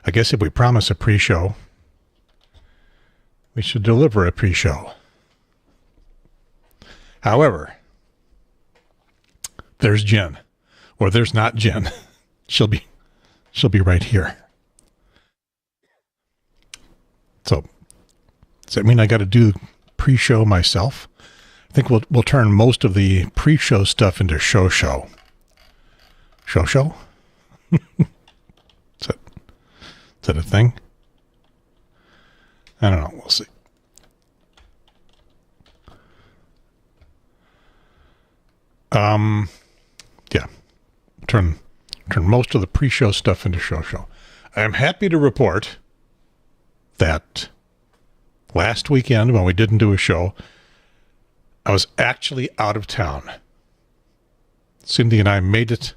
I guess if we promise a pre-show, we should deliver a pre-show. However, there's Jen, or there's not Jen. She'll be right here. So, does that mean I got to do pre-show myself? I think we'll turn most of the pre-show stuff into show. Show? Is that a thing? I don't know. We'll see. Yeah. Turn most of the pre-show stuff into show. I am happy to report that last weekend when we didn't do a show, I was actually out of town. Cindy and I made it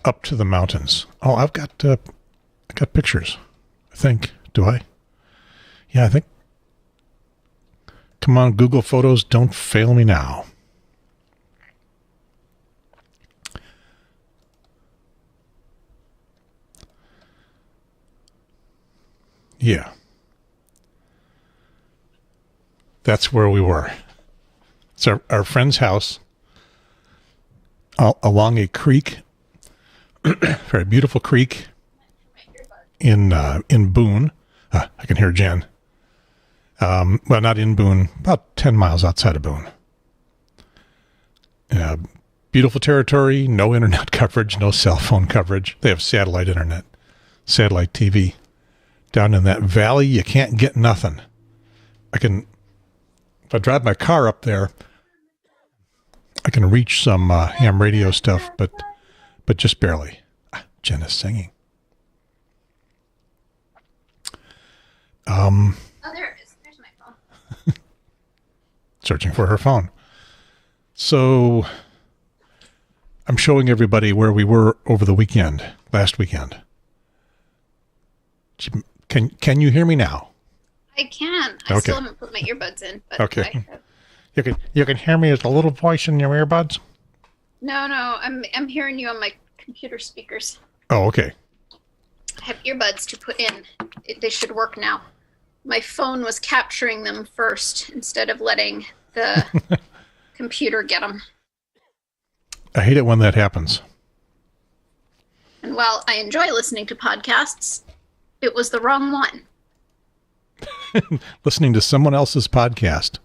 up to the mountains. Oh, I got pictures, I think. Do I? Yeah, I think. Come on, Google Photos, don't fail me now. Yeah. That's where we were. It's our friend's house along a creek, very beautiful creek in Boone. I can hear Jen. Well, not in Boone, about 10 miles outside of Boone. Beautiful territory, no internet coverage, no cell phone coverage. They have satellite internet, satellite TV. Down in that valley, you can't get nothing. If I drive my car up there, I can reach some ham radio stuff, but just barely. Jen is singing. Oh, there it is. There's my phone. Searching for her phone. So I'm showing everybody where we were over the weekend, last weekend. Can you hear me now? I can. I still haven't put my earbuds in. But okay. You can hear me as a little voice in your earbuds? No. I'm hearing you on my computer speakers. Oh, okay. I have earbuds to put in. They should work now. My phone was capturing them first instead of letting the computer get them. I hate it when that happens. And while I enjoy listening to podcasts, it was the wrong one. Listening to someone else's podcast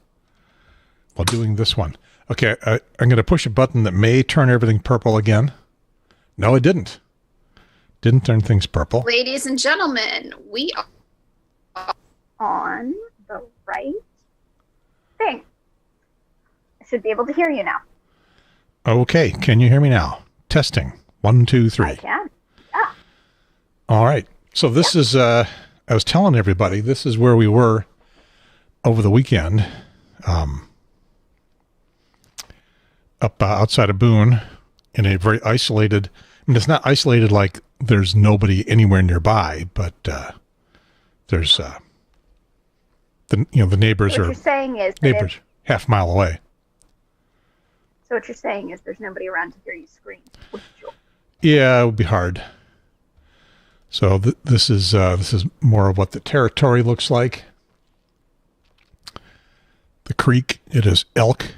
while doing this one. Okay, I'm going to push a button that may turn everything purple again. No, it didn't. Didn't turn things purple. Ladies and gentlemen, we are on the right thing. I should be able to hear you now. Okay, can you hear me now? Testing. 1, 2, 3. I can. Yeah. All right. So this is, I was telling everybody, this is where we were over the weekend, up outside of Boone in a very isolated, I mean, it's not isolated like there's nobody anywhere nearby, but there's, the neighbors so what are you're saying is neighbors half mile away. So what you're saying is there's nobody around to hear you scream with joy. Yeah, it would be hard. So this is more of what the territory looks like. The creek, it is Elk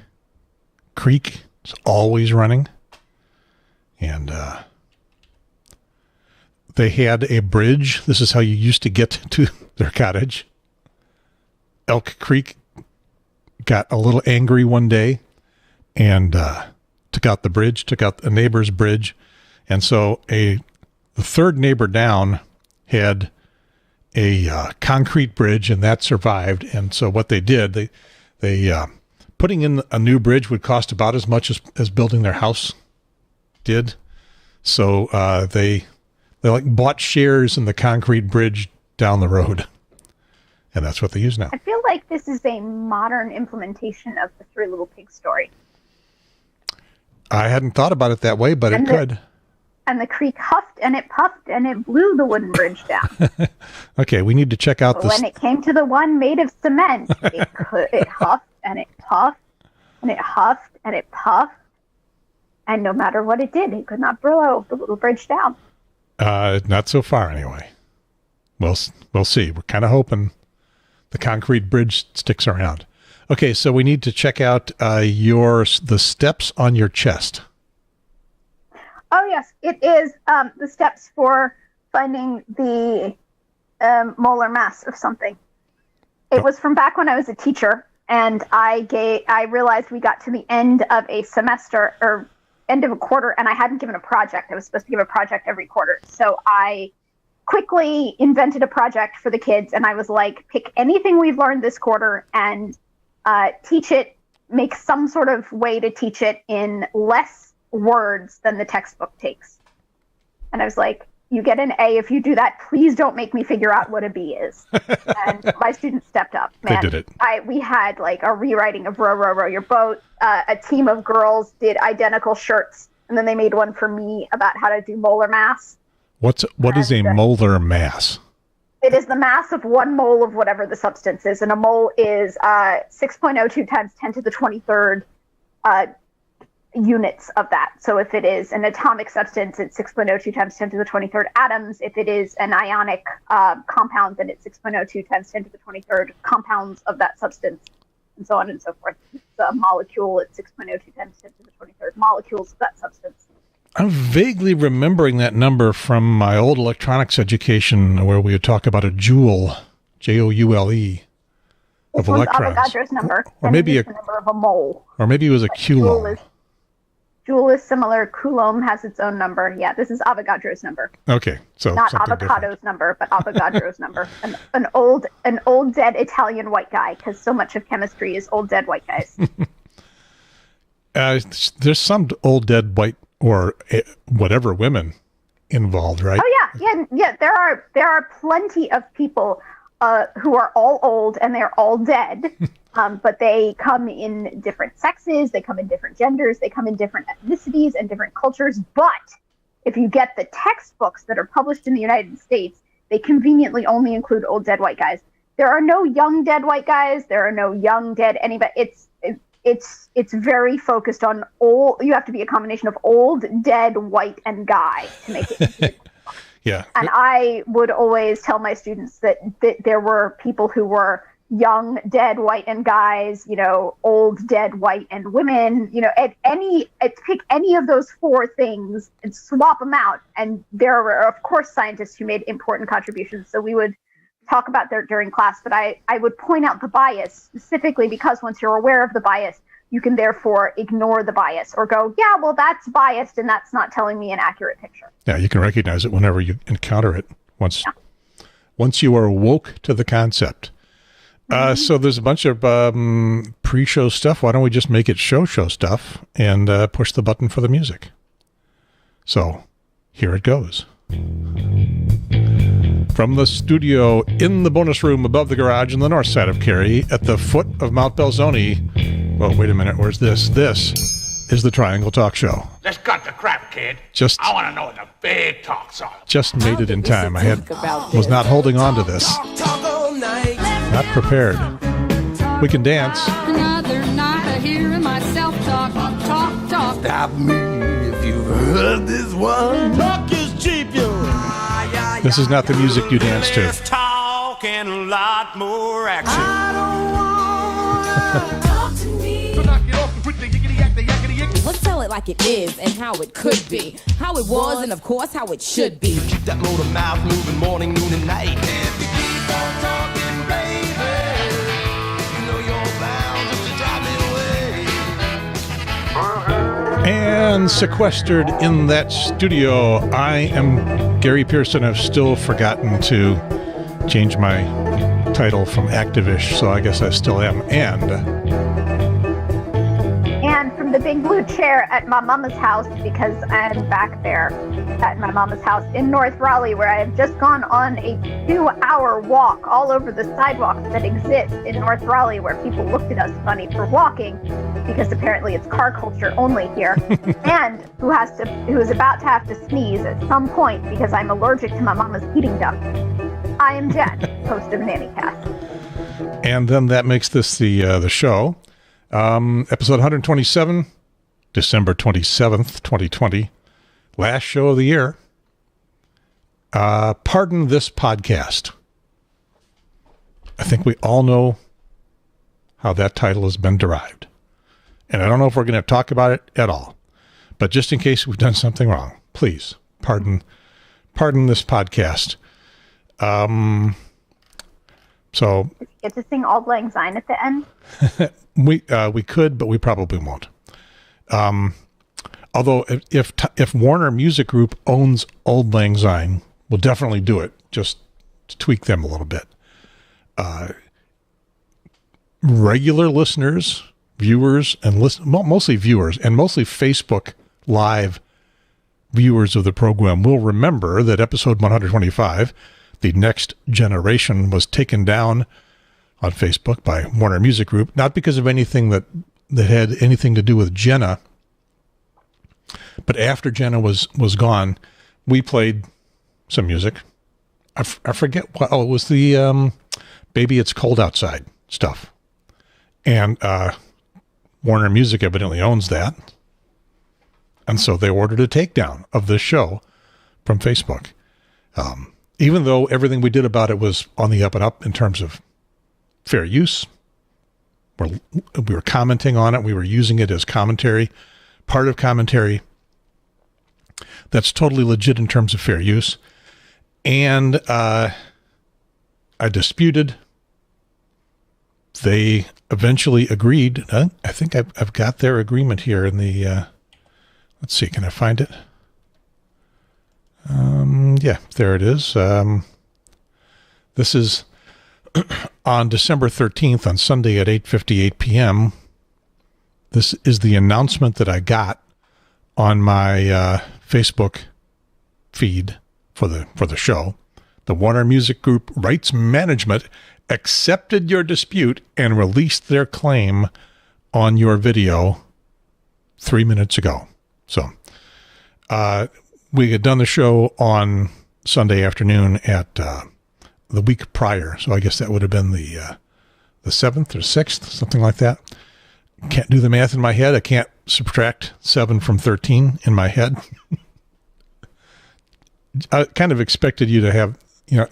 Creek. It's always running. And they had a bridge. This is how you used to get to their cottage. Elk Creek got a little angry one day and took out the bridge, took out a neighbor's bridge. And so the third neighbor down had a concrete bridge, and that survived. And so what they did, they putting in a new bridge would cost about as much as building their house did. So they like bought shares in the concrete bridge down the road, and that's what they use now. I feel like this is a modern implementation of the Three Little Pigs story. I hadn't thought about it that way, but it could. And the creek huffed and it puffed and it blew the wooden bridge down. Okay, we need to check out but this. When it came to the one made of cement, it huffed and it puffed and it huffed and it puffed. And no matter what it did, it could not blow the little bridge down. Not so far anyway. we'll see. We're kind of hoping the concrete bridge sticks around. Okay, so we need to check out the steps on your chest. Oh, yes. It is the steps for finding the molar mass of something. It was from back when I was a teacher, and I realized we got to the end of a semester or end of a quarter, and I hadn't given a project. I was supposed to give a project every quarter. So I quickly invented a project for the kids, and I was like, pick anything we've learned this quarter and teach it, make some sort of way to teach it in less words than the textbook takes. And I was like, you get an A if you do that. Please don't make me figure out what a B is. And my students stepped up. Man, they did it. We had like a rewriting of Row, Row, Row Your Boat. A team of girls did identical shirts, and then they made one for me about how to do molar mass. What is a molar mass? It is the mass of 1 mole of whatever the substance is, and a mole is 6.02 times 10 to the 23rd units of that. So if it is an atomic substance, it's 6.02 times 10 to the 23rd atoms. If it is an ionic compound, then it's 6.02 times 10 to the 23rd compounds of that substance, and so on and so forth. If it's a molecule, it's 6.02 times 10 to the 23rd molecules of that substance. I'm vaguely remembering that number from my old electronics education where we would talk about a joule, Joule, of electrons. Avogadro's number. Or maybe the number of a mole. Or maybe it was a coulomb. Joule is similar. Coulomb has its own number. Yeah, this is Avogadro's number. Okay, so not Avocado's number, but Avogadro's number. An old dead Italian white guy, because so much of chemistry is old dead white guys. There's some old dead white or whatever women involved, right? Oh yeah. There are plenty of people who are all old and they're all dead. But they come in different sexes, they come in different genders, they come in different ethnicities and different cultures. But if you get the textbooks that are published in the United States, they conveniently only include old dead white guys. There are no young dead white guys. There are no young dead anybody. It's very focused on old. You have to be a combination of old, dead, white, and guy to make it. Yeah. And I would always tell my students that there were people who were young, dead, white, and guys, old, dead, white, and women, pick any of those 4 things and swap them out. And there were, of course, scientists who made important contributions. So we would talk about that during class, but I would point out the bias specifically because once you're aware of the bias, you can therefore ignore the bias or go, yeah, well, that's biased and that's not telling me an accurate picture. Yeah, you can recognize it whenever you encounter it once you are woke to the concept. So there's a bunch of pre-show stuff. Why don't we just make it show stuff and push the button for the music? So here it goes. From the studio in the bonus room above the garage on the north side of Cary at the foot of Mount Belzoni. Well, wait a minute. Where's this? This is the Triangle Talk Show. Let's cut the crap, kid. I want to know what the big talks are. Just made it in time. I was not holding on to this. Not prepared. We can dance. Another night of hearing myself talk. Stop me if you've heard this one. Talk is cheap, yo. This is not the music you dance to. Less talk and a lot more action. I don't want Talk to me. to knock it off with the yickety yak, the yakety yick. Let's tell it like it is and how it could be. How it was and, of course, how it should be. Keep that motor mouth moving morning, noon, and night. And if you keep on talking, baby, you know you're bound just to drive me away. And sequestered in that studio, I am Gary Pearson. I've still forgotten to change my title from Activish, so I guess I still am. And from the big blue chair at my mama's house, because I'm back there at my mama's house in North Raleigh, where I have just gone on a 2-hour walk all over the sidewalks that exist in North Raleigh, where people looked at us funny for walking, because apparently it's car culture only here, and who is about to have to sneeze at some point because I'm allergic to my mama's heating duct. I am Jen, host of Nanny Cast. And then that makes this the show. Episode 127, December 27th, 2020. Last show of the year. Pardon this podcast. I think we all know how that title has been derived. And I don't know if we're going to talk about it at all. But just in case we've done something wrong, please pardon this podcast. So get to sing Auld Lang Syne at the end. we could, but we probably won't. Although if Warner Music Group owns Auld Lang Syne, we'll definitely do it. Just to tweak them a little bit. Regular listeners, viewers, and mostly viewers, and mostly Facebook Live viewers of the program will remember that episode 125, The Next Generation, was taken down on Facebook by Warner Music Group, not because of anything that had anything to do with Jenna, but after Jenna was gone, we played some music. I forget what. Oh, it was the Baby It's Cold Outside stuff. And Warner Music evidently owns that. And so they ordered a takedown of this show from Facebook. Even though everything we did about it was on the up and up in terms of fair use. We were commenting on it. We were using it as commentary, part of commentary. That's totally legit in terms of fair use. And I disputed. They eventually agreed. I think I've got their agreement here in the, let's see, can I find it? Yeah, there it is. This is on December 13th on Sunday at 8:58 p.m. This is the announcement that I got on my Facebook feed for the show. The Warner Music Group Rights Management accepted your dispute and released their claim on your video 3 minutes ago. So we had done the show on Sunday afternoon at the week prior. So I guess that would have been the 7th or 6th, something like that. Can't do the math in my head. I can't subtract 7 from 13 in my head. I kind of expected you to have,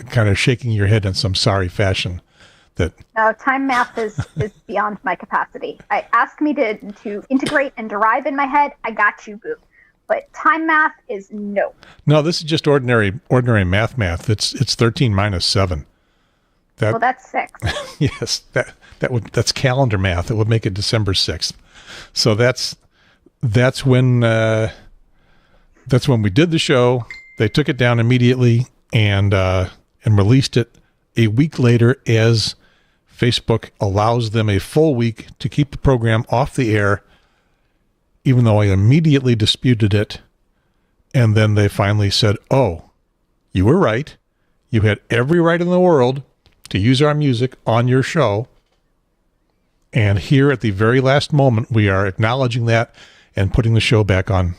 kind of shaking your head in some sorry fashion. No, time math is beyond my capacity. Ask me to integrate and derive in my head. I got you, boo. But time math is no. No, this is just ordinary math. It's 13 minus 7. Well, that's 6. Yes, that's calendar math. It would make it December 6th. So that's when we did the show. They took it down immediately and released it a week later, as Facebook allows them a full week to keep the program off the air, even though I immediately disputed it. And then they finally said, oh, you were right. You had every right in the world to use our music on your show. And here at the very last moment, we are acknowledging that and putting the show back on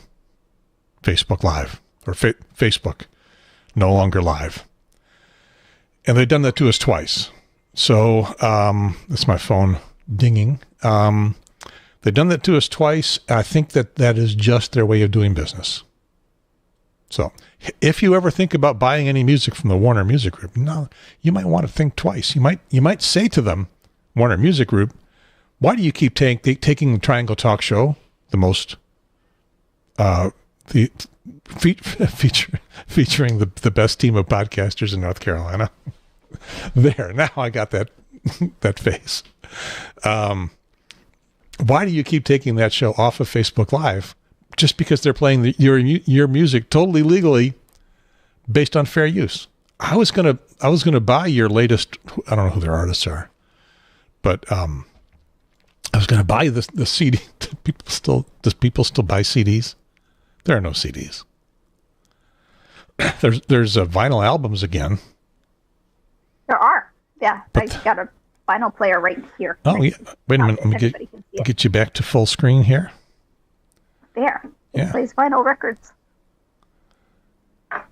Facebook Live, or Facebook, no longer live. And they've done that to us twice. So that's my phone dinging. They've done that to us twice. I think that is just their way of doing business. So if you ever think about buying any music from the Warner Music Group, no, you might want to think twice. You might say to them, Warner Music Group, why do you keep taking the Triangle Talk Show, the most featuring the best team of podcasters in North Carolina? There, now I got that face. Why do you keep taking that show off of Facebook Live? Just because they're playing your music totally legally, based on fair use. I was gonna buy your latest. I don't know who their artists are, but I was gonna buy the CD. Does people still buy CDs? There are no CDs. There's vinyl albums again. There are. Yeah, I got a vinyl player right here. Oh, yeah. Wait a minute. Let me get you back to full screen here. There. It plays vinyl records.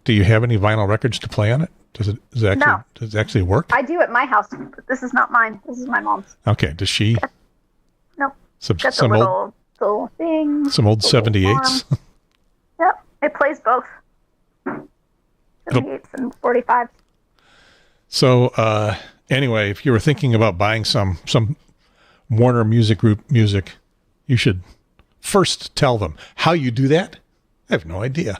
Do you have any vinyl records to play on it? Does it actually work? I do at my house, but this is not mine. This is my mom's. Okay. Does she? Nope. Got some little thing. Some old 78s. Yep. It plays both. 78s and 45s. So Anyway, if you were thinking about buying some Warner Music Group music, you should first tell them. How you do that, I have no idea.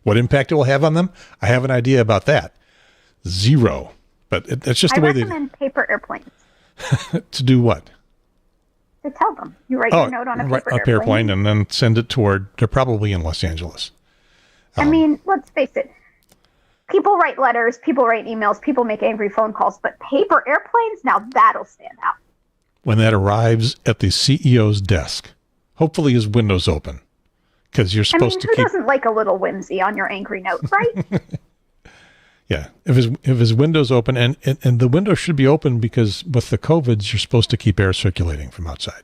What impact it will have on them, I have an idea about that. Zero. But it's just the way they... I recommend paper airplanes. To do what? To tell them. You write your note on a paper airplane and then send it toward... They're probably in Los Angeles. I mean, let's face it. People write letters, people write emails, people make angry phone calls, but paper airplanes, now that'll stand out. When that arrives at the CEO's desk, hopefully his window's open, because you're supposed to keep... who doesn't like a little whimsy on your angry note, right? Yeah, if his window's open, and the window should be open because with the COVIDs, you're supposed to keep air circulating from outside.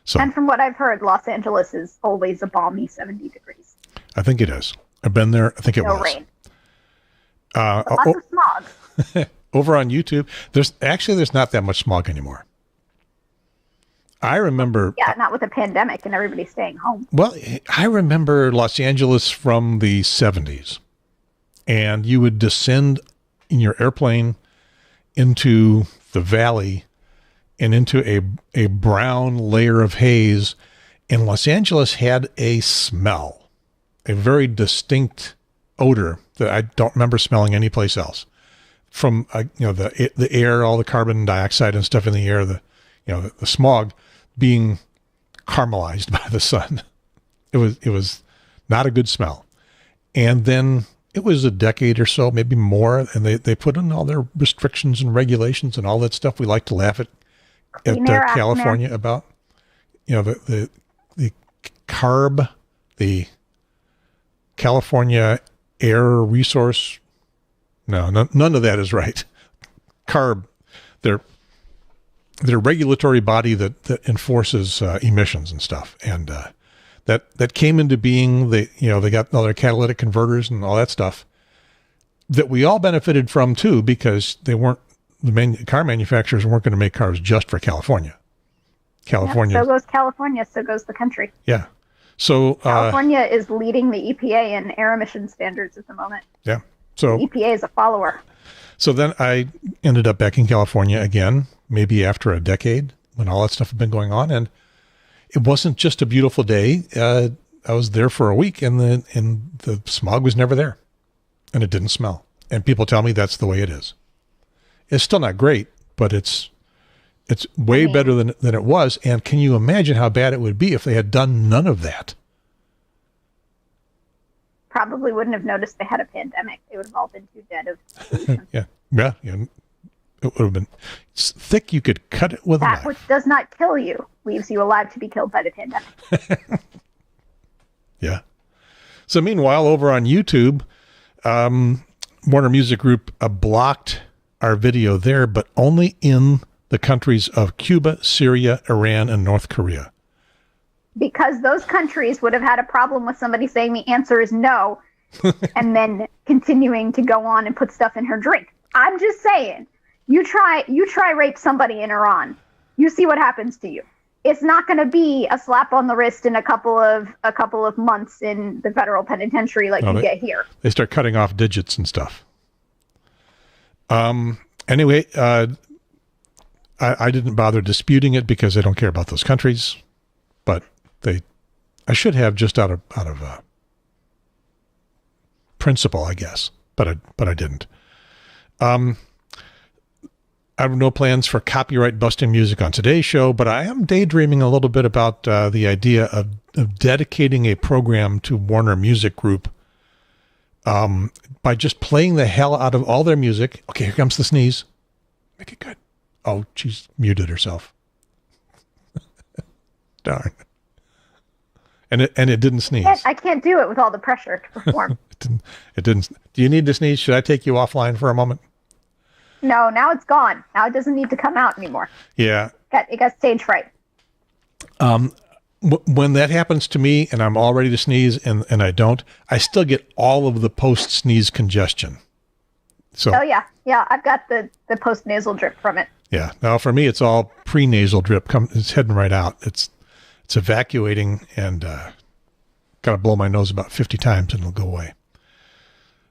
So, and from what I've heard, Los Angeles is always a balmy 70 degrees. I think it is. I've been there. I think it was. No rain. Lots of smog. Over on YouTube, there's not that much smog anymore. I remember... Yeah, not with the pandemic and everybody staying home. Well, I remember Los Angeles from the 70s. And you would descend in your airplane into the valley and into a brown layer of haze. And Los Angeles had a smell, a very distinct odor that I don't remember smelling anyplace else. From the air, all the carbon dioxide and stuff in the air, the smog being caramelized by the sun. It was not a good smell. And then it was a decade or so, maybe more, and they put in all their restrictions and regulations and all that stuff we like to laugh at California about. The CARB, the California Air Resource. No, none of that is right. CARB, their regulatory body that enforces emissions and stuff, and that came into being. They got all their catalytic converters and all that stuff that we all benefited from too, because the car manufacturers weren't going to make cars just for California. So goes California, so goes the country. Yeah. So California is leading the EPA in air emission standards at the moment. Yeah. So the EPA is a follower. So then I ended up back in California again, maybe after a decade when all that stuff had been going on. And it wasn't just a beautiful day. I was there for a week and the smog was never there and it didn't smell. And people tell me that's the way it is. It's still not great, but it's way better than it was. And can you imagine how bad it would be if they had done none of that? Probably wouldn't have noticed they had a pandemic. They would have all been too dead of pollution. Yeah. It would have been thick. You could cut it with a knife. That which does not kill you leaves you alive to be killed by the pandemic. Yeah. So meanwhile, over on YouTube, Warner Music Group blocked our video there, but only in the countries of Cuba, Syria, Iran, and North Korea. Because those countries would have had a problem with somebody saying the answer is no, and then continuing to go on and put stuff in her drink. I'm just saying, you try rape somebody in Iran, you see what happens to you. It's not going to be a slap on the wrist in a couple of months in the federal penitentiary like you get here. They start cutting off digits and stuff. Anyway, I didn't bother disputing it because I don't care about those countries, but I should have just out of principle, I guess, but I didn't. I have no plans for copyright busting music on today's show, but I am daydreaming a little bit about the idea of dedicating a program to Warner Music Group by just playing the hell out of all their music. Okay, here comes the sneeze. Make it good. Oh, she's muted herself. Darn. And it didn't sneeze. I can't do it with all the pressure to perform. It didn't. Do you need to sneeze? Should I take you offline for a moment? No, now it's gone. Now it doesn't need to come out anymore. Yeah. It got stage fright. When that happens to me and I'm all ready to sneeze and I don't, I still get all of the post-sneeze congestion. So. Oh, yeah. Yeah, I've got the post-nasal drip from it. Yeah. Now, for me, it's all pre-nasal drip. It's heading right out. It's evacuating and got to blow my nose about 50 times and it'll go away.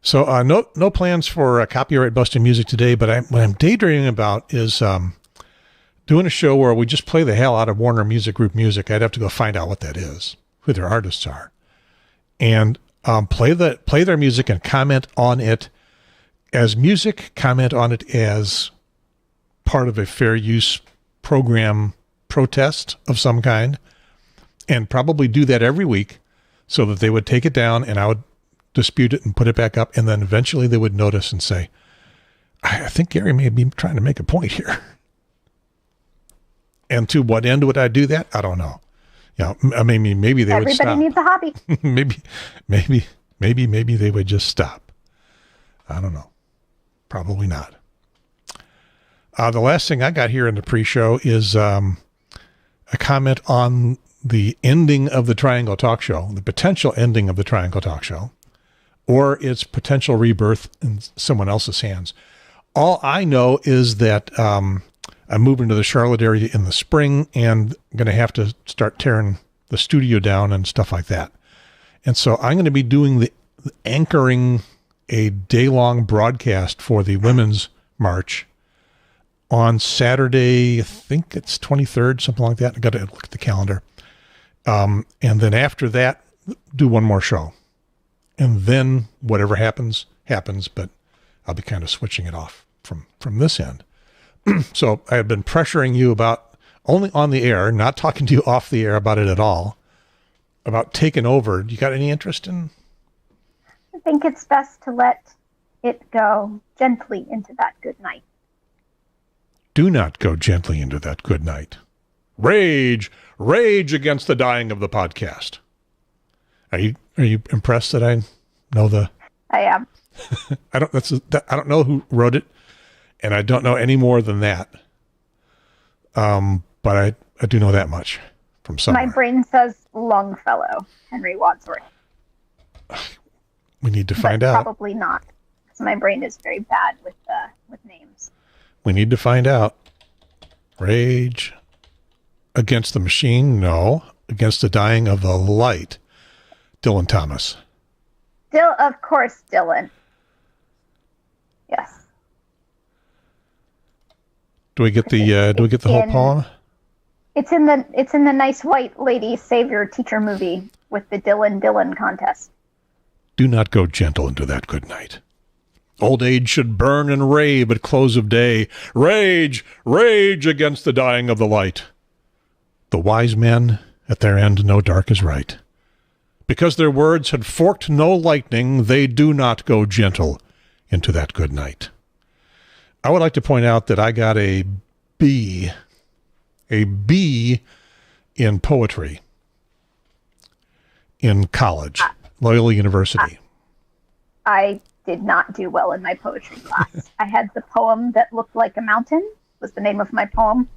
So no plans for copyright busting music today, but what I'm daydreaming about is doing a show where we just play the hell out of Warner Music Group music. I'd have to go find out what that is, who their artists are, and play their music and comment on it as music, comment on it as part of a fair use program protest of some kind, and probably do that every week so that they would take it down and I would dispute it and put it back up. And then eventually they would notice and say, I think Gary may be trying to make a point here. And to what end would I do that? I don't know. Yeah. I mean, maybe they would stop. Everybody needs a hobby. maybe they would just stop. I don't know. Probably not. The last thing I got here in the pre-show is a comment on the ending of the Triangle Talk Show, the potential ending of the Triangle Talk Show, or its potential rebirth in someone else's hands. All I know is that I'm moving to the Charlotte area in the spring and I'm going to have to start tearing the studio down and stuff like that. And so I'm going to be doing the anchoring a day-long broadcast for the Women's March on Saturday. I think it's 23rd, something like that. I got to look at the calendar. And then after that, do one more show. And then whatever happens, but I'll be kind of switching it off from this end. So I have been pressuring you about only on the air, not talking to you off the air about it at all, about taking over. You got any interest in? I think it's best to let it go gently into that good night. Do not go gently into that good night. Rage against the dying of the podcast. Are you impressed that I know the? I am. I don't know who wrote it, and I don't know any more than that. But I do know that much from somewhere. My brain says Longfellow, Henry Wadsworth. We need to find out. Probably not, because my brain is very bad with names. We need to find out. Rage against the machine? No. Against the dying of the light. Dylan Thomas. Of course, Dylan. Yes. Do we get the whole poem? It's in the Nice White Lady Savior Teacher movie with the Dylan contest. Do not go gentle into that good night. Old age should burn and rave at close of day. Rage against the dying of the light. The wise men, at their end no dark is right. Because their words had forked no lightning, they do not go gentle into that good night. I would like to point out that I got a B in poetry in college, Loyola University. I did not do well in my poetry class. I had the poem that looked like a mountain, was the name of my poem,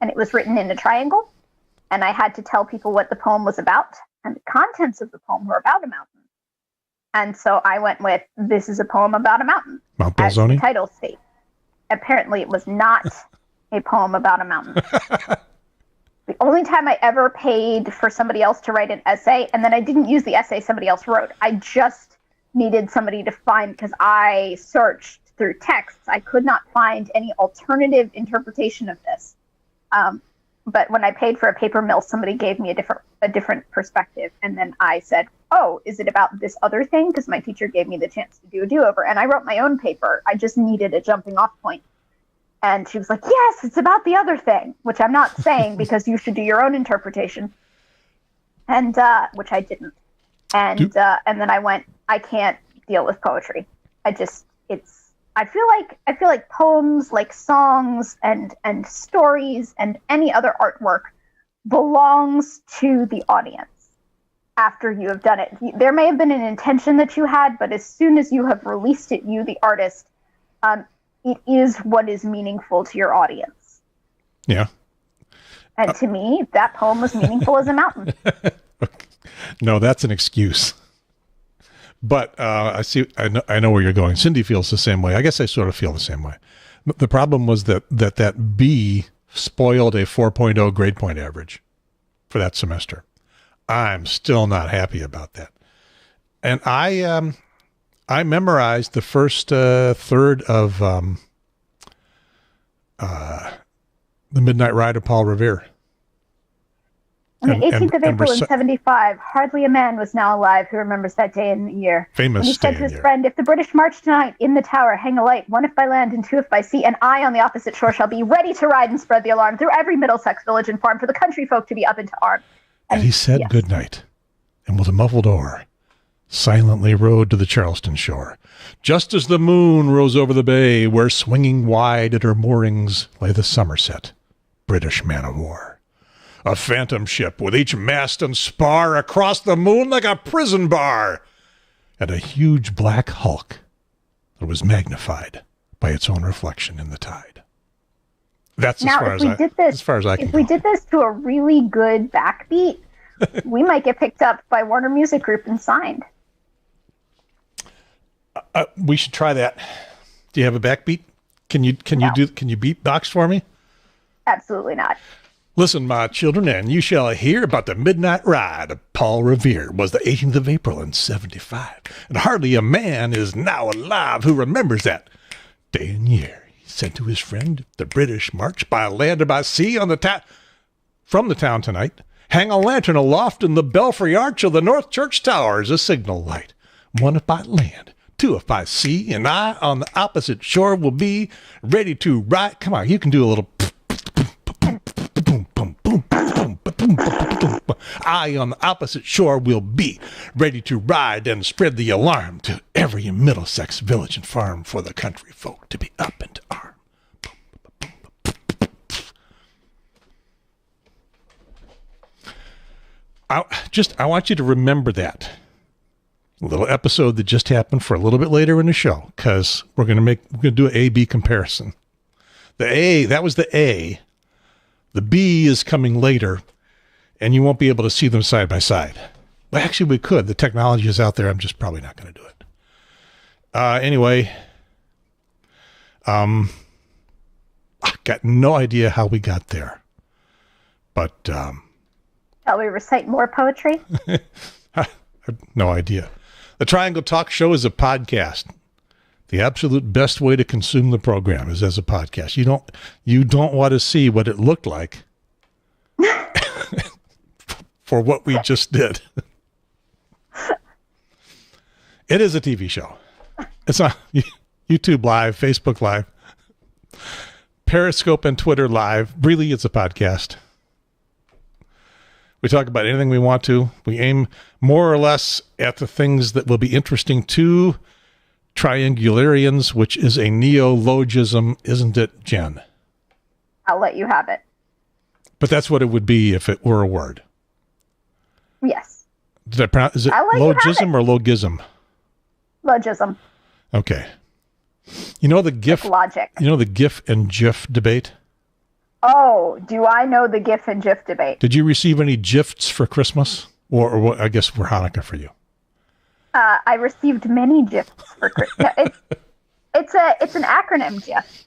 and it was written in a triangle, and I had to tell people what the poem was about, and the contents of the poem were about a mountain. And so I went with, this is a poem about a mountain. Mount Belzoni? As the title states. Apparently it was not a poem about a mountain. The only time I ever paid for somebody else to write an essay, and then I didn't use the essay somebody else wrote. I just needed somebody to find, because I searched through texts. I could not find any alternative interpretation of this. But when I paid for a paper mill, somebody gave me a different perspective. And then I said, oh, is it about this other thing? Because my teacher gave me the chance to do a do-over. And I wrote my own paper. I just needed a jumping off point. And she was like, yes, it's about the other thing, which I'm not saying because you should do your own interpretation. And which I didn't. And then I went, I can't deal with poetry. I feel like poems, like songs and stories and any other artwork belongs to the audience after you have done it. There may have been an intention that you had, but as soon as you have released it, you, the artist, it is what is meaningful to your audience. Yeah. And to me, that poem was meaningful as a mountain. No, that's an excuse. But I know where you're going. Cindy feels the same way. I guess I sort of feel the same way. The problem was that B spoiled a 4.0 grade point average for that semester. I'm still not happy about that. And I I memorized the first third of The Midnight Ride of Paul Revere. On the 18th of April in 75, hardly a man was now alive who remembers that day in the year. Famous when he said to his friend, "If the British march tonight in the tower, hang a light, one if by land and two if by sea, and I on the opposite shore shall be ready to ride and spread the alarm through every Middlesex village and farm for the country folk to be up into arms." And he said good night, and with a muffled oar, silently rowed to the Charleston shore, just as the moon rose over the bay, where swinging wide at her moorings lay the Somerset, British man-of-war. A phantom ship with each mast and spar across the moon like a prison bar, and a huge black hulk that was magnified by its own reflection in the tide. That's as far as I can If we did this to a really good backbeat, we might get picked up by Warner Music Group and signed. We should try that. Do you have a backbeat? Can you beatbox for me? Absolutely not. Listen, my children, and you shall hear about the midnight ride of Paul Revere. Was the 18th of April in 75, and hardly a man is now alive who remembers that day and year. He said to his friend, "The British march by land or by sea on from the town tonight. Hang a lantern aloft in the belfry arch of the North Church Tower as a signal light. One if by land, two if by sea, and I on the opposite shore will be ready to ride." Come on, you can do a little. I on the opposite shore will be ready to ride and spread the alarm to every Middlesex village and farm for the country folk to be up and to arm. I want you to remember that little episode that just happened for a little bit later in the show, because we're going to do an A-B comparison. That was the A. The B is coming later, and you won't be able to see them side by side. Well, actually, we could. The technology is out there. I'm just probably not going to do it. Anyway, I got no idea how we got there. But shall we recite more poetry? I have no idea. The Triangle Talk Show is a podcast. The absolute best way to consume the program is as a podcast. You don't want to see what it looked like for what we just did. It is a TV show. It's on YouTube Live, Facebook Live, Periscope and Twitter Live. Really, it's a podcast. We talk about anything we want to. We aim more or less at the things that will be interesting to triangularians, which is a neologism, isn't it, Jen? I'll let you have it. But that's what it would be if it were a word. Yes. Did I pronounce? Is it logism or logism? Logism. Okay. You know the GIF logic. You know the GIF and GIF debate? Oh, do I know the GIF and GIF debate? Did you receive any GIFs for Christmas, or I guess for Hanukkah for you? I received many GIFs for Christmas. It's an acronym GIF,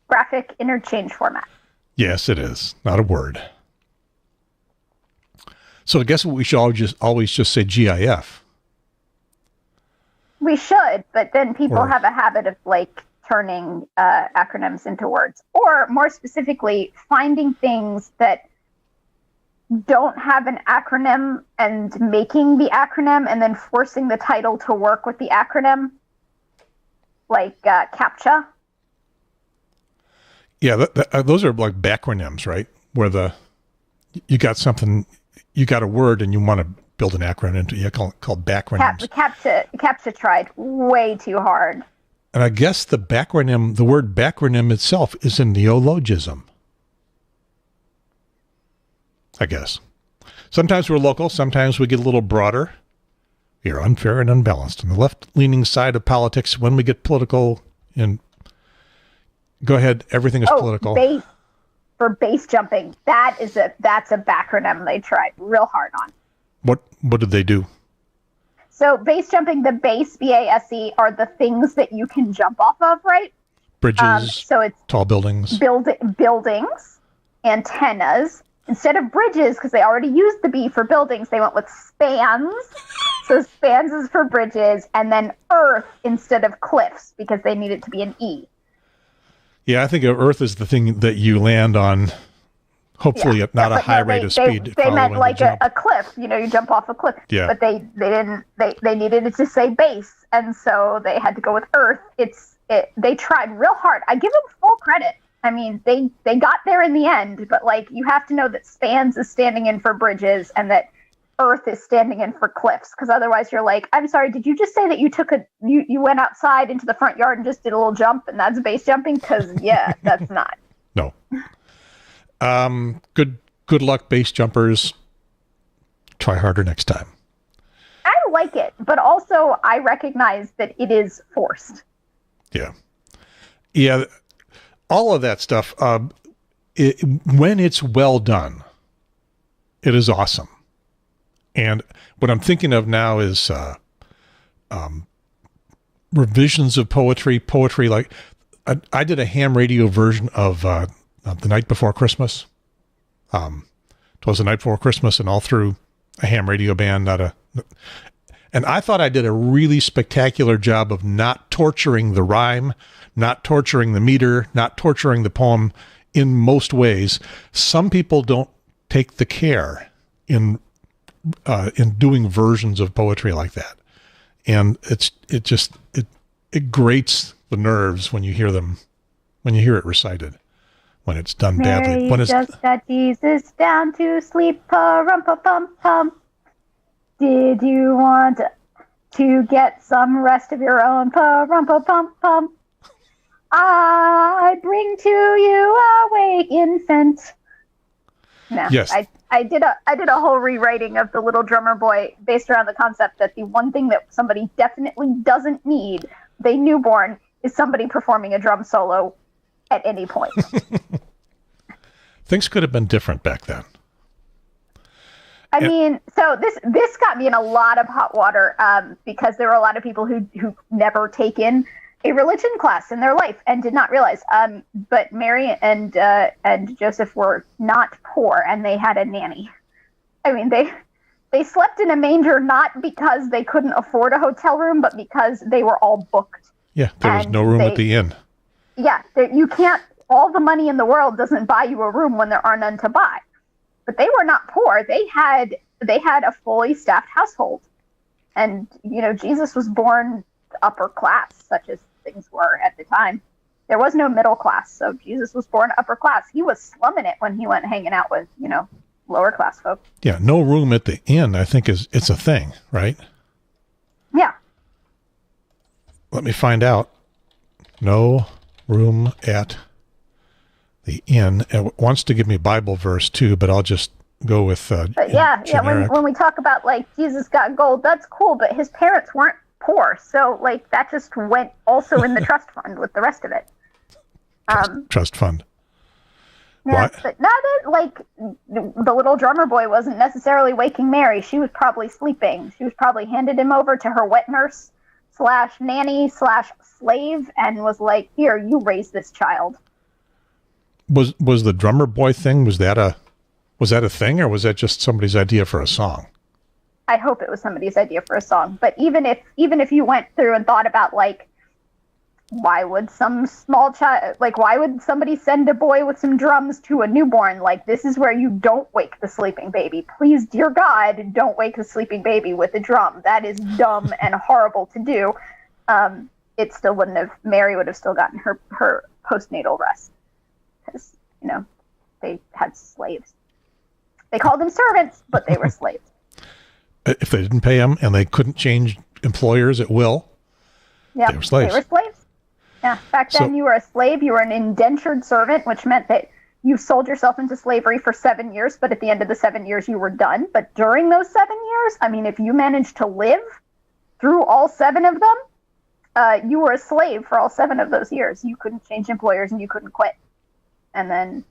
graphic interchange format. Yes, it is. Not a word. So I guess we should always just say GIF. We should, but then people have a habit of turning acronyms into words, or more specifically, finding things that don't have an acronym and making the acronym and then forcing the title to work with the acronym, like CAPTCHA. Yeah, those are like backronyms, right? Where you got something, you got a word and you want to build an acronym into it. Called backronyms. CAPTCHA tried way too hard. And I guess the word backronym itself is a neologism. I guess. Sometimes we're local. Sometimes we get a little broader. We are unfair and unbalanced. On the left-leaning side of politics, when we get political, and go ahead, everything is political. For base jumping, that's a backronym they tried real hard on. What did they do? So base jumping, the base, BASE, are the things that you can jump off of, right? Bridges, so it's tall buildings. Buildings, antennas. Instead of bridges, because they already used the B for buildings, they went with spans. So spans is for bridges, and then earth instead of cliffs because they need it to be an E. Yeah, I think earth is the thing that you land on. Hopefully, at not a high rate of speed. They meant like a cliff. You know, you jump off a cliff. Yeah. But they didn't. They needed it to say base, and so they had to go with earth. They tried real hard. I give them full credit. I mean, they got there in the end, but like you have to know that spans is standing in for bridges and that earth is standing in for cliffs, because otherwise you're like, I'm sorry, did you just say that you went outside into the front yard and just did a little jump and that's base jumping? Because yeah, that's not. No. Good luck, base jumpers. Try harder next time. I like it, but also I recognize that it is forced. Yeah. Yeah. All of that stuff, when it's well done, it is awesome. And what I'm thinking of now is revisions of poetry like I did a ham radio version of The Night Before Christmas. It was The Night Before Christmas and all through a ham radio band, and I thought I did a really spectacular job of not torturing the rhyme, not torturing the meter, not torturing the poem in most ways. Some people don't take the care in doing versions of poetry like that. And it grates the nerves when you hear it recited, when it's done badly. Mary just got Jesus down to sleep, pa-rum-pa-pum-pum. Did you want to get some rest of your own, pa-rum-pa-pum-pum? I bring to you awake infant. No, yes. I did a whole rewriting of The Little Drummer Boy based around the concept that the one thing that somebody definitely doesn't need, they newborn, is somebody performing a drum solo at any point. Things could have been different back then. I mean, so this got me in a lot of hot water because there were a lot of people who never taken a religion class in their life and did not realize. But Mary and Joseph were not poor, and they had a nanny. I mean, they slept in a manger not because they couldn't afford a hotel room, but because they were all booked. Yeah, there was no room at the inn. Yeah, you can't. All the money in the world doesn't buy you a room when there are none to buy. But they were not poor. They had a fully staffed household, and Jesus was born upper class, such as things were at the time. There was no middle class, so Jesus was born upper class. He was slumming it when he went hanging out with lower class folk. Yeah, no room at the inn, I think it's a thing, right? Yeah. Let me find out. No room at the inn. It wants to give me Bible verse too, but I'll just go with when we talk about like Jesus got gold, that's cool, but his parents weren't poor, so like that just went also in the trust fund with the rest of it. Trust fund. Yeah, but now that like the little drummer boy wasn't necessarily waking Mary, she was probably sleeping. She was probably handed him over to her wet nurse / nanny / slave and was like, "Here, you raise this child." Was the drummer boy thing, was that a thing, or was that just somebody's idea for a song? I hope it was somebody's idea for a song. But even if you went through and thought about like, why would some small child, like why would somebody send a boy with some drums to a newborn? Like, this is where you don't wake the sleeping baby. Please, dear God, don't wake the sleeping baby with a drum. That is dumb and horrible to do. It still wouldn't have, Mary would have still gotten her postnatal rest. Because, they had slaves. They called them servants, but they were slaves. If they didn't pay them and they couldn't change employers at will, they were slaves. Yeah, back then you were a slave, you were an indentured servant, which meant that you sold yourself into slavery for 7 years, but at the end of the 7 years you were done. But during those 7 years, I mean, if you managed to live through all 7 of them, you were a slave for all 7 of those years. You couldn't change employers and you couldn't quit. And then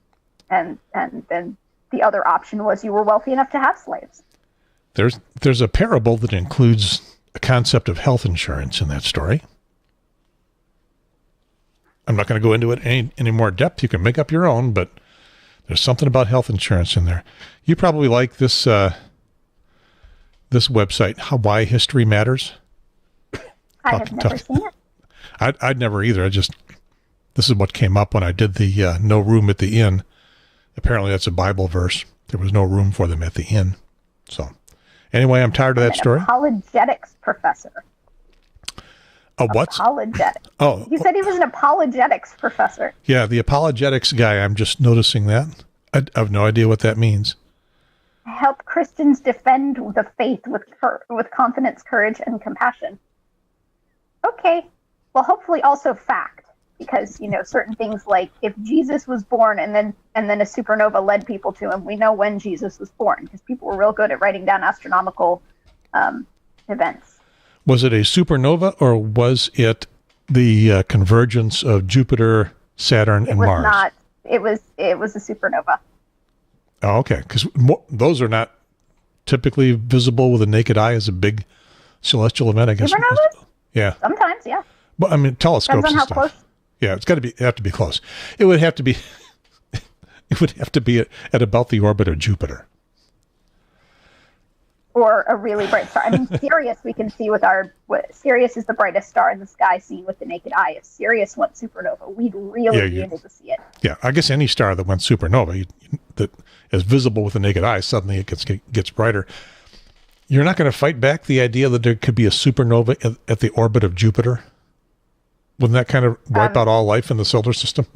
the other option was you were wealthy enough to have slaves. There's a parable that includes a concept of health insurance in that story. I'm not going to go into it any more depth. You can make up your own, but there's something about health insurance in there. You probably like this this website, Why History Matters? I have never seen it. I'd never either. This is what came up when I did the no room at the inn. Apparently that's a Bible verse. There was no room for them at the inn. So anyway, I'm tired of that story. Apologetics professor. A what? Apologetics. Oh. You said he was an apologetics professor. Yeah, the apologetics guy, I'm just noticing that. I have no idea what that means. Help Christians defend the faith with confidence, courage, and compassion. Okay. Well, hopefully also fact, because, certain things like if Jesus was born and then a supernova led people to him, we know when Jesus was born, because people were real good at writing down astronomical events. Was it a supernova, or was it the convergence of Jupiter, Saturn, and Mars? It was a supernova. Oh, okay. Because those are not typically visible with the naked eye as a big celestial event, I guess. Supernovas? Yeah. Sometimes, yeah. But I mean, telescopes Depends on and how stuff. Close. Yeah, it's have to be close. It would have to be. It would have to be at about the orbit of Jupiter. Or a really bright star. I mean, Sirius we can see with Sirius is the brightest star in the sky seen with the naked eye. If Sirius went supernova, we'd really be able to see it. Yeah, I guess any star that went supernova that is visible with the naked eye, suddenly it gets brighter. You're not going to fight back the idea that there could be a supernova at the orbit of Jupiter? Wouldn't that kind of wipe out all life in the solar system?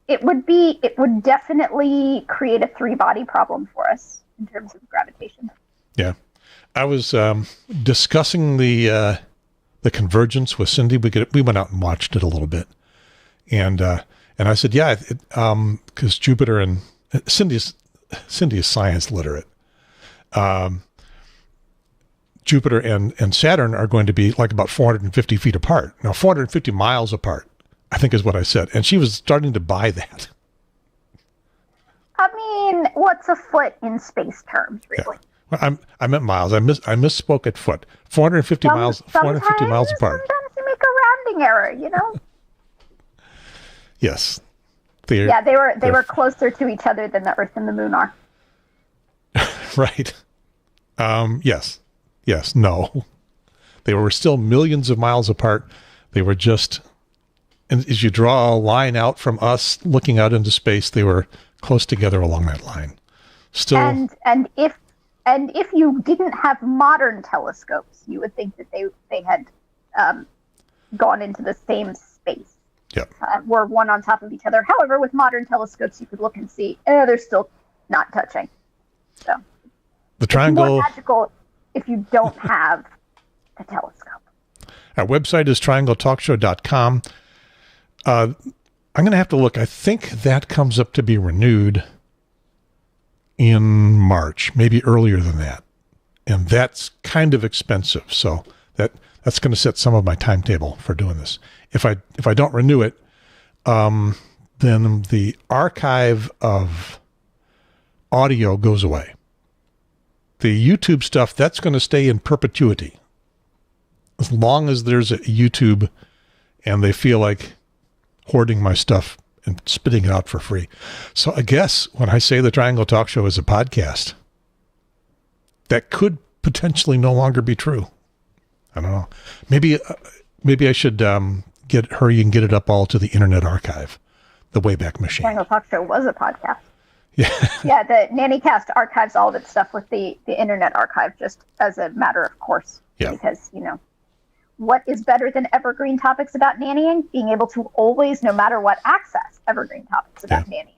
It would definitely create a 3-body problem for us in terms of gravitation. Yeah. I was discussing the convergence with Cindy. We went out and watched it a little bit. And I said, yeah, because Jupiter and Cindy is science literate. Jupiter and Saturn are going to be like about 450 feet apart. Now, 450 miles apart, I think is what I said. And she was starting to buy that. I mean, what's a foot in space terms, really? Yeah. Well, I meant miles. I misspoke at foot. 450 miles. 450 miles apart. Sometimes you make a rounding error, Yes. They were closer to each other than the Earth and the Moon are. Right. Yes. Yes. No. They were still millions of miles apart. They were just, and as you draw a line out from us looking out into space, they were close together along that line. Still. And if you didn't have modern telescopes, you would think that they had gone into the same space. Yeah. Were one on top of each other. However, with modern telescopes, you could look and see, they're still not touching. So the triangle. It's more magical if you don't have a telescope. Our website is triangletalkshow.com. I'm going to have to look. I think that comes up to be renewed in March, maybe earlier than that. And that's kind of expensive. So that's going to set some of my timetable for doing this. If I don't renew it, then the archive of audio goes away. The YouTube stuff, that's going to stay in perpetuity. As long as there's a YouTube and they feel like hoarding my stuff and spitting it out for free. So I guess when I say the Triangle Talk Show is a podcast, that could potentially no longer be true. I don't know. Maybe I should hurry and get it up all to the Internet Archive, the Wayback Machine. Triangle Talk Show was a podcast. Yeah. Yeah, the NannyCast archives all of its stuff with the Internet Archive just as a matter of course. Yeah. Because, what is better than evergreen topics about nannying? Being able to always, no matter what, access evergreen topics about nannying.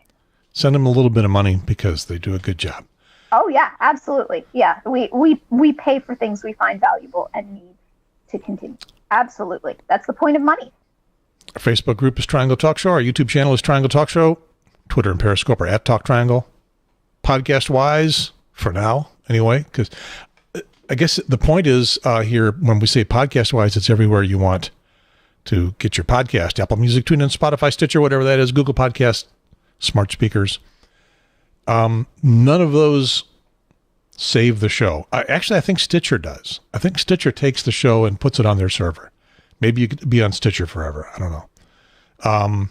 Send them a little bit of money because they do a good job. Oh, yeah, absolutely. Yeah, we pay for things we find valuable and need to continue. Absolutely. That's the point of money. Our Facebook group is Triangle Talk Show. Our YouTube channel is Triangle Talk Show. Twitter and Periscope are at Talk Triangle. Podcast-wise, for now, anyway, because I guess the point is here, when we say podcast-wise, it's everywhere you want to get your podcast. Apple Music, TuneIn, Spotify, Stitcher, whatever that is, Google Podcasts, smart speakers. None of those save the show. I think Stitcher does. I think Stitcher takes the show and puts it on their server. Maybe you could be on Stitcher forever. I don't know.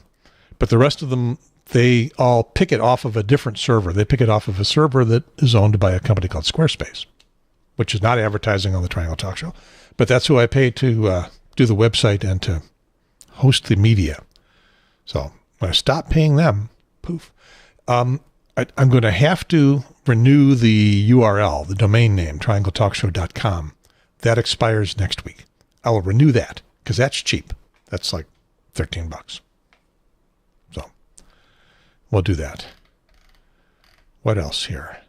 But the rest of them, they all pick it off of a different server. They pick it off of a server that is owned by a company called Squarespace. which is not advertising on the Triangle Talk Show, but that's who I pay to do the website and to host the media. So when I stop paying them, poof. I'm going to have to renew the URL, the domain name, triangletalkshow.com. That expires next week. I will renew that because that's cheap. That's like $13. So we'll do that. What else here?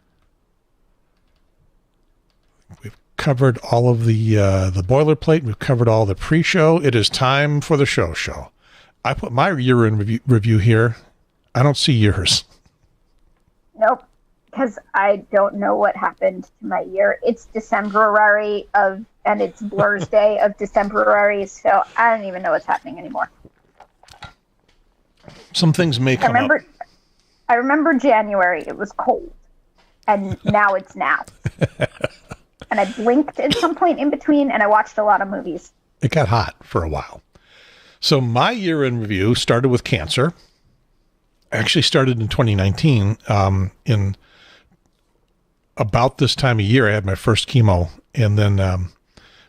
We've covered all of the boilerplate. We've covered all the pre-show. It is time for the show. I put my year in review here. I don't see yours. Nope, because I don't know what happened to my year. It's Decemberary and it's Blur's Day of Decemberary, so I don't even know what's happening anymore. Some things may come up. I remember January. It was cold, and now it's now. And I blinked at some point in between, and I watched a lot of movies. It got hot for a while. So my year in review started with cancer. Actually started in 2019. In about this time of year, I had my first chemo, and then a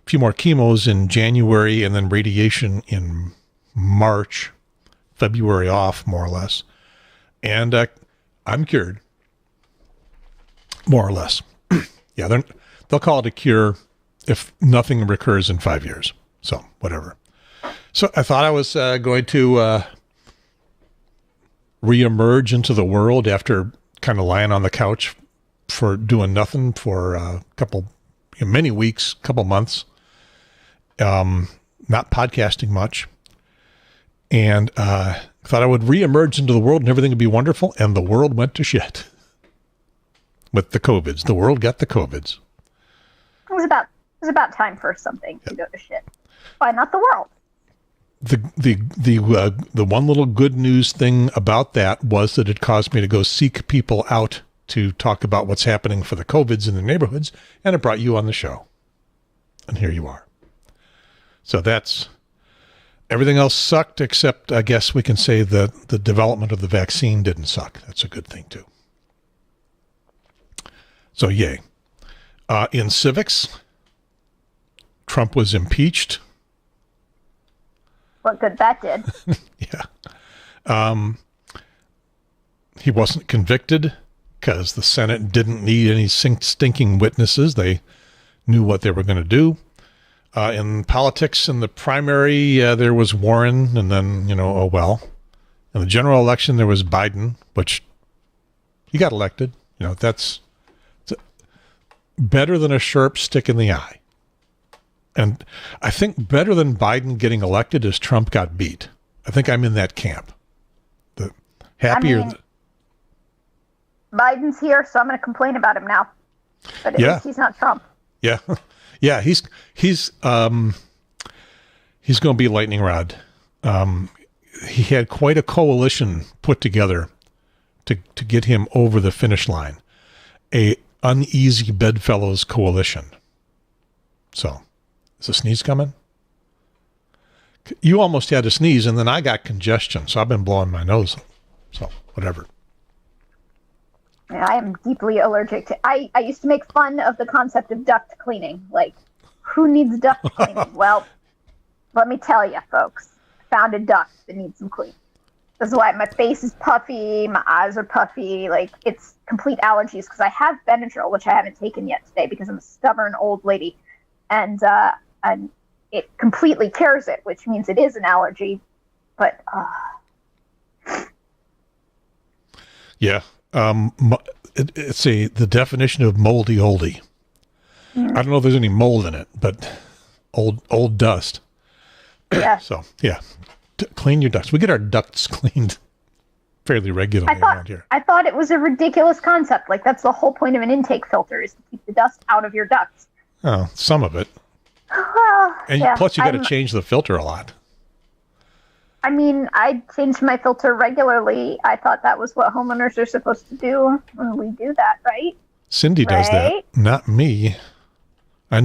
few more chemos in January, and then radiation in March, February off, more or less. And I'm cured, more or less. Yeah, they'll call it a cure if nothing recurs in 5 years. So whatever. So I thought I was going to reemerge into the world after kind of lying on the couch for doing nothing for many weeks, couple months, not podcasting much, and thought I would reemerge into the world and everything would be wonderful, and the world went to shit with the COVIDs. The world got the COVIDs. It was about time for something to go to shit. Why not the world? The one little good news thing about that was that it caused me to go seek people out to talk about what's happening for the COVIDs in the neighborhoods, and it brought you on the show. And here you are. So that's everything else sucked, except I guess we can say that the development of the vaccine didn't suck. That's a good thing too. So yay. In civics, Trump was impeached. What good that did. Yeah. He wasn't convicted because the Senate didn't need any stinking witnesses. They knew what they were going to do. In politics, in the primary, there was Warren, and then, oh well. In the general election, there was Biden, which he got elected. That's better than a sharp stick in the eye. And I think better than Biden getting elected is Trump got beat. I think I'm in that camp. The happier. Biden's here, so I'm going to complain about him now. But at least he's not Trump. Yeah, yeah. He's going to be lightning rod. He had quite a coalition put together to get him over the finish line. A uneasy bedfellows coalition. So. Is a sneeze coming? You almost had a sneeze, and then I got congestion, so I've been blowing my nose. So, whatever. I am deeply allergic to... I used to make fun of the concept of duct cleaning. Like, who needs duct cleaning? Well, let me tell you, folks. I found a duct that needs some cleaning. That's why my face is puffy, my eyes are puffy. Like, it's complete allergies, because I have Benadryl, which I haven't taken yet today, because I'm a stubborn old lady. And it completely cures it, which means it is an allergy. But yeah, it's the definition of moldy oldie. I don't know if there's any mold in it, but old dust. Yeah. So yeah, clean your ducts. We get our ducts cleaned fairly regularly around here. I thought it was a ridiculous concept. Like, that's the whole point of an intake filter, is to keep the dust out of your ducts. Oh, some of it. Well, and plus you got to change the filter a lot. I mean, I change my filter regularly. I thought that was what homeowners are supposed to do when we do that, right? Cindy does that, not me. I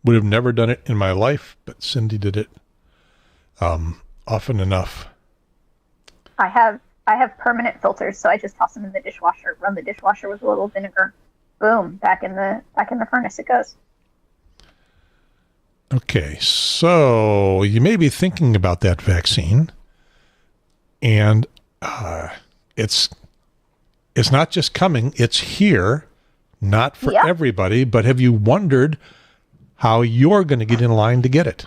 would have never done it in my life, but Cindy did it often enough. I have permanent filters, so I just toss them in the dishwasher, run the dishwasher with a little vinegar. boom, back in the furnace it goes. Okay, so you may be thinking about that vaccine, and it's not just coming, it's here, not for everybody, but have you wondered how you're going to get in line to get it?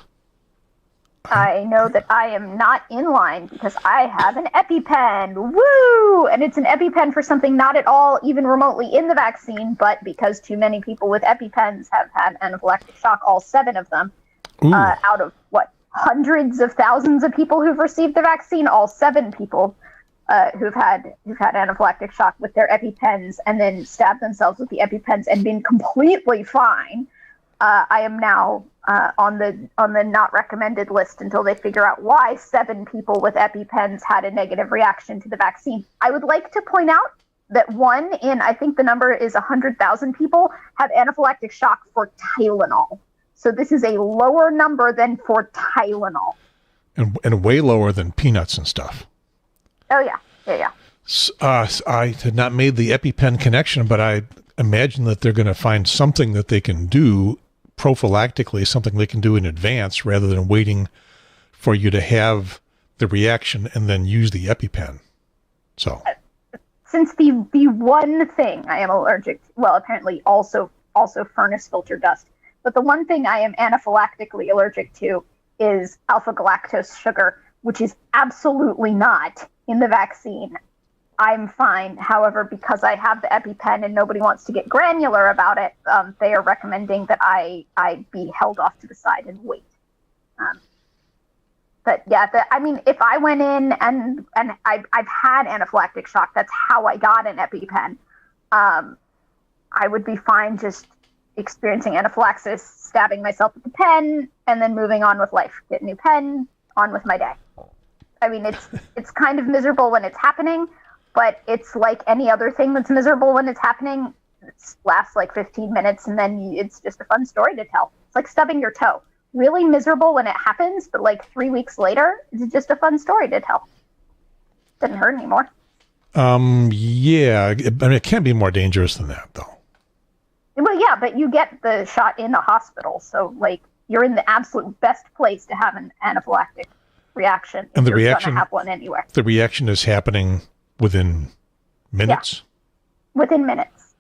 I know that I am not in line because I have an EpiPen. Woo! And it's an EpiPen for something not at all even remotely in the vaccine, but because too many people with EpiPens have had anaphylactic shock, all 7 of them, out of hundreds of thousands of people who've received the vaccine, all 7 people who've had anaphylactic shock with their EpiPens and then stabbed themselves with the EpiPens and been completely fine. I am now on the not recommended list until they figure out why 7 people with EpiPens had a negative reaction to the vaccine. I would like to point out that 1 in, I think the number is 100,000 people, have anaphylactic shock for Tylenol. So this is a lower number than for Tylenol. And way lower than peanuts and stuff. Oh, yeah. I had not made the EpiPen connection, but I imagine that they're going to find something that they can do prophylactically, something they can do in advance rather than waiting for you to have the reaction and then use the EpiPen. So, since the one thing I am allergic to, well, apparently also furnace filter dust, but the one thing I am anaphylactically allergic to is alpha galactose sugar, which is absolutely not in the vaccine. I'm fine. However, because I have the EpiPen and nobody wants to get granular about it, they are recommending that I be held off to the side and wait. But yeah, if I went in and I've had anaphylactic shock, that's how I got an EpiPen. I would be fine just experiencing anaphylaxis, stabbing myself with the pen, and then moving on with life. Get a new pen, on with my day. I mean, it's kind of miserable when it's happening, but it's like any other thing that's miserable when it's happening. It lasts like 15 minutes, and then it's just a fun story to tell. It's like stubbing your toe. Really miserable when it happens, but like 3 weeks later, it's just a fun story to tell. Doesn't hurt anymore. Yeah. I mean, it can be more dangerous than that, though. Well, yeah, but you get the shot in a hospital, so like you're in the absolute best place to have an anaphylactic reaction. And the reaction, have one anywhere. The reaction is happening within minutes? Yeah. Within minutes.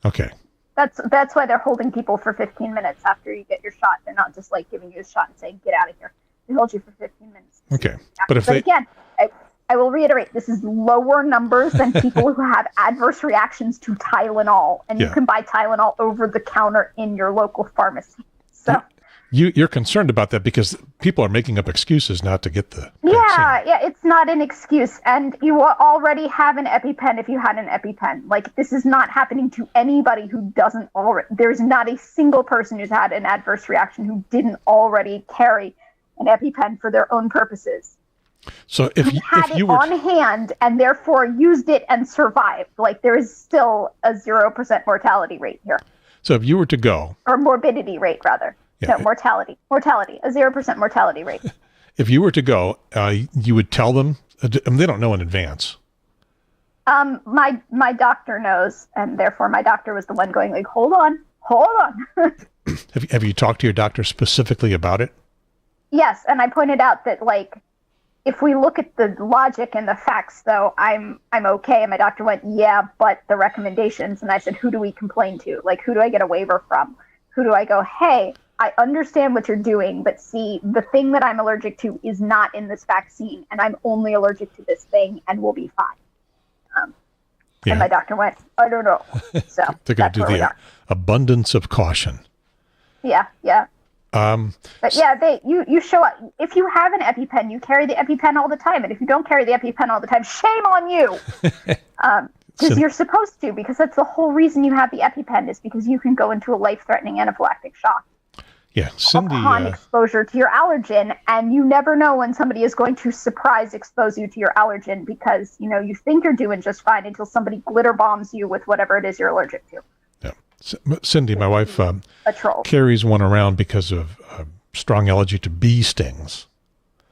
Okay. That's why they're holding people for 15 minutes after you get your shot. They're not just like giving you a shot and saying, get out of here. They hold you for 15 minutes. Okay. But again, I will reiterate, this is lower numbers than people who have adverse reactions to Tylenol. And you can buy Tylenol over the counter in your local pharmacy. So you're concerned about that because people are making up excuses not to get the vaccine. Yeah, it's not an excuse. And you already have an EpiPen if you had an EpiPen. Like, this is not happening to anybody who doesn't already. There's not a single person who's had an adverse reaction who didn't already carry an EpiPen for their own purposes. So if you were on hand and therefore used it and survived, like there is still a 0% mortality rate here. So if you were to go, or morbidity rate rather, yeah, no, mortality, a 0% mortality rate. If you were to go, you would tell them. They don't know in advance. My doctor knows, and therefore my doctor was the one going like, hold on. Have you talked to your doctor specifically about it? Yes, and I pointed out that like, if we look at the logic and the facts, though, I'm okay. And my doctor went, yeah, but the recommendations. And I said, who do we complain to? Like, who do I get a waiver from? Who do I go, hey, I understand what you're doing, but see, the thing that I'm allergic to is not in this vaccine, and I'm only allergic to this thing, and we'll be fine. And my doctor went, I don't know. So they're going to do the abundance of caution. Yeah. But yeah, you show up. If you have an EpiPen, you carry the EpiPen all the time. And if you don't carry the EpiPen all the time, shame on you. Because you're supposed to, because that's the whole reason you have the EpiPen is because you can go into a life-threatening anaphylactic shock. Yeah, Cindy. Upon exposure to your allergen, and you never know when somebody is going to surprise expose you to your allergen because, you think you're doing just fine until somebody glitter bombs you with whatever it is you're allergic to. Cindy, my wife, carries one around because of strong allergy to bee stings.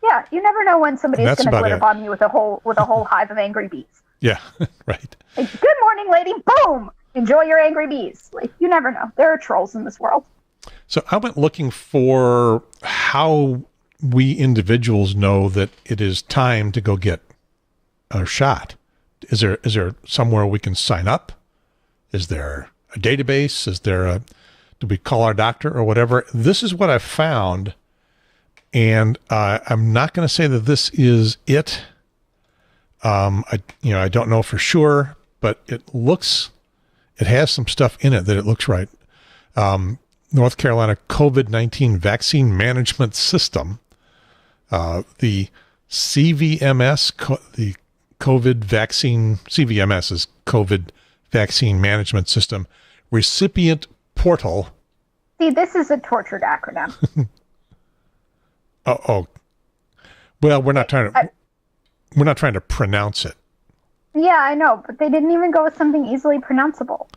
Yeah, you never know when somebody is going to glitter bomb you with a whole hive of angry bees. Yeah, right. Like, good morning, lady. Boom. Enjoy your angry bees. Like, you never know. There are trolls in this world. So I went looking for how we individuals know that it is time to go get a shot. Is there somewhere we can sign up? Is there a database? Do we call our doctor or whatever? This is what I found. And I'm not going to say that this is it. I don't know for sure, but it has some stuff in it that it looks right. North Carolina COVID-19 Vaccine Management System, the CVMS, the COVID vaccine, CVMS is COVID Vaccine Management System, recipient portal. See, this is a tortured acronym. Oh, well, we're not trying to pronounce it. Yeah, I know, but they didn't even go with something easily pronounceable.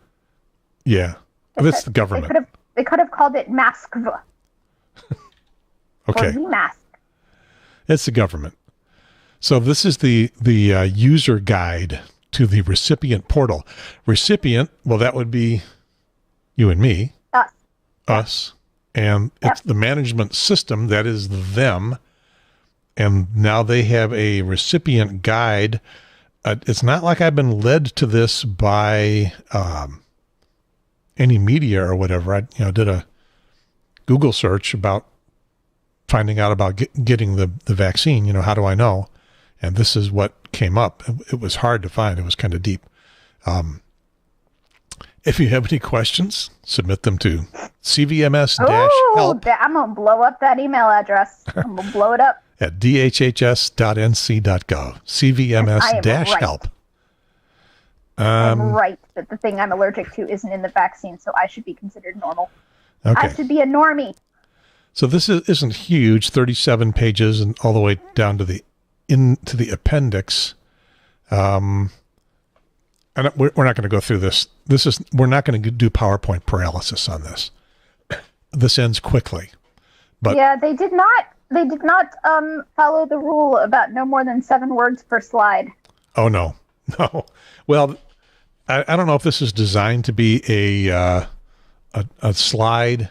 Yeah, that's the government. They could have called it MaskV. Okay. Or VMask. It's the government. So this is the user guide to the recipient portal. Recipient, well, that would be you and me. Us. And it's the management system, that is them. And now they have a recipient guide. It's not like I've been led to this by any media or whatever. I did a Google search about finding out about getting the vaccine. How do I know? And this is what came up. It was hard to find. It was kind of deep. If you have any questions, submit them to CVMS-help. I'm going to blow up that email address. I'm going to blow it up. At dhhs.nc.gov. CVMS-help. I'm right that the thing I'm allergic to isn't in the vaccine, so I should be considered normal. Okay. I should be a normie. So this isn't huge, 37 pages and all the way down to the appendix. And we're not going to go through this. We're not going to do PowerPoint paralysis on this. This ends quickly. But yeah, they did not follow the rule about no more than 7 words per slide. Oh no. Well, I don't know if this is designed to be a slide.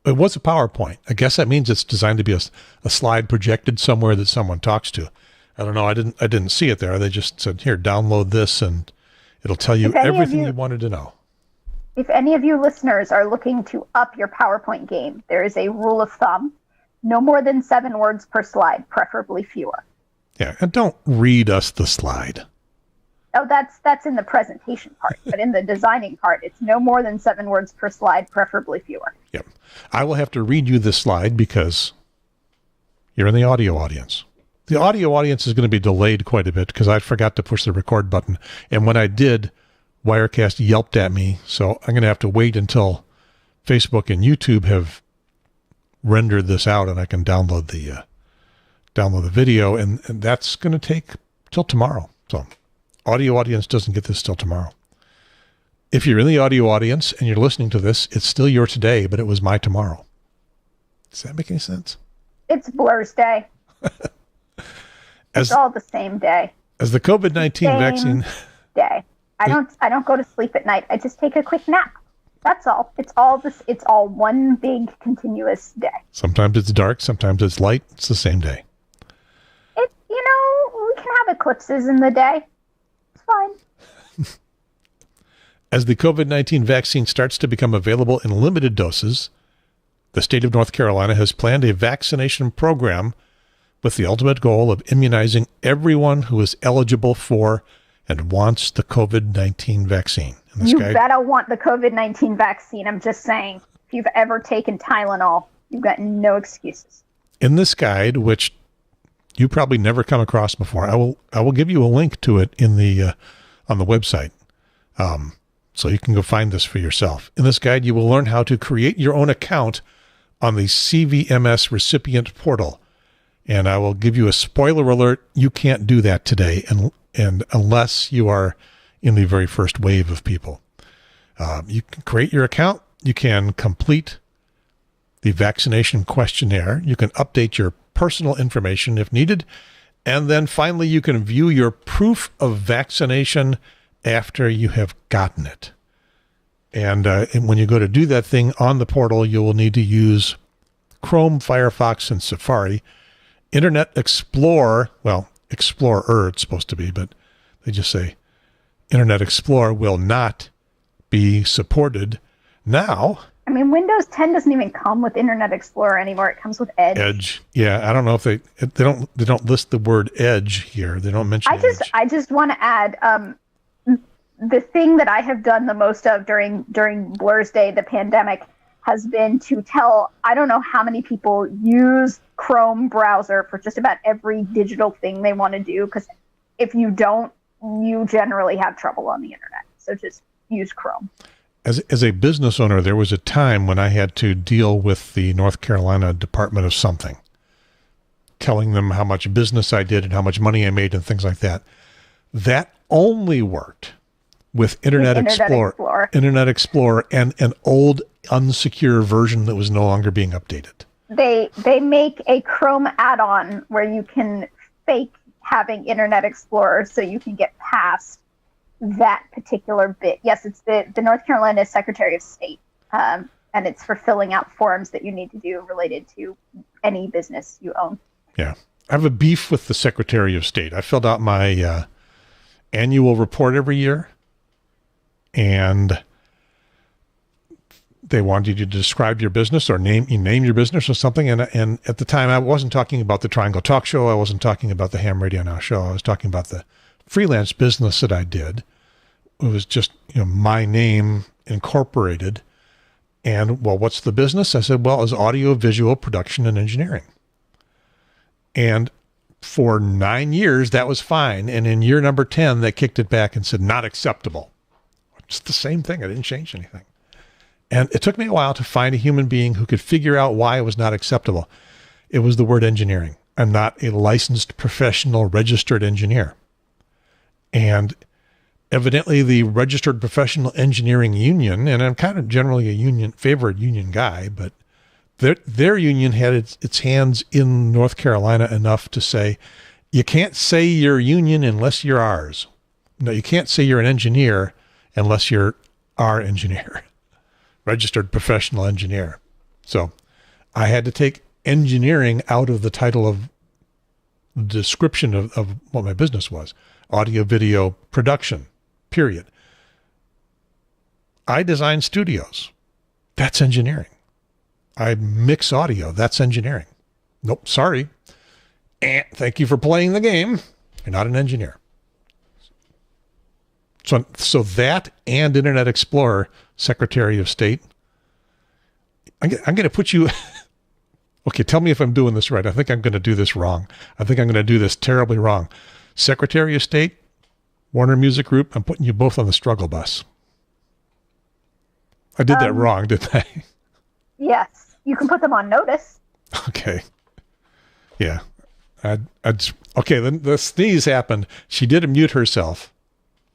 It was a PowerPoint. I guess that means it's designed to be a slide projected somewhere that someone talks to. I don't know. I didn't see it there. They just said, here, download this and it'll tell you everything you wanted to know. If any of you listeners are looking to up your PowerPoint game, there is a rule of thumb. No more than 7 words per slide, preferably fewer. Yeah, and don't read us the slide. Oh, that's in the presentation part. But in the designing part, it's no more than 7 words per slide, preferably fewer. Yeah. I will have to read you this slide because you're in the audio audience. The audio audience is going to be delayed quite a bit because I forgot to push the record button. And when I did, Wirecast yelped at me. So I'm going to have to wait until Facebook and YouTube have rendered this out and I can download the video. And that's going to take till tomorrow. So audio audience doesn't get this till tomorrow. If you're in the audio audience and you're listening to this, it's still your today, but it was my tomorrow. Does that make any sense? It's Blur's Day. It's all the same day. As the COVID-19 vaccine day. I don't go to sleep at night. I just take a quick nap. That's all. It's all one big continuous day. Sometimes it's dark, sometimes it's light. It's the same day. We can have eclipses in the day. It's fine. As the COVID-19 vaccine starts to become available in limited doses, the state of North Carolina has planned a vaccination program with the ultimate goal of immunizing everyone who is eligible for and wants the COVID-19 vaccine. You better want the COVID-19 vaccine. I'm just saying, if you've ever taken Tylenol, you've got no excuses. In this guide, which you probably never come across before, I will give you a link to it in the on the website, so you can go find this for yourself. In this guide, you will learn how to create your own account on the CVMS recipient portal. And I will give you a spoiler alert. You can't do that today and unless you are in the very first wave of people. You can create your account. You can complete the vaccination questionnaire. You can update your personal information if needed. And then finally, you can view your proof of vaccination after you have gotten it. And when you go to do that thing on the portal, you will need to use Chrome, Firefox, and Safari. Internet Explorer, well, Explorer it's supposed to be, but they just say Internet Explorer will not be supported now. I mean, Windows 10 doesn't even come with Internet Explorer anymore. It comes with Edge. Edge, yeah. I don't know if they don't list the word Edge here. They don't mention. I just want to add the thing that I have done the most of during Blur's Day, the pandemic, has been to tell, I don't know how many people use Chrome browser for just about every digital thing they want to do, because if you don't, you generally have trouble on the internet. So just use Chrome. As a business owner, there was a time when I had to deal with the North Carolina Department of something, telling them how much business I did and how much money I made and things like that. That only worked with Internet Explorer, Internet Explorer, and an old unsecure version that was no longer being updated. They make a Chrome add-on where you can fake having Internet Explorer so you can get past that particular bit. Yes, it's the North Carolina Secretary of State, and it's for filling out forms that you need to do related to any business you own. Yeah. I have a beef with the Secretary of State. I filled out my annual report every year, and they wanted you to describe your business or name your business or something. And at the time, I wasn't talking about the Triangle Talk Show. I wasn't talking about the Ham Radio Now show. I was talking about the freelance business that I did. It was just, my name incorporated. And, well, what's the business? I said, well, it's audio, visual, production, and engineering. And for 9 years, that was fine. And in year number 10, they kicked it back and said, not acceptable. It's the same thing. I didn't change anything. And it took me a while to find a human being who could figure out why it was not acceptable. It was the word engineering. I'm not a licensed professional registered engineer. And evidently the Registered Professional Engineering Union, and I'm kind of generally a favored union guy, but their union had its hands in North Carolina enough to say, you can't say you're union unless you're ours. No, you can't say you're an engineer unless you're our engineer, registered professional engineer. So I had to take engineering out of the title of the description of what my business was. Audio, video, production, period. I design studios. That's engineering. I mix audio. That's engineering. Nope, sorry. Thank you for playing the game. You're not an engineer. So that and Internet Explorer, Secretary of State, I'm going to put you... Okay, tell me if I'm doing this right. I think I'm going to do this wrong. I think I'm going to do this terribly wrong. Secretary of State, Warner Music Group, I'm putting you both on the struggle bus. I did that wrong, didn't I? Yes. You can put them on notice. Okay. Yeah. Okay, then the sneeze happened. She did mute herself.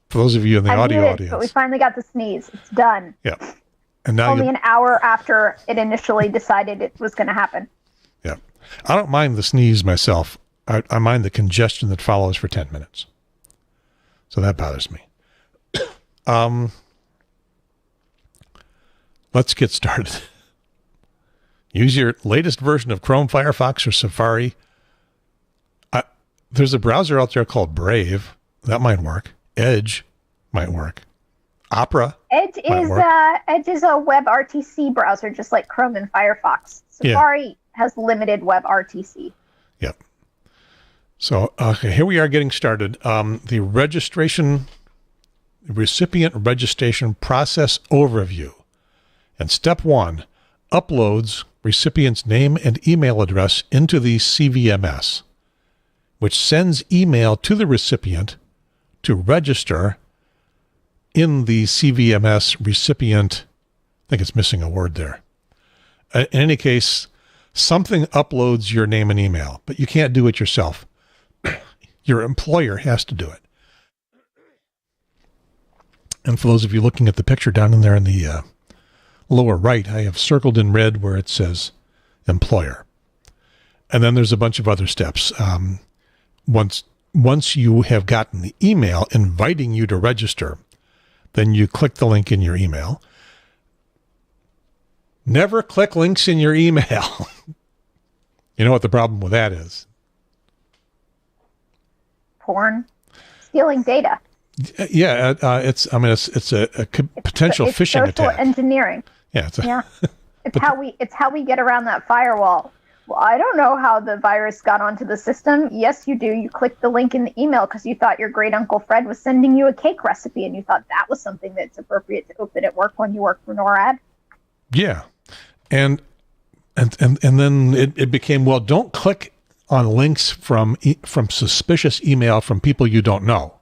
For those of you in the audio audience. But we finally got the sneeze. It's done. Yeah. And now only an hour after it initially decided it was going to happen. Yeah. I don't mind the sneeze myself. I mind the congestion that follows for 10 minutes. So that bothers me. Let's get started. Use your latest version of Chrome, Firefox, or Safari. There's a browser out there called Brave. That might work. Edge might work. Opera. Edge is a WebRTC browser, just like Chrome and Firefox. Safari has limited WebRTC. Yep. So here we are getting started. The recipient registration process overview. And step 1, uploads recipient's name and email address into the CVMS, which sends email to the recipient to register in the CVMS recipient. I think it's missing a word there. In any case, something uploads your name and email, but you can't do it yourself. Your employer has to do it. And for those of you looking at the picture down in there in the lower right, I have circled in red where it says employer. And then there's a bunch of other steps. Once you have gotten the email inviting you to register, then you click the link in your email. Never click links in your email. You know what the problem with that is? Porn, stealing data. Yeah, it's a potential phishing social attack. Engineering. Yeah, It's how we get around that firewall. Well, I don't know how the virus got onto the system. Yes, you do. You clicked the link in the email because you thought your great uncle Fred was sending you a cake recipe, and you thought that was something that's appropriate to open at work when you work for NORAD. Yeah, and then it became, well, don't click on links from suspicious email from people you don't know.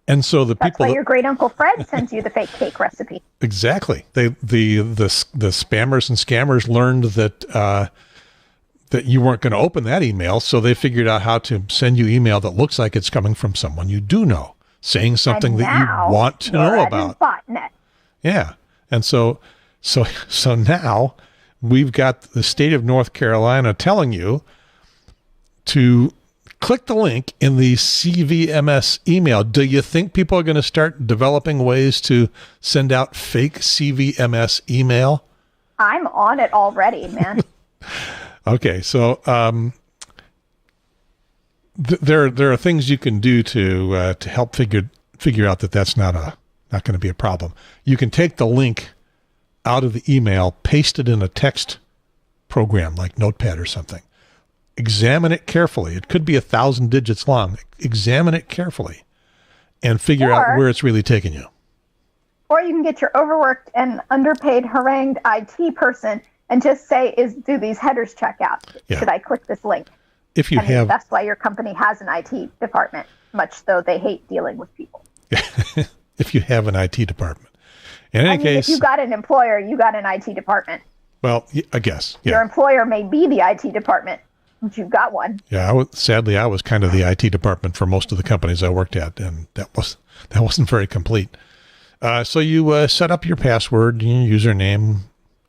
And so That's why your great uncle Fred sends you the fake cake recipe. Exactly. The spammers and scammers learned that you weren't going to open that email, so they figured out how to send you email that looks like it's coming from someone you do know, saying something that you want to know about. Botnet. Yeah. And so now we've got the state of North Carolina telling you to click the link in the CVMS email. Do you think people are going to start developing ways to send out fake CVMS email? I'm on it already, man. Okay, so there are things you can do to help figure out that that's not going to be a problem. You can take the link out of the email, paste it in a text program like Notepad or something. Examine it carefully. It could be 1,000 digits long. Examine it carefully and figure out where it's really taking you. Or you can get your overworked and underpaid harangued IT person and just say, do these headers check out? Yeah. Should I click this link? That's why your company has an IT department, much though they hate dealing with people. If you have an IT department. In any case, if you got an employer, you got an IT department. Well, I guess. Yeah. Your employer may be the IT department, but you've got one. Yeah, sadly, I was kind of the IT department for most of the companies I worked at, and that wasn't very complete. So you set up your password, your username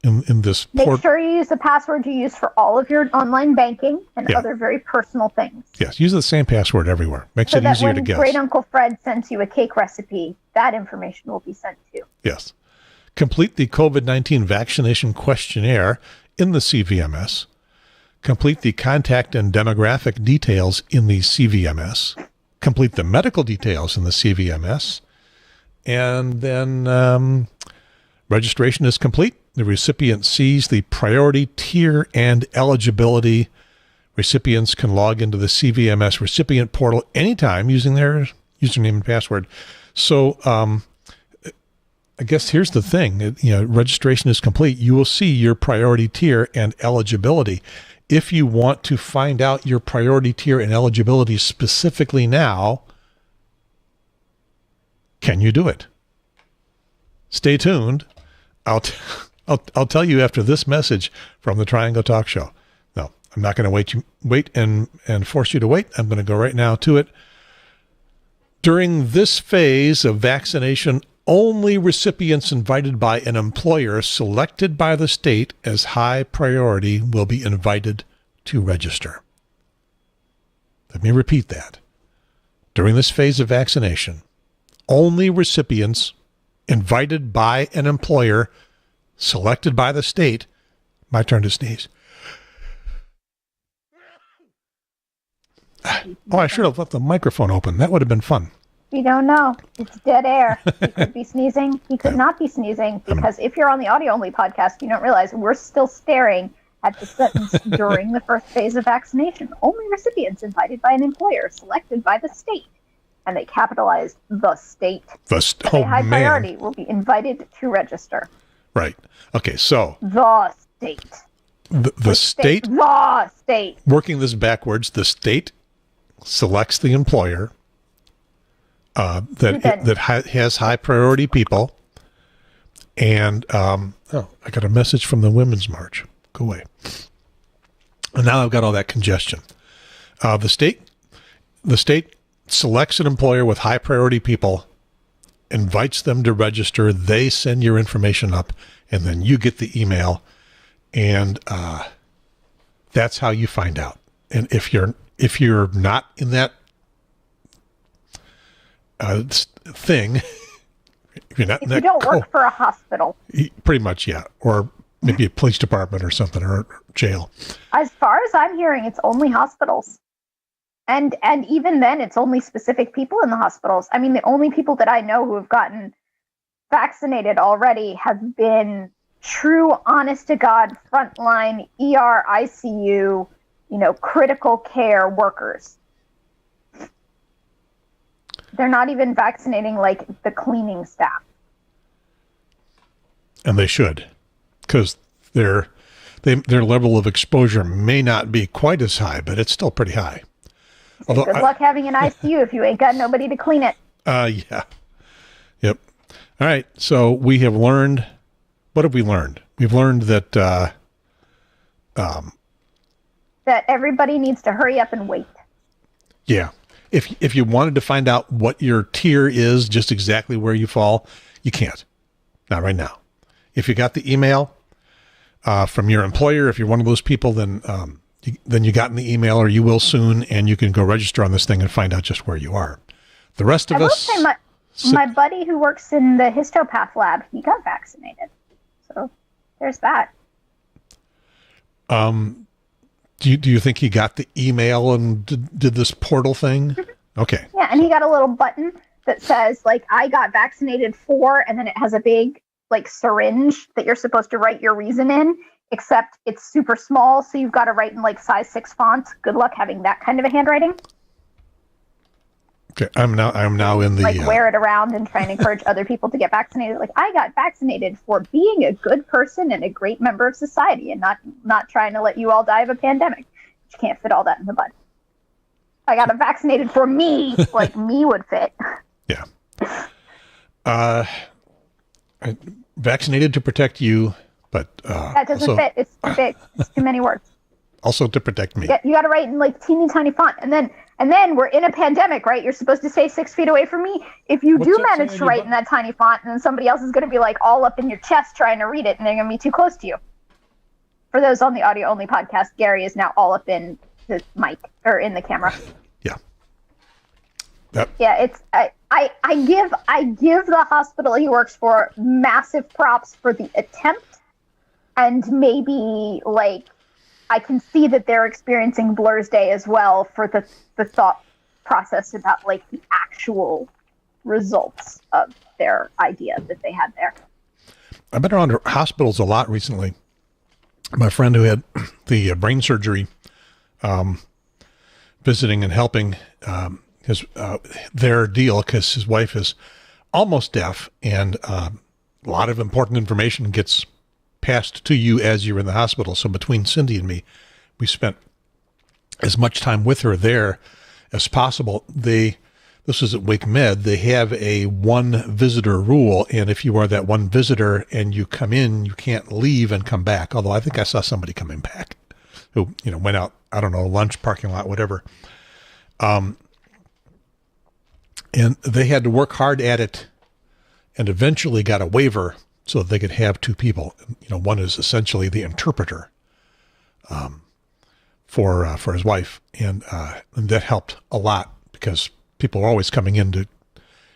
in this. Make sure you use the password you use for all of your online banking and other very personal things. Yes, use the same password everywhere. Makes it easier to guess. When Great Uncle Fred sends you a cake recipe, that information will be sent to. Yes. Complete the COVID-19 vaccination questionnaire in the CVMS. Complete the contact and demographic details in the CVMS. Complete the medical details in the CVMS. And then registration is complete. The recipient sees the priority tier and eligibility. Recipients can log into the CVMS recipient portal anytime using their username and password. So I guess here's the thing. Registration is complete. You will see your priority tier and eligibility. If you want to find out your priority tier and eligibility specifically now, can you do it? Stay tuned. I'll tell you after this message from the Triangle Talk Show. No, I'm not going to wait and force you to wait. I'm going to go right now to it. During this phase of vaccination, only recipients invited by an employer selected by the state as high priority will be invited to register. Let me repeat that. During this phase of vaccination, only recipients invited by an employer selected by the state. My turn to sneeze. Oh, I should have left the microphone open. That would have been fun. You don't know. It's dead air. He could be sneezing. He could not be sneezing, because if you're on the audio-only podcast, you don't realize we're still staring at the sentence during the first phase of vaccination. Only recipients invited by an employer selected by the state. And they capitalized the state. High priority will be invited to register. Right. Okay, so. The state. The state. The state. Working this backwards, the state selects the employer that has high priority people. And, I got a message from the Women's March. Go away. And now I've got all that congestion. The state selects an employer with high priority people, invites them to register. They send your information up, and then you get the email, and that's how you find out. And if you're not in that thing, If you're not if you don't work for a hospital. Pretty much, yeah. Or maybe a police department or something, or jail. As far as I'm hearing, it's only hospitals. And even then, it's only specific people in the hospitals. I mean, the only people that I know who have gotten vaccinated already have been true, honest-to-God, frontline ER, ICU, critical care workers. They're not even vaccinating, like, the cleaning staff. And they should, because their level of exposure may not be quite as high, but it's still pretty high. Although good luck having an ICU if you ain't got nobody to clean it. Yeah. Yep. All right. So we have learned. What have we learned? We've learned that that everybody needs to hurry up and wait. Yeah. If you wanted to find out what your tier is, just exactly where you fall, you can't. Not right now. If you got the email from your employer, if you're one of those people, then you got in the email, or you will soon, and you can go register on this thing and find out just where you are. The rest of us... I will say my buddy who works in the histopath lab, he got vaccinated. So there's that. Do you think he got the email and did this portal thing? Mm-hmm. Okay. Yeah, and he got a little button that says, like, I got vaccinated for, and then it has a big, like, syringe that you're supposed to write your reason in. Except it's super small, so you've got to write in like size 6 font. Good luck having that kind of a handwriting. Okay, I'm now in the wear it around and try and encourage other people to get vaccinated. Like, I got vaccinated for being a good person and a great member of society, and not trying to let you all die of a pandemic. But you can't fit all that in the bud. I got vaccinated for me, like me would fit. Yeah. Vaccinated to protect you. But that doesn't fit. It's too big. It's too many words. Also to protect me. Yeah, you got to write in like teeny tiny font, and then we're in a pandemic, right? You're supposed to stay 6 feet away from me. If you do manage to write in that tiny font, and then somebody else is going to be like all up in your chest trying to read it, and they're going to be too close to you. For those on the audio only podcast, Gary is now all up in the mic or in the camera. Yeah. Yep. Yeah, it's I give the hospital he works for massive props for the attempt. And maybe, like, I can see that they're experiencing Blur's Day as well for the thought process about, like, the actual results of their idea that they had there. I've been around hospitals a lot recently. My friend who had the brain surgery, visiting and helping their deal, because his wife is almost deaf, and a lot of important information gets passed to you as you're in the hospital. So between Cindy and me, we spent as much time with her there as possible. This was at Wake Med. They have a one visitor rule. And if you are that one visitor and you come in, you can't leave and come back. Although I think I saw somebody coming back who, went out, I don't know, lunch, parking lot, whatever. And they had to work hard at it and eventually got a waiver so that they could have two people. One is essentially the interpreter for his wife, and that helped a lot because people are always coming in to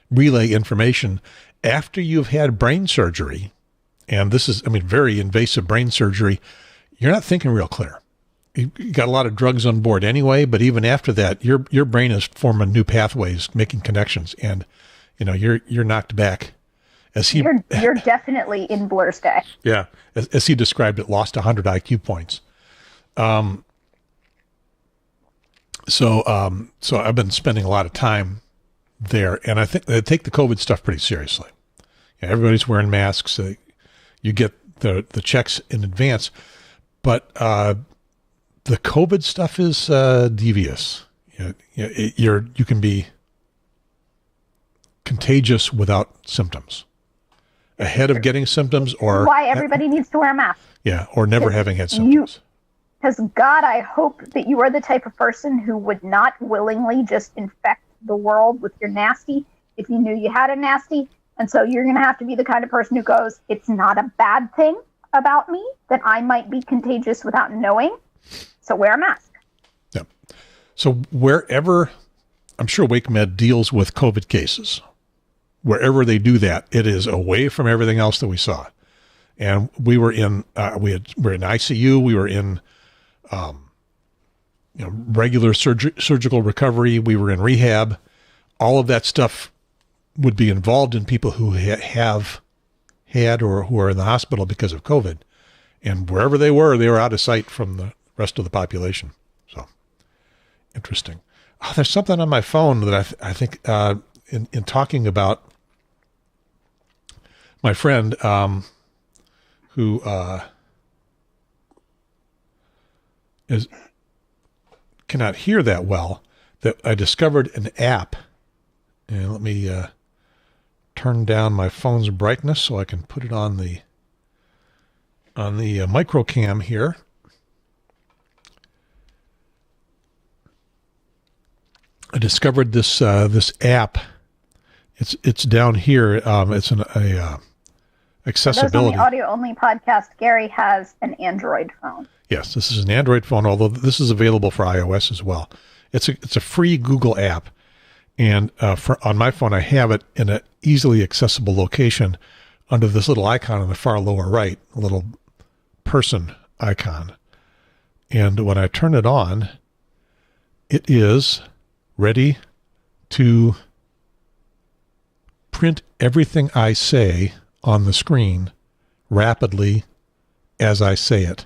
relay information after you've had brain surgery. And this is, very invasive brain surgery. You're not thinking real clear. You got a lot of drugs on board anyway, but even after that, your brain is forming new pathways, making connections, and you're knocked back. You're definitely in Blur's Day. Yeah, as he described it, lost 100 IQ points. So I've been spending a lot of time there, and I think they take the COVID stuff pretty seriously. Yeah, everybody's wearing masks. You get the checks in advance, but the COVID stuff is devious. You can be contagious without symptoms. Ahead of getting symptoms, or why everybody needs to wear a mask. Yeah, or never having had symptoms. Because God, I hope that you are the type of person who would not willingly just infect the world with your nasty if you knew you had a nasty. And so you're going to have to be the kind of person who goes, it's not a bad thing about me that I might be contagious without knowing. So wear a mask. Yeah. So wherever, I'm sure Wake Med deals with COVID cases. wherever they do that, it is away from everything else that we saw. And we were in, we're in ICU. We were in, regular surgical recovery. We were in rehab. All of that stuff would be involved in people who have had or who are in the hospital because of COVID. And wherever they were out of sight from the rest of the population. So interesting. Oh, there's something on my phone that I think in talking about my friend who cannot hear that well, that I discovered an app. And let me turn down my phone's brightness so I can put it on the micro cam here. I discovered this accessibility. It's down here. It's an accessibility. For those on the audio only podcast, Gary has an Android phone. Yes, this is an Android phone, although this is available for iOS as well. It's a free Google app, and on my phone I have it in an easily accessible location under this little icon in the far lower right, a little person icon. And when I turn it on, it is ready to print everything I say on the screen rapidly as I say it.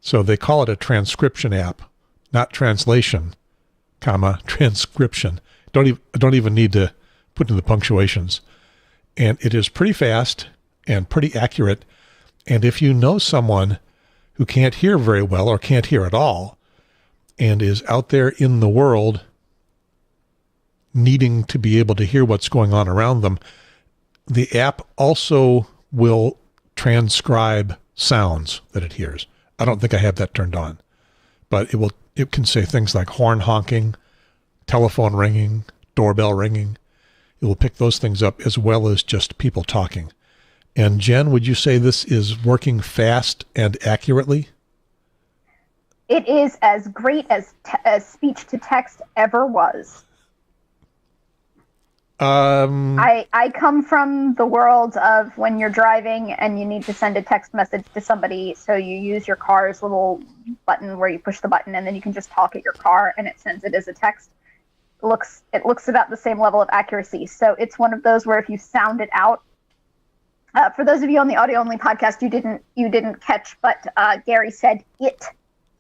So they call it a transcription app, not translation, transcription. Don't even need to put in the punctuations. And it is pretty fast and pretty accurate. And if you know someone who can't hear very well or can't hear at all and is out there in the world needing to be able to hear what's going on around them, the app also will transcribe sounds that it hears. I don't think I have that turned on, but it can say things like horn honking, telephone ringing, doorbell ringing. It will pick those things up as well as just people talking. And Jen, would you say this is working fast and accurately? It is as great as speech to text ever was. I come from the world of when you're driving and you need to send a text message to somebody, so you use your car's little button where you push the button and then you can just talk at your car and it sends it as a text. It looks about the same level of accuracy. So it's one of those where if you sound it out, for those of you on the audio only podcast, you didn't catch, but Gary said it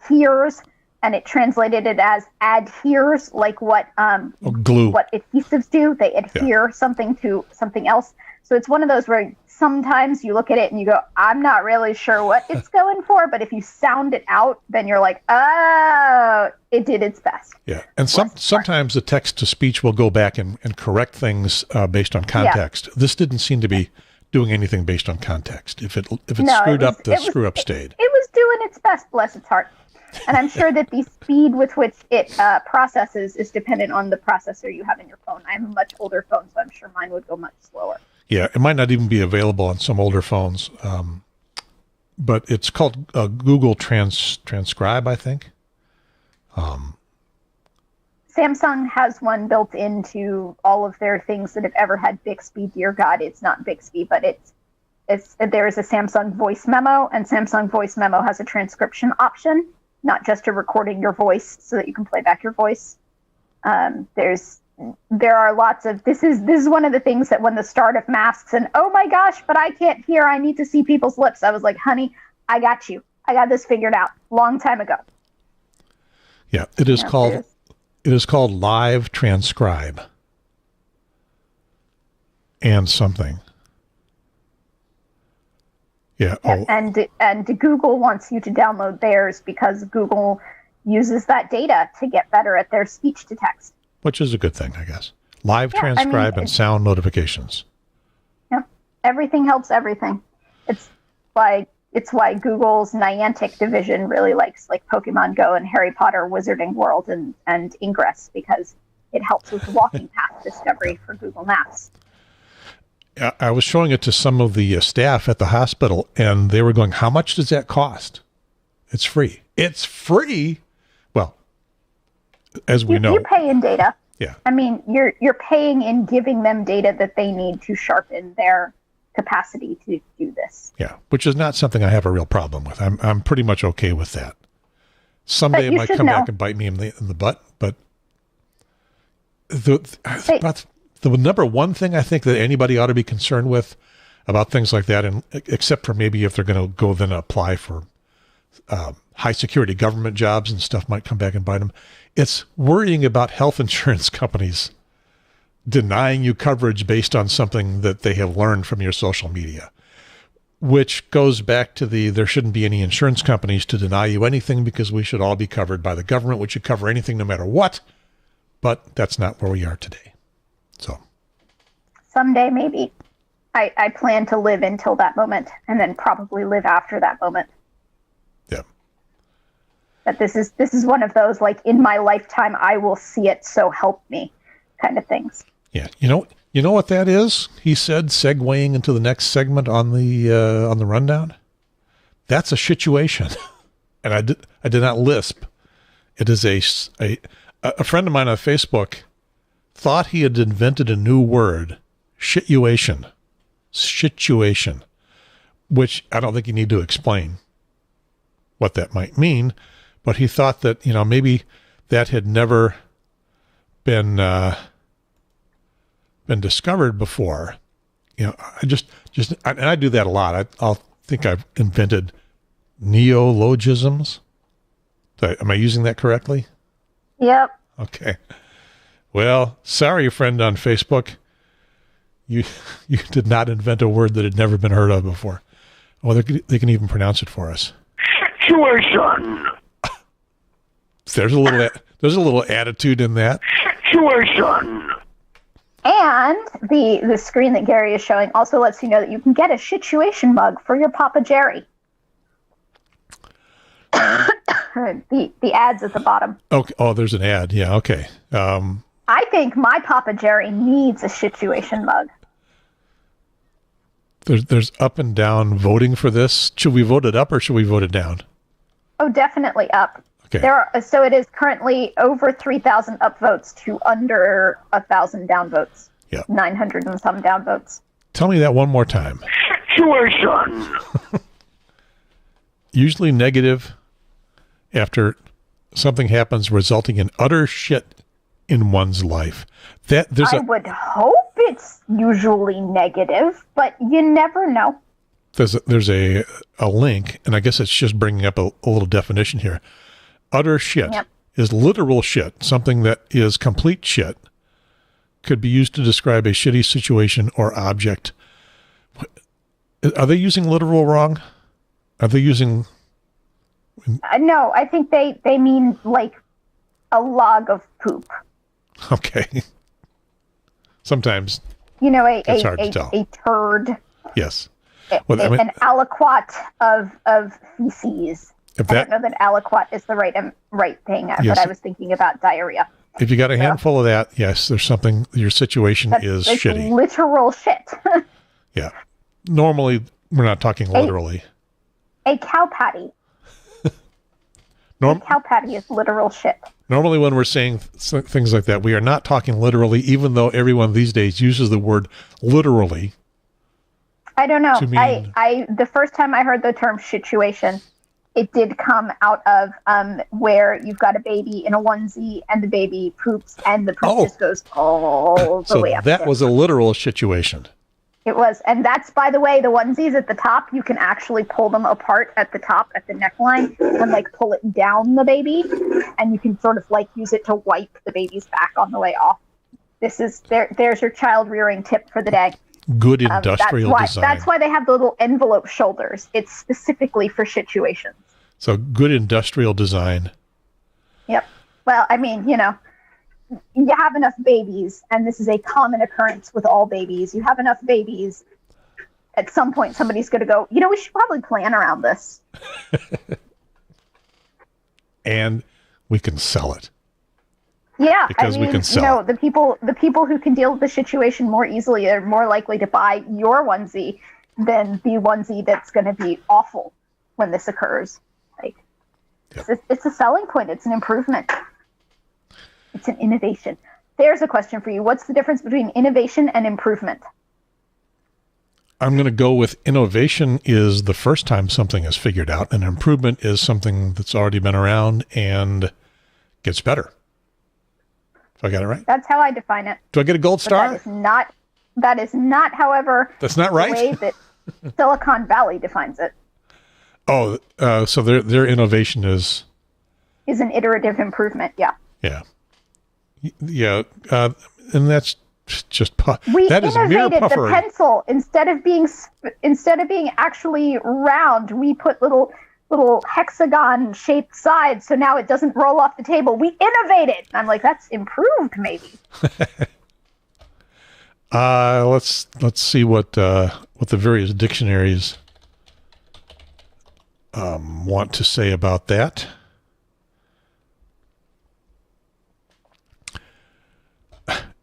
hears, and it translated it as adheres, like what glue, what adhesives do. They adhere something to something else. So it's one of those where sometimes you look at it and you go, I'm not really sure what it's going for, but if you sound it out, then you're like, oh, it did its best. Yeah, and sometimes the text to speech will go back and correct things based on context. Yeah. This didn't seem to be doing anything based on context. If it screwed up, the screw up stayed. It was doing its best, bless its heart. And I'm sure that the speed with which it processes is dependent on the processor you have in your phone. I have a much older phone, so I'm sure mine would go much slower. Yeah, it might not even be available on some older phones, but it's called Google Transcribe, I think. Samsung has one built into all of their things that have ever had Bixby. Dear God, it's not Bixby, but there is a Samsung Voice Memo, and Samsung Voice Memo has a transcription option, not just a recording your voice so that you can play back your voice. There are lots of, this is one of the things that when the start of masks and, oh my gosh, but I can't hear, I need to see people's lips. I was like, honey, I got you. I got this figured out long time ago. Yeah, it is called Live Transcribe and something. Yeah. Oh. And Google wants you to download theirs because Google uses that data to get better at their speech to text. Which is a good thing, I guess. Live transcribe and sound notifications. Yeah. Everything helps everything. It's why Google's Niantic division really likes like Pokemon Go and Harry Potter Wizarding World and Ingress, because it helps with walking path discovery for Google Maps. I was showing it to some of the staff at the hospital, and they were going, how much does that cost? It's free. It's free? Well, as we know. You pay in data. Yeah. I mean, you're paying and giving them data that they need to sharpen their capacity to do this. Yeah, which is not something I have a real problem with. I'm pretty much okay with that. Someday it might come back and bite me in the butt, but the number one thing I think that anybody ought to be concerned with about things like that, and except for maybe if they're going to go then apply for high security government jobs and stuff might come back and bite them, it's worrying about health insurance companies denying you coverage based on something that they have learned from your social media, which goes back to there shouldn't be any insurance companies to deny you anything because we should all be covered by the government, which should cover anything no matter what. But that's not where we are today. So someday, maybe. I plan to live until that moment and then probably live after that moment. Yeah. That this is one of those, like, in my lifetime, I will see it, so help me kind of things. Yeah. You know what that is? He said, segueing into the next segment on the rundown. That's a situation. And I did not lisp. It is a friend of mine on Facebook thought he had invented a new word, situation, which I don't think you need to explain what that might mean, but he thought that, maybe that had never been discovered before. I just and I do that a lot. I'll think I've invented neologisms. Am I using that correctly? Yep. Okay. Well, sorry, friend on Facebook. You did not invent a word that had never been heard of before. Oh, they can even pronounce it for us. Situation. There's a little attitude in that. Situation. And the screen that Gary is showing also lets you know that you can get a situation mug for your Papa Jerry. The ad's at the bottom. Okay. Oh, there's an ad. Yeah. Okay. I think my Papa Jerry needs a situation mug. There's up and down voting for this. Should we vote it up or should we vote it down? Oh, definitely up. Okay. So it is currently over 3,000 upvotes to under 1,000 downvotes. Yeah. 900 and some downvotes. Tell me that one more time. Situation. Usually negative after something happens resulting in utter shit in one's life. I would hope it's usually negative, but you never know. There's a link, and I guess it's just bringing up a little definition here. Utter shit is literal shit, something that is complete shit, could be used to describe a shitty situation or object. Are they using literal wrong? Are they using... No, I think they mean like a log of poop. Okay. Sometimes it's hard to tell. A turd. Yes. An aliquot of feces. I don't know that aliquot is the right thing, but I was thinking about diarrhea. If you got a handful of that, yes, there's something, your situation is shitty. Literal shit. Yeah. Normally, we're not talking literally. A cow patty. A cow patty is literal shit. Normally, when we're saying things like that, we are not talking literally, even though everyone these days uses the word literally. I don't know. I the first time I heard the term situation, it did come out of where you've got a baby in a onesie and the baby poops and the poop just goes all the way up. So that was a literal situation. It was. And that's, by the way, the onesies at the top, you can actually pull them apart at the top at the neckline and like pull it down the baby. And you can sort of like use it to wipe the baby's back on the way off. There's your child rearing tip for the day. Good industrial design. That's why they have the little envelope shoulders. It's specifically for situations. So good industrial design. Yep. Well, I mean, you have enough babies, and this is a common occurrence with all babies. You have enough babies. At some point, somebody's going to go, we should probably plan around this. And we can sell it. Yeah, because we can sell. The people who can deal with the situation more easily are more likely to buy your onesie than the onesie that's going to be awful when this occurs. It's a selling point. It's an improvement. It's an innovation. There's a question for you. What's the difference between innovation and improvement? I'm going to go with innovation is the first time something is figured out, and improvement is something that's already been around and gets better. So I got it right? That's how I define it. Do I get a gold star? That is not, however, that's not right. The way that Silicon Valley defines it. Oh, so their innovation is an iterative improvement. Yeah. Yeah. Yeah. And that's just we that is mere innovated puffery. The pencil instead of being actually round, we put little hexagon shaped sides, so now it doesn't roll off the table. We innovated. I'm like, that's improved, maybe. Let's see what the various dictionaries want to say about that.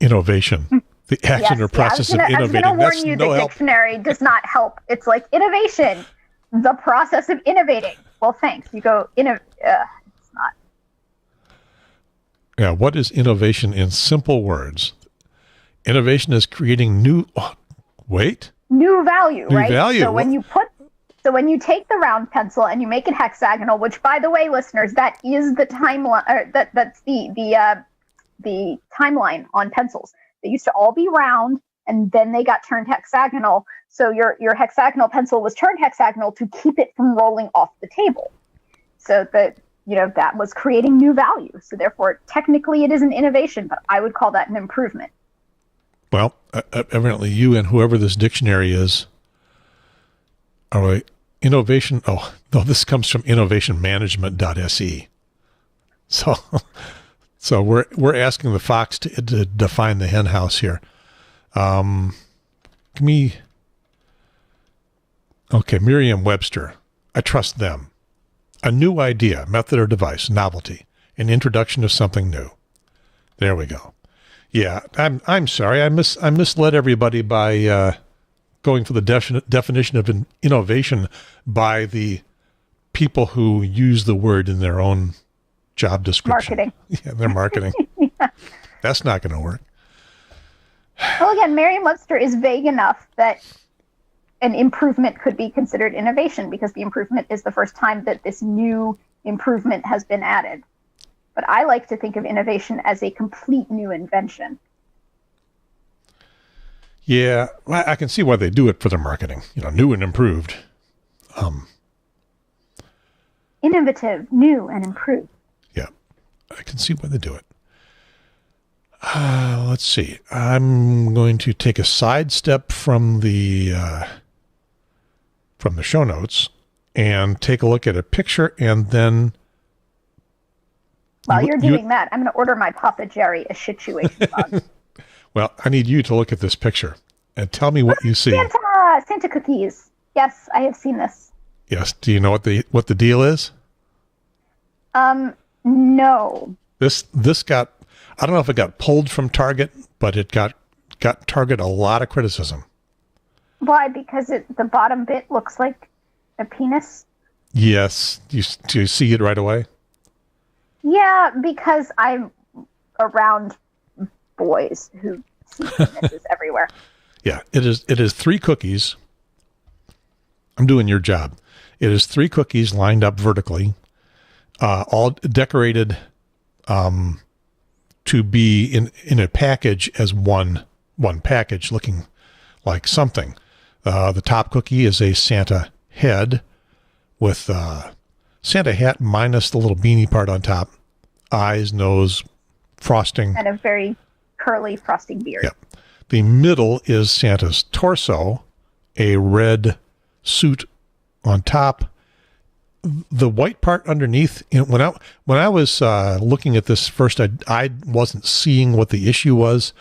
Innovation, the action or process of innovating. I was going to warn you, the dictionary does not help. It's like innovation, the process of innovating. Well, thanks. You go, it's not. Yeah, what is innovation in simple words? Innovation is creating new value, right? Value. So when you take the round pencil and you make it hexagonal, which, by the way, listeners, that is the timeline. That's the timeline on pencils. They used to all be round, and then they got turned hexagonal. So your hexagonal pencil was turned hexagonal to keep it from rolling off the table. So that was creating new value. So therefore, technically, it is an innovation, but I would call that an improvement. Well, evidently, you and whoever this dictionary is, all right, innovation. Oh, no, this comes from innovationmanagement.se. So we're asking the fox to define the hen house here. Okay, Merriam-Webster. I trust them. A new idea, method or device, novelty, an introduction of something new. There we go. Yeah, I'm sorry. I misled everybody by going for the definition of an innovation by the people who use the word in their own job description. Marketing. Yeah, their marketing. Yeah. That's not going to work. Well, again, Merriam-Webster is vague enough that an improvement could be considered innovation because the improvement is the first time that this new improvement has been added. But I like to think of innovation as a complete new invention. Yeah, well, I can see why they do it for their marketing. New and improved. Innovative, new, and improved. Yeah, I can see why they do it. Let's see. I'm going to take a sidestep from the show notes and take a look at a picture, and then. While you're doing that, I'm going to order my Papa Jerry a situation bug. Well, I need you to look at this picture and tell me what you see. Santa cookies. Yes, I have seen this. Yes. Do you know what the deal is? No. This got, I don't know if it got pulled from Target, but it got Target a lot of criticism. Why? Because the bottom bit looks like a penis? Yes. Do you see it right away? Yeah, because I'm around boys who see penises everywhere. Yeah, it is 3 cookies. I'm doing your job. It is 3 cookies lined up vertically, all decorated to be in a package as one package, looking like something. The top cookie is a Santa head with Santa hat minus the little beanie part on top, eyes, nose, frosting, and a very curly frosting beard. Yep. The middle is Santa's torso, a red suit on top. The white part underneath, when I was looking at this first, I wasn't seeing what the issue was,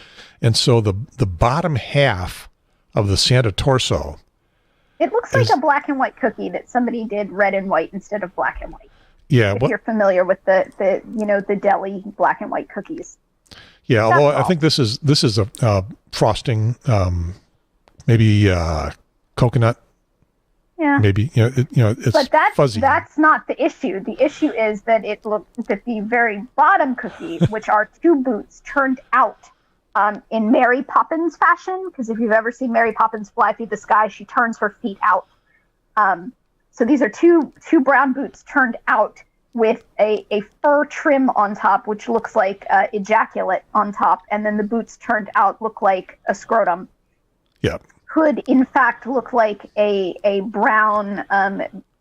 and so the bottom half of the Santa torso. It looks like a black and white cookie that somebody did red and white instead of black and white. Yeah, if you're familiar with the deli black and white cookies. Yeah, although I think this is a frosting, maybe coconut. Yeah. Maybe, it's But fuzzy. that's not the issue. The issue is that that the very bottom cookie, which are two boots turned out in Mary Poppins fashion, because if you've ever seen Mary Poppins fly through the sky, she turns her feet out. So these are two brown boots turned out with a fur trim on top, which looks like ejaculate on top, and then the boots turned out look like a scrotum. Yeah. Could in fact look like a brown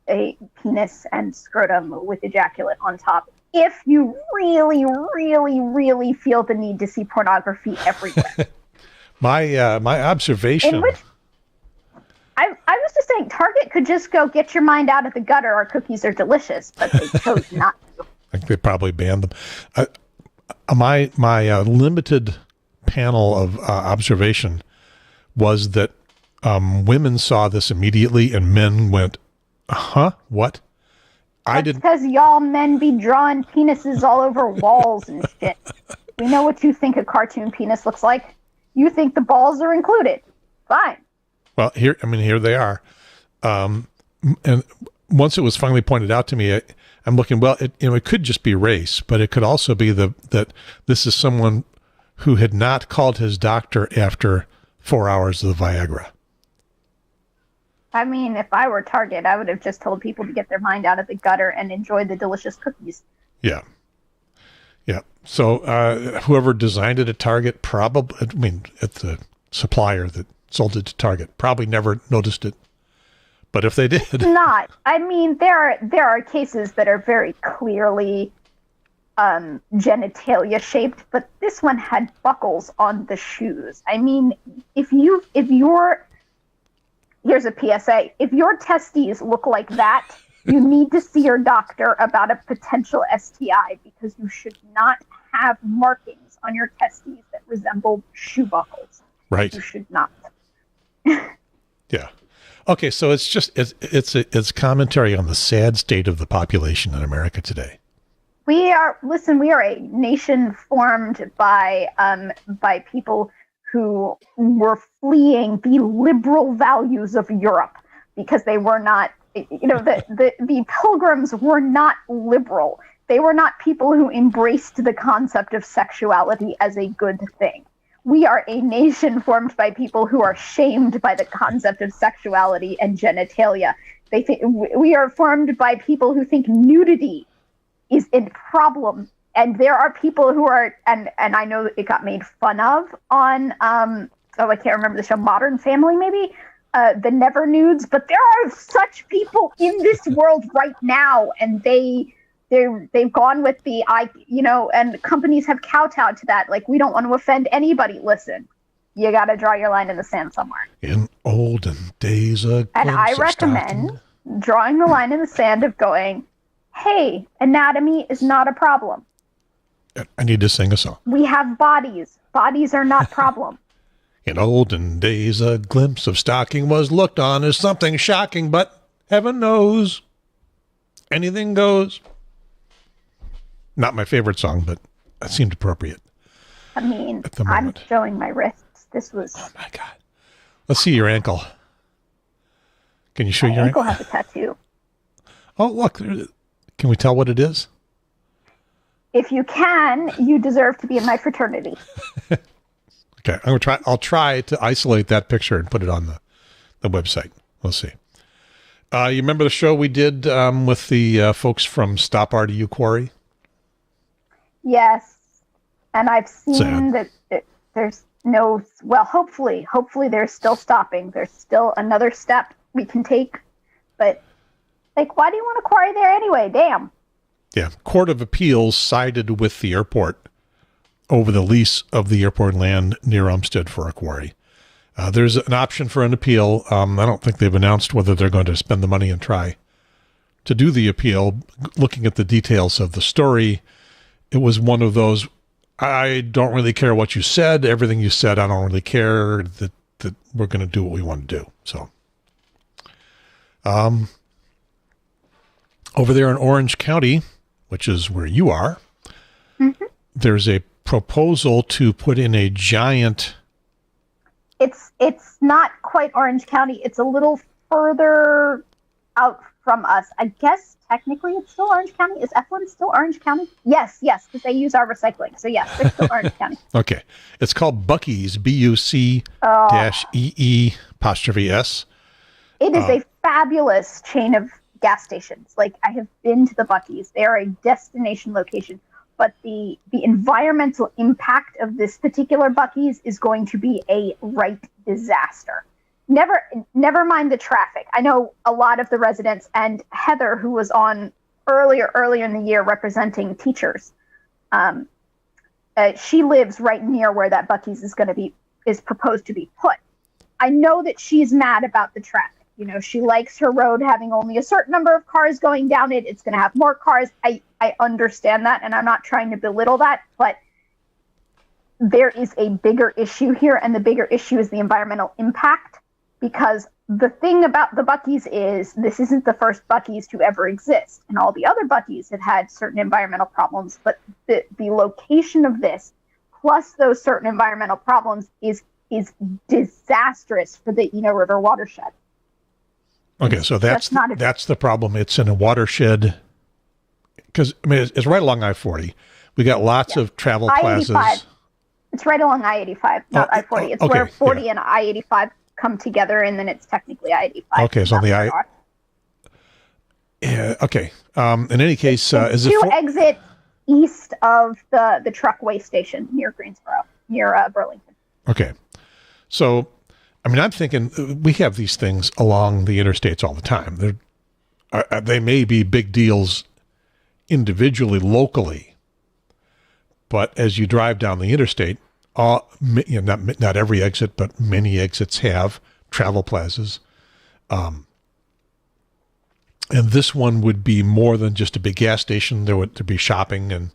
a penis and scrotum with ejaculate on top. If you really, really, really feel the need to see pornography everywhere. My observation. In which, I was just saying, Target could just go get your mind out of the gutter. Our cookies are delicious, but they chose not to. I think they probably banned them. My limited panel of observation was that women saw this immediately and men went, huh? What? That's because y'all men be drawing penises all over walls and shit. We know what you think a cartoon penis looks like. You think the balls are included. Fine. Well, here they are. And once it was finally pointed out to me, I'm looking, well, it could just be race, but it could also be that this is someone who had not called his doctor after 4 hours of the Viagra. I mean, if I were Target, I would have just told people to get their mind out of the gutter and enjoy the delicious cookies. Yeah. Yeah. So whoever designed it at Target probably, at the supplier that sold it to Target, probably never noticed it. But if they did. Not. I mean, there are cases that are very clearly genitalia shaped, but this one had buckles on the shoes. I mean, here's a PSA. If your testes look like that, you need to see your doctor about a potential STI, because you should not have markings on your testes that resemble shoe buckles. Right. You should not. Yeah. Okay, so it's commentary on the sad state of the population in America today. We are a nation formed by people who were fleeing the liberal values of Europe because they were not, the pilgrims were not liberal. They were not people who embraced the concept of sexuality as a good thing. We are a nation formed by people who are shamed by the concept of sexuality and genitalia. We are formed by people who think nudity is a problem. And there are people who are, and I know it got made fun of on, I can't remember the show, Modern Family, maybe, the Never Nudes, but there are such people in this world right now, and they've gone with the, and companies have kowtowed to that. Like, we don't want to offend anybody. Listen, you got to draw your line in the sand somewhere. In olden days, and I recommend drawing the line in the sand of going, hey, anatomy is not a problem. I need to sing a song. We have bodies. Bodies are not problem. In olden days, a glimpse of stocking was looked on as something shocking, but heaven knows, anything goes. Not my favorite song, but it seemed appropriate. I mean, at the moment. I'm showing my wrists. This was... Oh, my God. Let's see your ankle. Can you show your ankle? My ankle has a tattoo. Oh, look. Can we tell what it is? If you can, you deserve to be in my fraternity. Okay, I'll try to isolate that picture and put it on the website. We'll see. You remember the show we did with the folks from Stop RDU Quarry? Yes, and I've seen that there's no. Well, hopefully they're still stopping. There's still another step we can take, but why do you want a quarry there anyway? Damn. Yeah, Court of Appeals sided with the airport over the lease of the airport land near Umstead for a quarry. There's an option for an appeal. I don't think they've announced whether they're going to spend the money and try to do the appeal. Looking at the details of the story, it was one of those, I don't really care what you said. Everything you said, I don't really care. That we're going to do what we want to do. So, over there in Orange County, which is where you are, there's a proposal to put in a giant... It's not quite Orange County. It's a little further out from us. I guess technically it's still Orange County. Is Eflin still Orange County? Yes, because they use our recycling. So yes, they're still Orange County. Okay. It's called Buc-ee's, BUC-EE''S. It is a fabulous chain of gas stations. Like, I have been to the Buc-ee's. They are a destination location. But the environmental impact of this particular Buc-ee's is going to be a right disaster. Never mind the traffic. I know a lot of the residents, and Heather, who was on earlier in the year representing teachers, she lives right near where that Buc-ee's is proposed to be put. I know that she's mad about the traffic. You know, she likes her road having only a certain number of cars going down it. It's going to have more cars. I understand that, and I'm not trying to belittle that, but there is a bigger issue here, and the bigger issue is the environmental impact. Because the thing about the Buc-ee's is this isn't the first Buc-ee's to ever exist. And all the other Buc-ee's have had certain environmental problems. But the location of this, plus those certain environmental problems, is disastrous for the Eno River watershed. Okay, so that's the problem. It's in a watershed. Because, I mean, it's right along I-40. We got lots of travel plazas. I-85. It's right along I-85, not I-40. It's where 40 and I-85 come together, and then it's technically I-85. Okay, so the okay. In any case, is it exit east of the truckway station near Greensboro, near Burlington. Okay, so I mean, I'm thinking we have these things along the interstates all the time. They may be big deals individually, locally, but as you drive down the interstate, not every exit, but many exits have travel plazas. And this one would be more than just a big gas station. There would be shopping and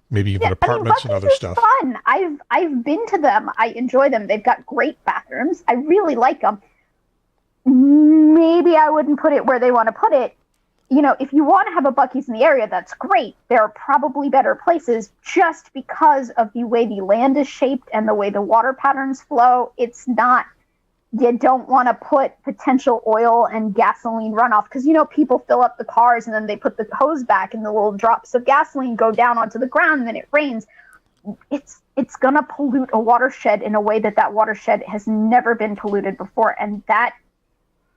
maybe even apartments and other stuff. Fun. I've been to them. I enjoy them. They've got great bathrooms. I really like them. Maybe I wouldn't put it where they want to put it. You know, if you want to have a Buc-ee's in the area, that's great. There are probably better places just because of the way the land is shaped and the way the water patterns flow. It's not, you don't want to put potential oil and gasoline runoff because, you know, people fill up the cars and then they put the hose back and the little drops of gasoline go down onto the ground and then it rains. It's going to pollute a watershed in a way that watershed has never been polluted before. And that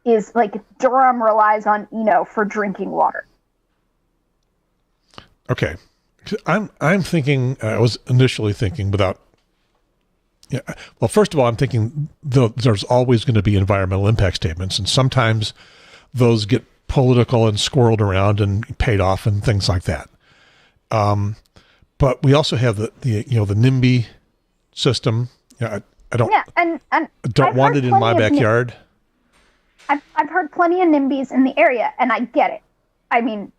is like Durham relies on Eno for drinking water. Okay. I'm thinking, I was initially thinking without, well, first of all, I'm thinking there's always going to be environmental impact statements, and sometimes those get political and squirreled around and paid off and things like that. But we also have the NIMBY system. I don't want it in my backyard. I've heard plenty of NIMBYs in the area, and I get it. I mean,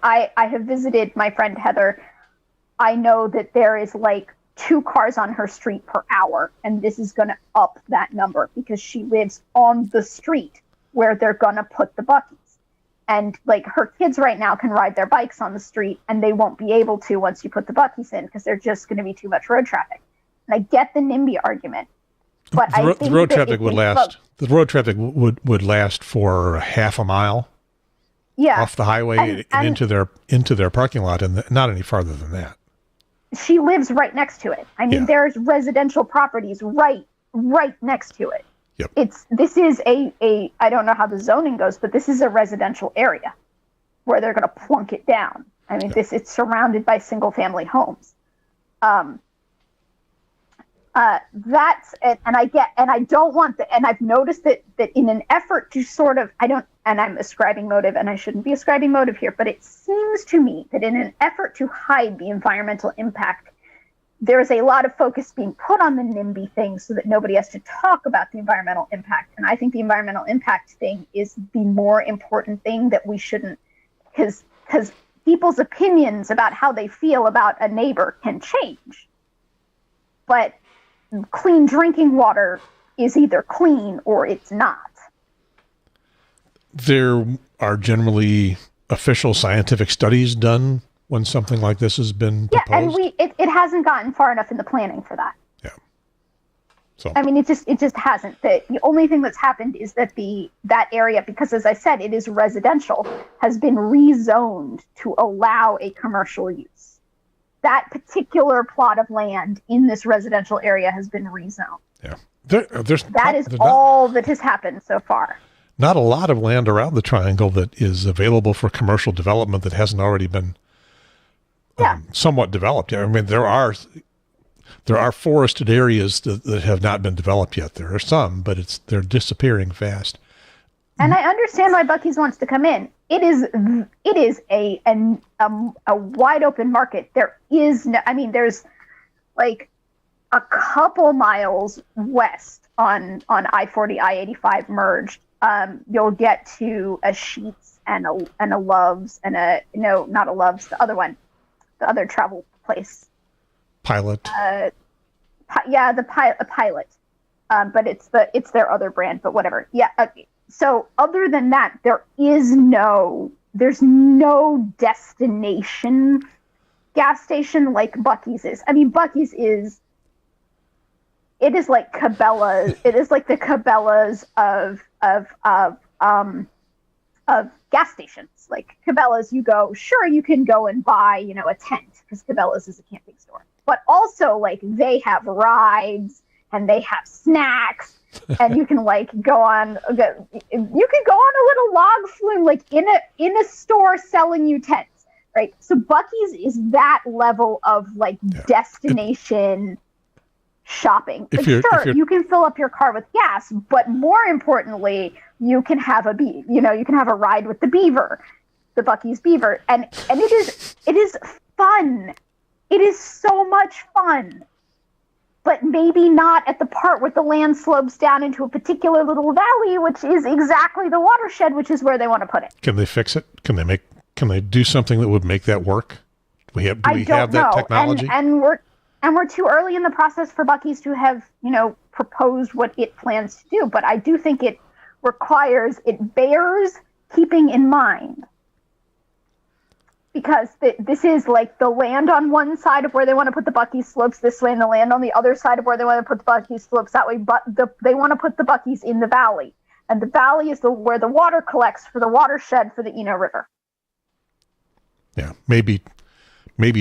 I have visited my friend Heather. I know that there is like 2 cars on her street per hour, and this is going to up that number because she lives on the street where they're going to put the Buc-ee's. And like her kids right now can ride their bikes on the street, and they won't be able to once you put the Buc-ee's in because there's just going to be too much road traffic. And I get the NIMBY argument. But the road traffic would last. The road traffic would last for half a mile. Yeah, off the highway and into their parking lot, and not any farther than that. She lives right next to it. I mean, there's residential properties right next to it. Yep. This is a I don't know how the zoning goes, but this is a residential area where they're going to plunk it down. I mean, it's surrounded by single family homes. That's it, and I don't want that. And I've noticed that in an effort to sort of, and I'm ascribing motive, and I shouldn't be ascribing motive here, but it seems to me that in an effort to hide the environmental impact, there's a lot of focus being put on the NIMBY thing so that nobody has to talk about the environmental impact. And I think the environmental impact thing is the more important thing that we shouldn't, because people's opinions about how they feel about a neighbor can change. But clean drinking water is either clean or it's not. There are generally official scientific studies done when something like this has been proposed. Yeah, and it hasn't gotten far enough in the planning for that. Yeah. So I mean, it just hasn't. The only thing that's happened is that that area, because as I said, it is residential, has been rezoned to allow a commercial use. That particular plot of land in this residential area has been rezoned. Yeah. That is all that has happened so far. Not a lot of land around the triangle that is available for commercial development that hasn't already been somewhat developed. I mean, there are forested areas that have not been developed yet. There are some, but they're disappearing fast. And I understand why Buc-ee's wants to come in. It is a wide open market. There is no, I mean, there's like a couple miles west on I-40, I-85 merged. You'll get to a Sheetz and a Love's and not a Love's, the other one, the other travel place. Pilot. A Pilot. But it's their other brand, but whatever. Yeah. So other than that, there's no destination gas station like Buc-ee's is. I mean, Buc-ee's is like Cabela's. It is like the Cabela's of gas stations. Like Cabela's, you go, sure, you can go and buy, a tent because Cabela's is a camping store. But also, like, they have rides and they have snacks, and you can like go on a little log flume, like in a store selling you tents, right? So Buc-ee's is that level of like destination shopping. Like, you can fill up your car with gas, but more importantly, you can have a ride with the Beaver, the Buc-ee's Beaver, and it is fun. It is so much fun, but maybe not at the part where the land slopes down into a particular little valley, which is exactly the watershed, which is where they want to put it. Can they fix it? Can they do something that would make that work? Do we have that technology? And we're too early in the process for Buc-ee's to have, proposed what it plans to do. But I do think it bears keeping in mind. Because this is like the land on one side of where they want to put the Buc-ee's slopes this way, and the land on the other side of where they want to put the Buc-ee's slopes that way. But they want to put the Buc-ee's in the valley, and the valley is where the water collects for the watershed for the Eno River. Yeah, maybe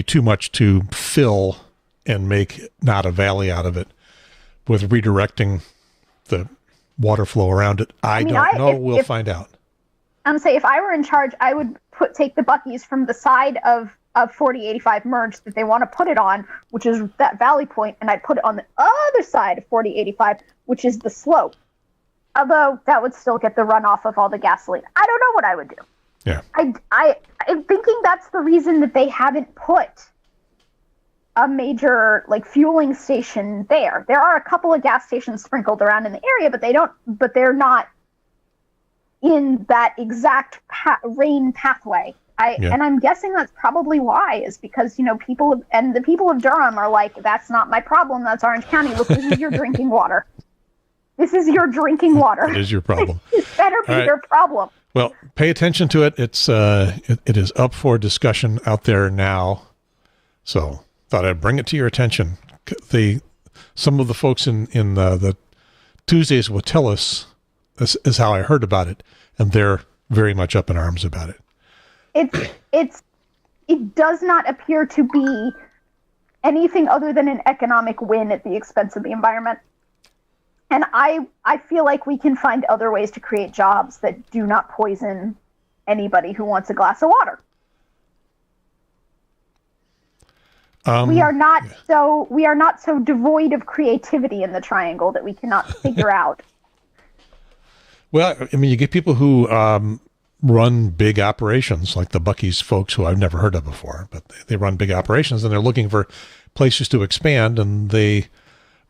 too much to fill and make not a valley out of it with redirecting the water flow around it. I don't know. We'll find out. I'm saying if I were in charge, I would take the Buc-ee's from the side of 4085 merge that they want to put it on, which is that valley point, and I'd put it on the other side of 4085, which is the slope. Although that would still get the runoff of all the gasoline. I don't know what I would do. Yeah. I'm thinking that's the reason that they haven't put a major like fueling station there. There are a couple of gas stations sprinkled around in the area, but they're not in that exact rain pathway. And I'm guessing that's probably why, is because, the people of Durham are like, that's not my problem. That's Orange County. Look, this is your drinking water. This is your drinking water. It is your problem. It better be your problem. Well, pay attention to it. It is up for discussion out there now. So thought I'd bring it to your attention. Some of the folks in the Tuesdays with Tillis is how I heard about it, and they're very much up in arms about it. It does not appear to be anything other than an economic win at the expense of the environment. And I feel like we can find other ways to create jobs that do not poison anybody who wants a glass of water. We are not so devoid of creativity in the triangle that we cannot figure out. Well, I mean, you get people who run big operations, like the Buc-ee's folks, who I've never heard of before, but they run big operations, and they're looking for places to expand, and they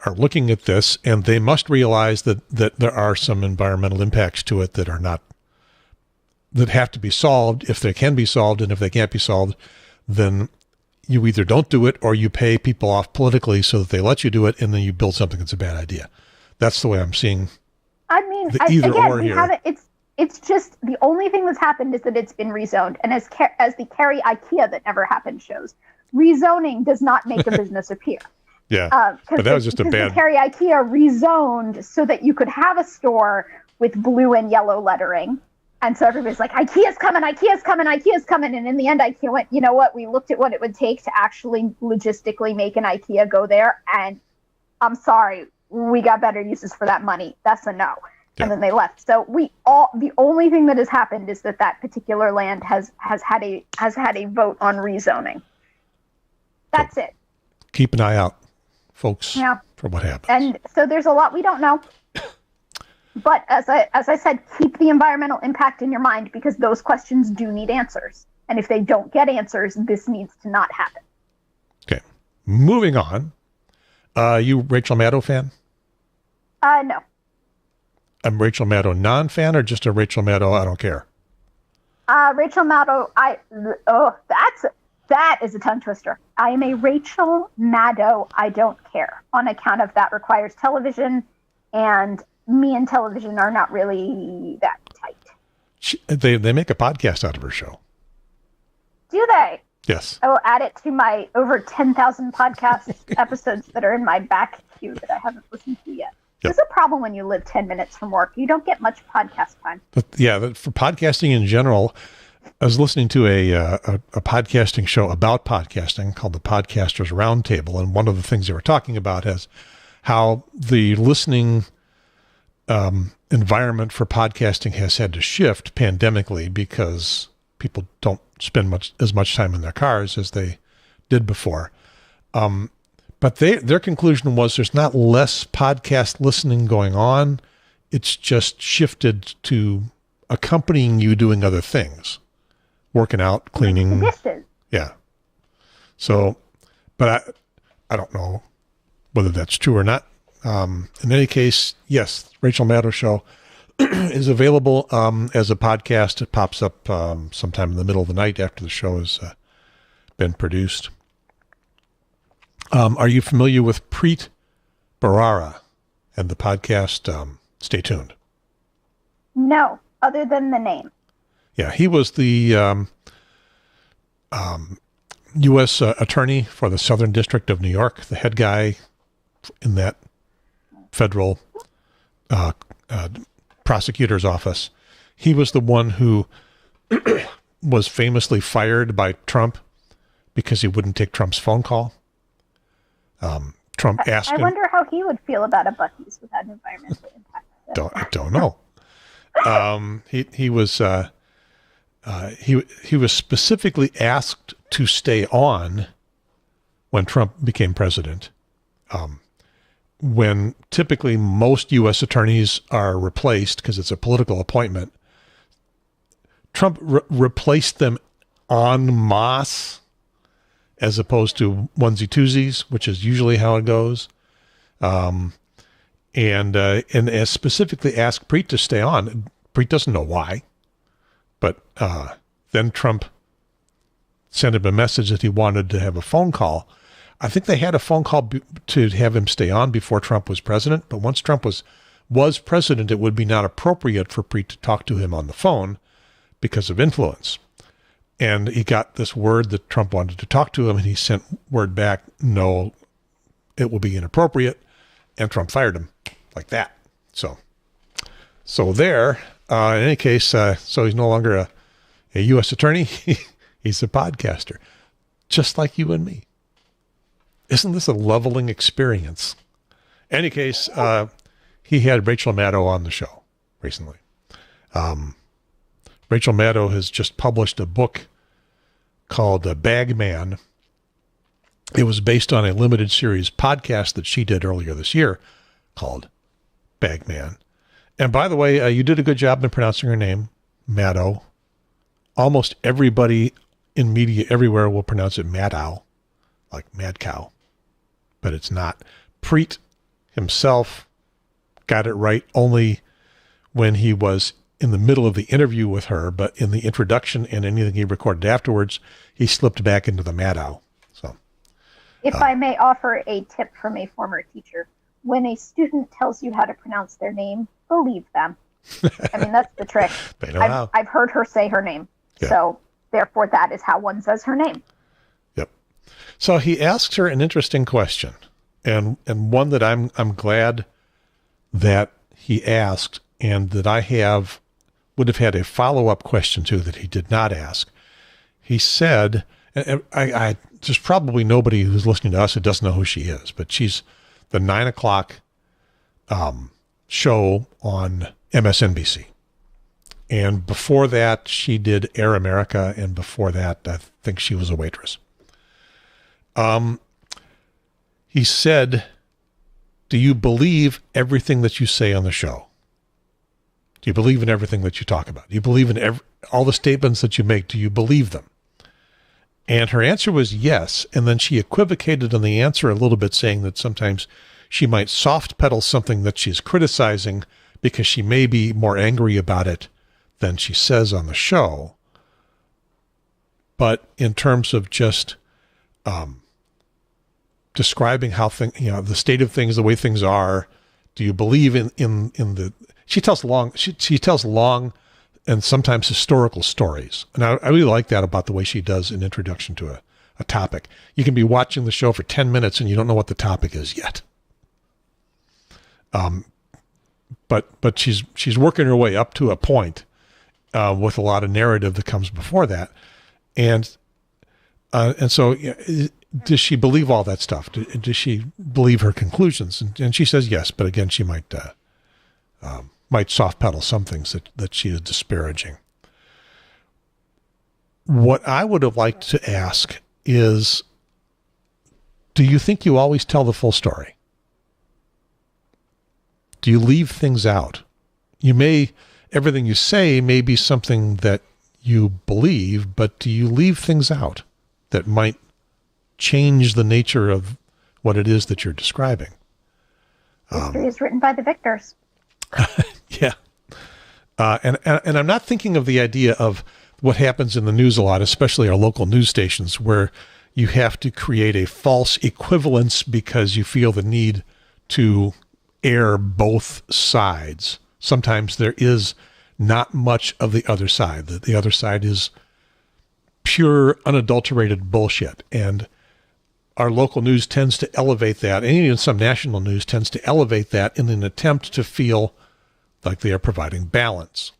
are looking at this, and they must realize that there are some environmental impacts to it that have to be solved if they can be solved, and if they can't be solved, then you either don't do it or you pay people off politically so that they let you do it, and then you build something that's a bad idea. That's the way I'm seeing. I mean, it's just the only thing that's happened is that it's been rezoned, and as the Kerry IKEA that never happened shows, rezoning does not make a business appear. Yeah, but that was just a bad... The Kerry IKEA rezoned so that you could have a store with blue and yellow lettering. And so everybody's like, IKEA's coming, IKEA's coming, IKEA's coming. And in the end, IKEA went, you know what? We looked at what it would take to actually logistically make an IKEA go there. And I'm sorry, we got better uses for that money. That's a no. Yeah. And then they left. So the only thing that has happened is that particular land has had a vote on rezoning. That's it. Keep an eye out, folks, for what happens. And so there's a lot we don't know. But as I said, keep the environmental impact in your mind, because those questions do need answers. And if they don't get answers, this needs to not happen. Okay. Moving on. You Rachel Maddow fan? No. I'm Rachel Maddow non-fan, or just a Rachel Maddow I don't care? Rachel Maddow, that is a tongue twister. I am a Rachel Maddow I don't care, on account of that requires television, and me and television are not really that tight. They make a podcast out of her show. Do they? Yes. I will add it to my over 10,000 podcast episodes that are in my back queue that I haven't listened to yet. Yep. There's a problem when you live 10 minutes from work. You don't get much podcast time. But yeah, for podcasting in general, I was listening to a podcasting show about podcasting called the Podcasters Roundtable, and one of the things they were talking about is how the listening environment for podcasting has had to shift pandemically, because people don't spend as much time in their cars as they did before. But their conclusion was there's not less podcast listening going on. It's just shifted to accompanying you doing other things, working out, cleaning. Yeah. So, but I don't know whether that's true or not. In any case, yes, Rachel Maddow Show is available as a podcast. It pops up sometime in the middle of the night after the show has been produced. Are you familiar with Preet Bharara and the podcast Stay Tuned? No, other than the name. Yeah, he was the U.S. attorney for the Southern District of New York, the head guy in that federal prosecutor's office. He was the one who was famously fired by Trump because he wouldn't take Trump's phone call. Trump asked him. I wonder how he would feel about a Buc-ee's without environmental impact. I don't know. He was specifically asked to stay on when Trump became president. When typically most U.S. attorneys are replaced because it's a political appointment, Trump replaced them en masse as opposed to onesie-twosies, which is usually how it goes. And specifically asked Preet to stay on. Preet doesn't know why, but then Trump sent him a message that he wanted to have a phone call. I think they had a phone call to have him stay on before Trump was president, but once Trump was president, it would be not appropriate for Preet to talk to him on the phone because of influence. And he got this word that Trump wanted to talk to him, and he sent word back, no, it will be inappropriate, and Trump fired him like that. So there, in any case, so he's no longer a U.S. attorney. He's a podcaster, just like you and me. Isn't this a leveling experience? In any case, he had Rachel Maddow on the show recently. Rachel Maddow has just published a book called Bagman. It was based on a limited series podcast that she did earlier this year called Bagman. And by the way, you did a good job in pronouncing her name, Maddow. Almost everybody in media everywhere will pronounce it Maddow, like mad cow, but it's not. Preet himself got it right only when he was in the middle of the interview with her, but in the introduction and anything he recorded afterwards, he slipped back into the Maddow. So, if I may offer a tip from a former teacher, when a student tells you how to pronounce their name, believe them. I mean, that's the trick. They know how. I've heard her say her name. Yeah. So therefore that is how one says her name. Yep. So he asks her an interesting question. and one that I'm glad that he asked, and that would have had a follow-up question to that he did not ask. He said, and there's probably nobody who's listening to us who doesn't know who she is, but she's the 9 o'clock show on MSNBC. And before that, she did Air America, and before that, I think she was a waitress. He said, do you believe everything that you say on the show? Do you believe in everything that you talk about? Do you believe in all the statements that you make? Do you believe them? And her answer was yes. And then she equivocated on the answer a little bit, saying that sometimes she might soft pedal something that she's criticizing because she may be more angry about it than she says on the show. But in terms of just describing how the state of things, the way things are, do you believe in the? She tells long and sometimes historical stories, and I really like that about the way she does an introduction to a topic. You can be watching the show for 10 minutes and you don't know what the topic is yet. But she's working her way up to a point with a lot of narrative that comes before that, and so does she believe all that stuff? Does she believe her conclusions? And she says yes, but again, she might soft pedal some things that she is disparaging. What I would have liked to ask is, do you think you always tell the full story? Do you leave things out? Everything you say may be something that you believe, but do you leave things out that might change the nature of what it is that you're describing? History is written by the victors. Yeah. And I'm not thinking of the idea of what happens in the news a lot, especially our local news stations, where you have to create a false equivalence because you feel the need to air both sides. Sometimes there is not much of the other side. The other side is pure, unadulterated bullshit. And our local news tends to elevate that, and even some national news tends to elevate that in an attempt to feel like they are providing balance.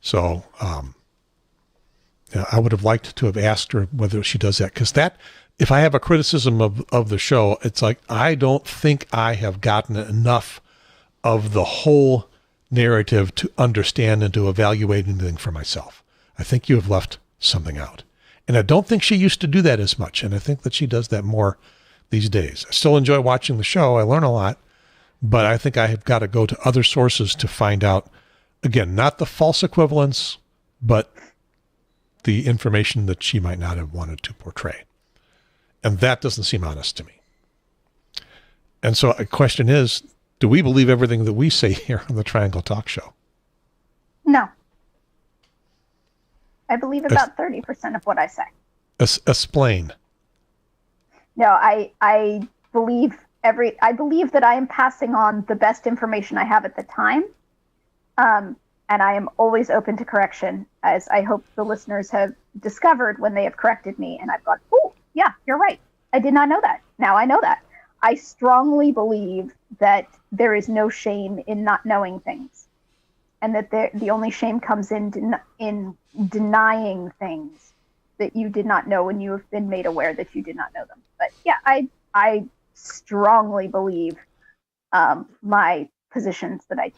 So I would have liked to have asked her whether she does that, because if I have a criticism of the show, it's like, I don't think I have gotten enough of the whole narrative to understand and to evaluate anything for myself. I think you have left something out. And I don't think she used to do that as much, and I think that she does that more these days. I still enjoy watching the show. I learn a lot, but I think I have got to go to other sources to find out, again, not the false equivalence, but the information that she might not have wanted to portray. And that doesn't seem honest to me. And so a question is, do we believe everything that we say here on the Triangle Talk Show? No. I believe about 30% of what I say. Explain. No, I believe that I am passing on the best information I have at the time. And I am always open to correction, as I hope the listeners have discovered when they have corrected me. And I've gone, oh, yeah, you're right. I did not know that. Now I know that. I strongly believe that there is no shame in not knowing things, and that the only shame comes in denying things that you did not know when you have been made aware that you did not know them. But yeah, I strongly believe my positions that I take.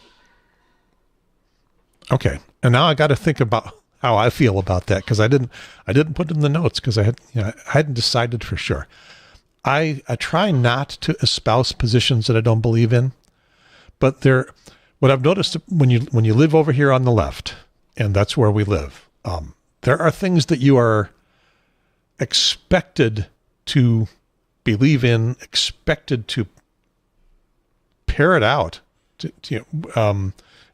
Okay, and now I got to think about how I feel about that, because I didn't put it in the notes because I hadn't decided for sure. I try not to espouse positions that I don't believe in, but what I've noticed when you live over here on the left, and that's where we live, there are things that you are expected to believe in, expected to parrot out.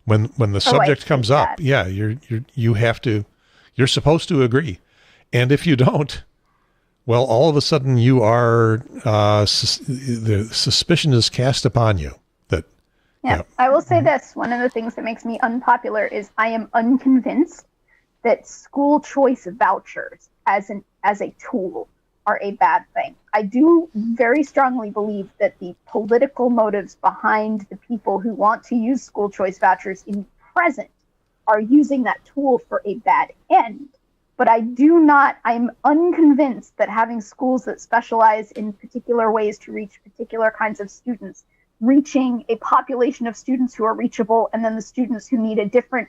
When the subject comes up, yeah, you're supposed to agree, and if you don't, well, all of a sudden you are the suspicion is cast upon you. That yeah, I will say this: one of the things that makes me unpopular is I am unconvinced that school choice vouchers as a tool are a bad thing. I do very strongly believe that the political motives behind the people who want to use school choice vouchers in the present are using that tool for a bad end. But I'm unconvinced that having schools that specialize in particular ways to reach particular kinds of students, reaching a population of students who are reachable, and then the students who need a different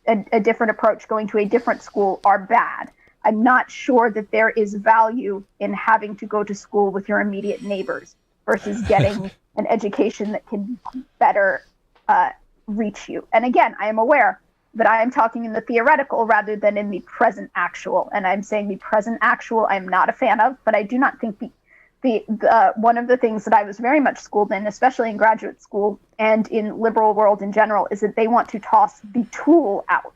approach going to a different school are bad. I'm not sure that there is value in having to go to school with your immediate neighbors versus getting an education that can better reach you. And again, I am aware that I am talking in the theoretical rather than in the present actual. And I'm saying the present actual I'm not a fan of, but I do not think the one of the things that I was very much schooled in, especially in graduate school and in liberal world in general, is that they want to toss the tool out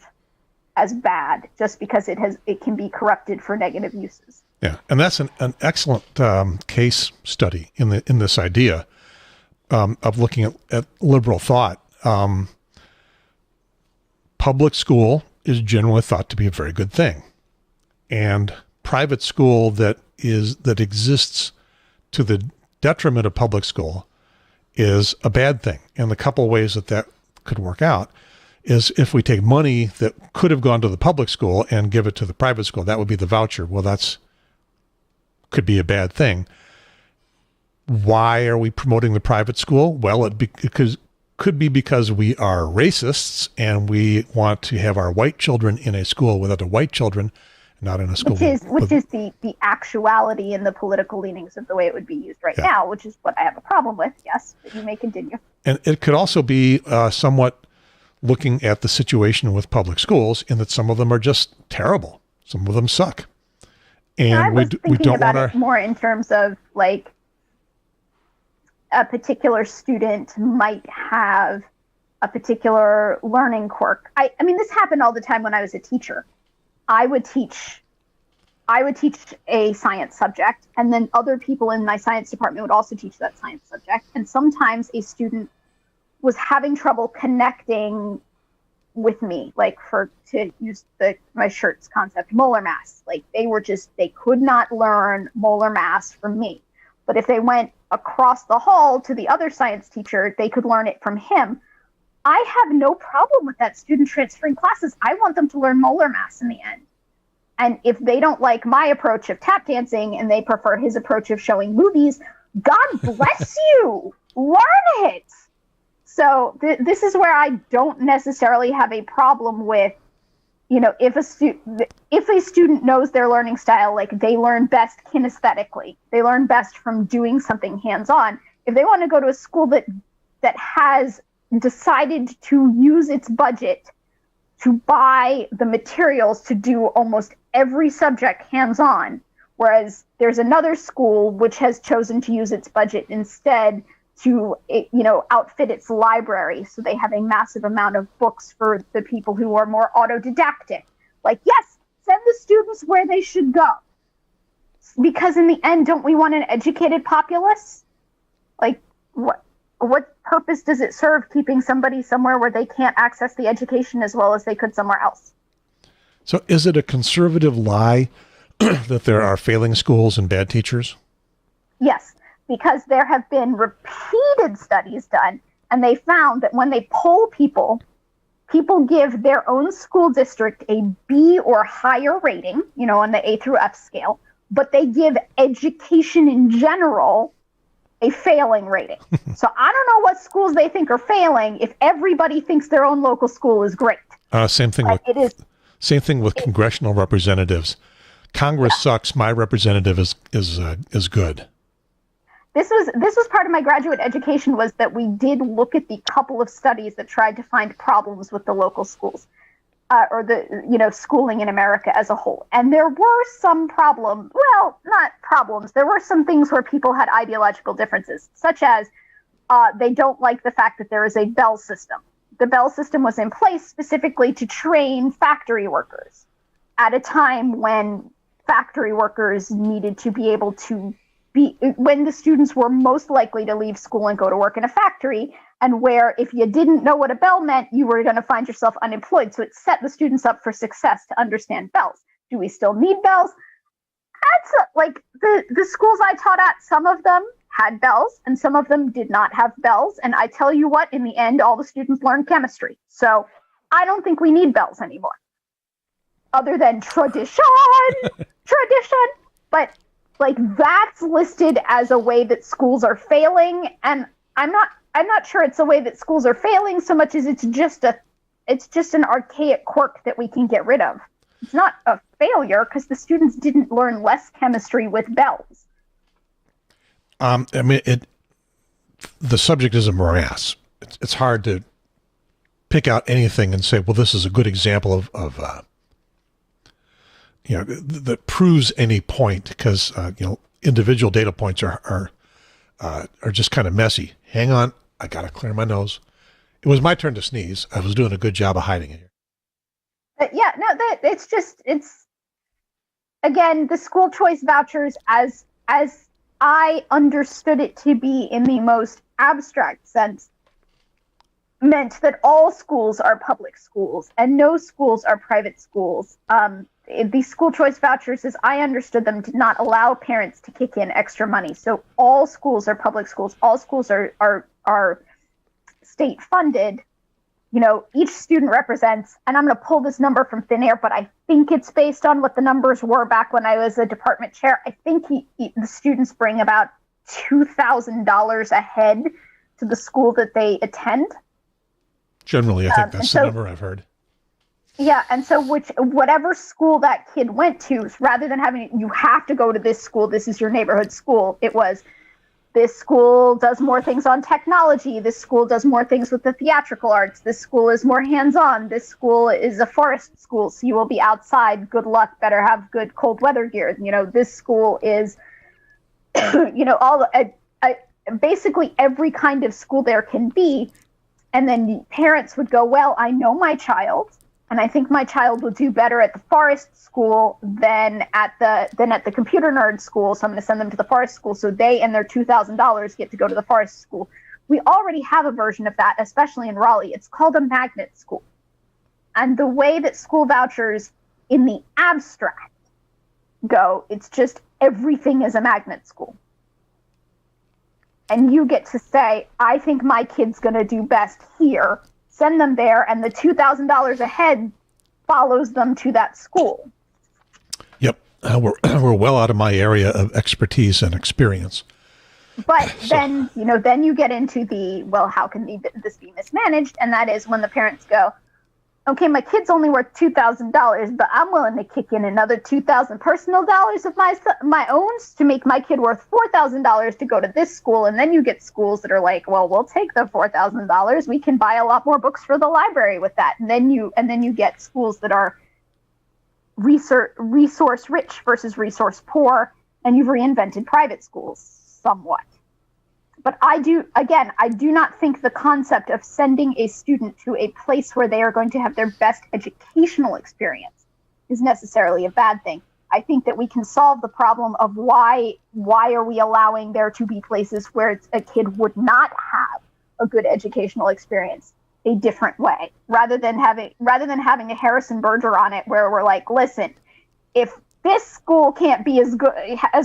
as bad just because it can be corrupted for negative uses. Yeah, and that's an excellent case study in this idea of looking at liberal thought. Public school is generally thought to be a very good thing, and private school that exists to the detriment of public school is a bad thing. And the couple ways that could work out is if we take money that could have gone to the public school and give it to the private school, that would be the voucher. Well, could be a bad thing. Why are we promoting the private school? Well, could be because we are racists and we want to have our white children in a school with other white children, not in a school. Which is the actuality and the political leanings of the way it would be used right now, which is what I have a problem with. Yes, but you may continue. And it could also be somewhat looking at the situation with public schools in that some of them are just terrible. Some of them suck. And we don't want to more in terms of like a particular student might have a particular learning quirk. I mean, this happened all the time when I was a teacher. I would teach a science subject, and then other people in my science department would also teach that science subject. And sometimes a student was having trouble connecting with me, like to use my shirt's concept, molar mass. Like they could not learn molar mass from me. But if they went across the hall to the other science teacher, they could learn it from him. I have no problem with that student transferring classes. I want them to learn molar mass in the end. And if they don't like my approach of tap dancing and they prefer his approach of showing movies, God bless you. Learn it. So this is where I don't necessarily have a problem with, if a student knows their learning style, like they learn best kinesthetically, they learn best from doing something hands-on. If they want to go to a school that has decided to use its budget to buy the materials to do almost every subject hands-on, whereas there's another school which has chosen to use its budget instead to outfit its library so they have a massive amount of books for the people who are more autodidactic. Like, yes, send the students where they should go, because in the end, don't we want an educated populace? Like, what purpose does it serve keeping somebody somewhere where they can't access the education as well as they could somewhere else? So is it a conservative lie that there are failing schools and bad teachers? Yes, because there have been repeated studies done, and they found that when they poll people give their own school district a B or higher rating, on the A through F scale, but they give education in general a failing rating. So I don't know what schools they think are failing if everybody thinks their own local school is great. Same thing with congressional representatives. Congress sucks. My representative is good. This was part of my graduate education, was that we did look at the couple of studies that tried to find problems with the local schools, or the schooling in America as a whole. And there were some problems. Well, not problems. There were some things where people had ideological differences, such as they don't like the fact that there is a bell system. The bell system was in place specifically to train factory workers at a time when factory workers needed to be able to when the students were most likely to leave school and go to work in a factory, and where if you didn't know what a bell meant, you were going to find yourself unemployed. So it set the students up for success to understand bells. Do we still need bells? like the schools I taught at, some of them had bells and some of them did not have bells. And I tell you what, in the end, all the students learned chemistry. So I don't think we need bells anymore. Other than tradition. But like that's listed as a way that schools are failing. And I'm not sure it's a way that schools are failing so much as it's just an archaic quirk that we can get rid of. It's not a failure because the students didn't learn less chemistry with bells. I mean, the subject is a morass. It's hard to pick out anything and say, well, this is a good example of that proves any point, because individual data points are just kind of messy. Hang on, I gotta clear my nose. It was my turn to sneeze. I was doing a good job of hiding it here. It's again, the school choice vouchers, as I understood it to be in the most abstract sense, meant that all schools are public schools and no schools are private schools. The school choice vouchers, as I understood them, did not allow parents to kick in extra money. So all schools are public schools. All schools are state funded. Each student represents, and I'm going to pull this number from thin air, but I think it's based on what the numbers were back when I was a department chair. I think the students bring about $2,000 a head to the school that they attend. Generally, I think that's the number I've heard. Yeah, and so whatever school that kid went to, rather than having, you have to go to this school, this is your neighborhood school, it was, this school does more things on technology, this school does more things with the theatrical arts, this school is more hands-on, this school is a forest school, so you will be outside, good luck, better have good cold weather gear. This school is, basically every kind of school there can be. And then parents would go, well, I know my child, and I think my child will do better at the forest school than at the computer nerd school. So I'm going to send them to the forest school so they and their $2,000 get to go to the forest school. We already have a version of that, especially in Raleigh. It's called a magnet school. And the way that school vouchers in the abstract go, it's just everything is a magnet school. And you get to say, I think my kid's going to do best here. Send them there, and the $2,000 a head follows them to that school. Yep. We're well out of my area of expertise and experience. But then you get into well, how can this be mismanaged? And that is when the parents go, okay, my kid's only worth $2,000, but I'm willing to kick in another $2,000 personal dollars of my own to make my kid worth $4,000 to go to this school. And then you get schools that are like, well, we'll take the $4,000. We can buy a lot more books for the library with that. And then you get schools that are resource rich versus resource poor, and you've reinvented private schools somewhat. But I do not think the concept of sending a student to a place where they are going to have their best educational experience is necessarily a bad thing. I think that we can solve the problem of why are we allowing there to be places where a kid would not have a good educational experience a different way, rather than having a Harrison Berger on it where we're like, listen, if this school can't be as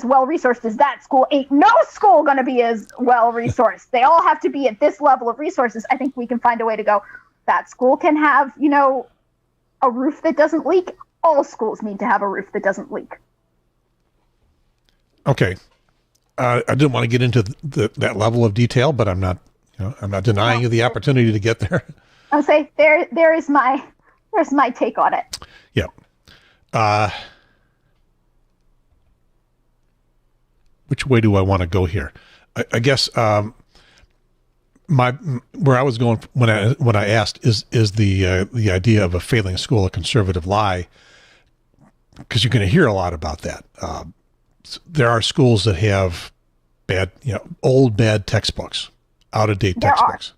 well resourced as that school, ain't no school going to be as well resourced. They all have to be at this level of resources. I think we can find a way to go, that school can have, a roof that doesn't leak. All schools need to have a roof that doesn't leak. Okay. I didn't want to get into that level of detail, but I'm not denying you the opportunity to get there. I'll say there's my take on it. Yeah. Which way do I want to go here? I guess where I was going when I asked is the idea of a failing school a conservative lie, because you're going to hear a lot about that. There are schools that have bad textbooks, out of date textbooks.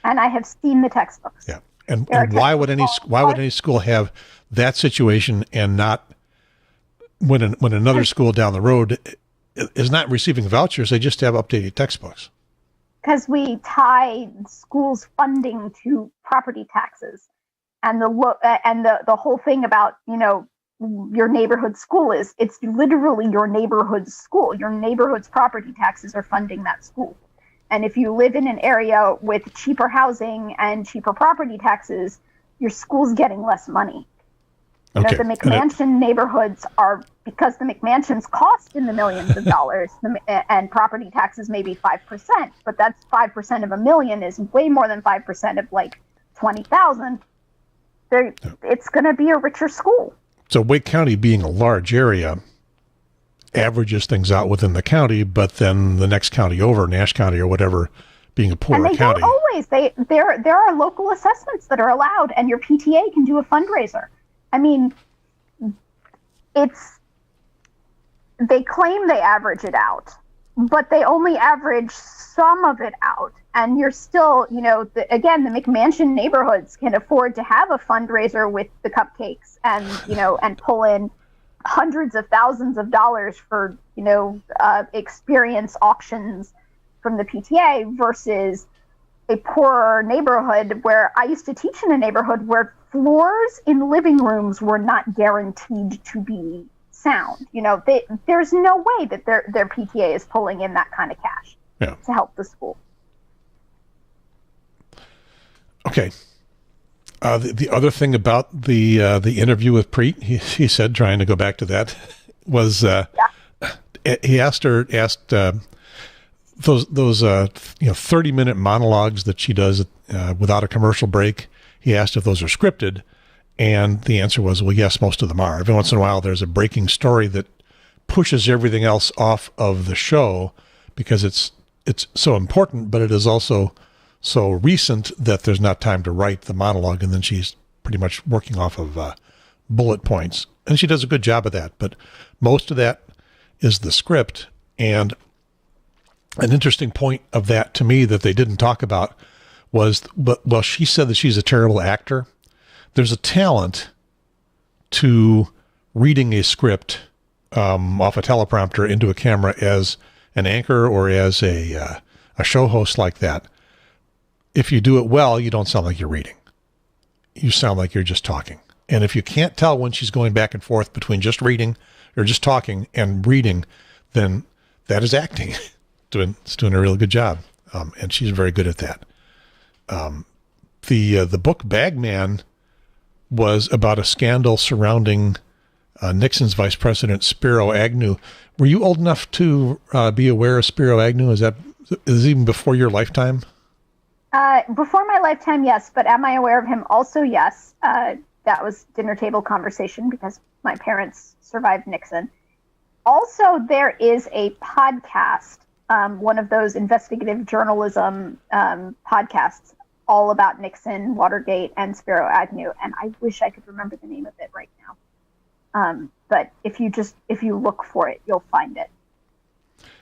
And I have seen the textbooks. Yeah, and why would any school have that situation and not when another school down the road is not receiving vouchers, they just have updated textbooks? Because we tie schools' funding to property taxes, and the whole thing about your neighborhood school is. It's literally your neighborhood's school. Your neighborhood's property taxes are funding that school. And if you live in an area with cheaper housing and cheaper property taxes, your school's getting less money. You know, the McMansion neighborhoods are, because the McMansions cost in the millions of dollars, and property taxes maybe 5%, but that's 5% of $1 million is way more than 5% of like 20,000. It's going to be a richer school. So Wake County, being a large area, averages things out within the county, but then the next county over, Nash County or whatever, being a poorer county. Don't always. There are local assessments that are allowed, and your PTA can do a fundraiser. I mean, they claim they average it out, but they only average some of it out. And you're still, you know, again, the McMansion neighborhoods can afford to have a fundraiser with the cupcakes and, you know, and pull in hundreds of thousands of dollars for, you know, experience auctions from the PTA versus a poorer neighborhood where I used to teach in a neighborhood where floors in living rooms were not guaranteed to be sound. You know, there's no way that their PTA is pulling in that kind of cash to help the school. Okay. The other thing about the interview with Preet, he said, trying to go back to that, was he asked those 30-minute monologues that she does without a commercial break. He asked if those are scripted, and the answer was, well, yes, most of them are. Every once in a while, there's a breaking story that pushes everything else off of the show because it's so important, but it is also so recent that there's not time to write the monologue, and then she's pretty much working off of bullet points. And she does a good job of that, but most of that is the script. And an interesting point of that to me that they didn't talk about was, well, she said that she's a terrible actor. There's a talent to reading a script off a teleprompter into a camera as an anchor or as a show host like that. If you do it well, you don't sound like you're reading. You sound like you're just talking. And if you can't tell when she's going back and forth between just reading or just talking and reading, then that is acting. It's doing a really good job. And she's very good at that. The book Bagman was about a scandal surrounding Nixon's vice president, Spiro Agnew. Were you old enough to be aware of Spiro Agnew? Is it even before your lifetime? Before my lifetime, yes, but am I aware of him? Also, yes. That was dinner table conversation because my parents survived Nixon. Also, there is a podcast, one of those investigative journalism podcasts, all about Nixon, Watergate, and Spiro Agnew, and I wish I could remember the name of it right now. But if you look for it, you'll find it.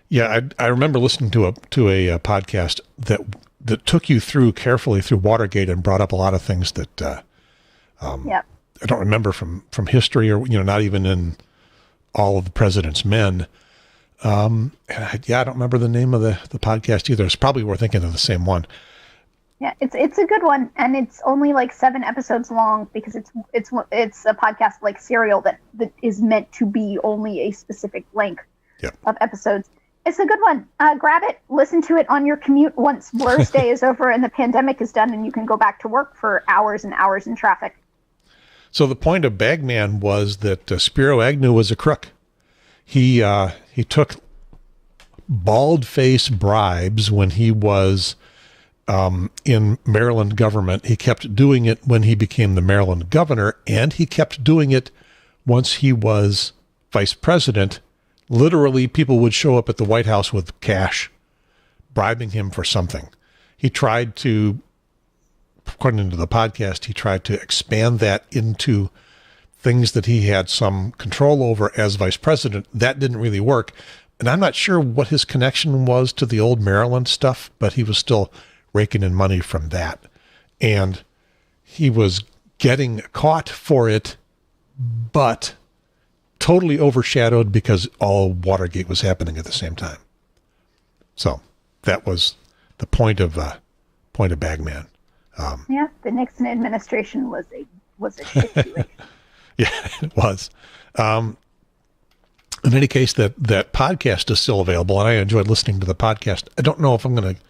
Yeah, I remember listening to a podcast that took you carefully through Watergate and brought up a lot of things that I don't remember from history or, not even in All of the President's Men. I don't remember the name of the podcast either. It's probably we're thinking of the same one. Yeah, it's a good one, and it's only like 7 episodes long because it's a podcast like Serial that is meant to be only a specific length of episodes. It's a good one. Grab it, listen to it on your commute once Blur's day is over and the pandemic is done, and you can go back to work for hours and hours in traffic. So the point of Bagman was that Spiro Agnew was a crook. He took bald-face bribes when he was in Maryland government. He kept doing it when he became the Maryland governor, and he kept doing it once he was vice president. Literally, people would show up at the White House with cash, bribing him for something. He tried to, according to the podcast, he tried to expand that into things that he had some control over as vice president. That didn't really work. And I'm not sure what his connection was to the old Maryland stuff, but he was still raking in money from that. And he was getting caught for it, but totally overshadowed because all Watergate was happening at the same time. So that was the point of Bagman. The Nixon administration was a shit situation. Yeah, it was. In any case, that podcast is still available, and I enjoyed listening to the podcast. I don't know if I'm going to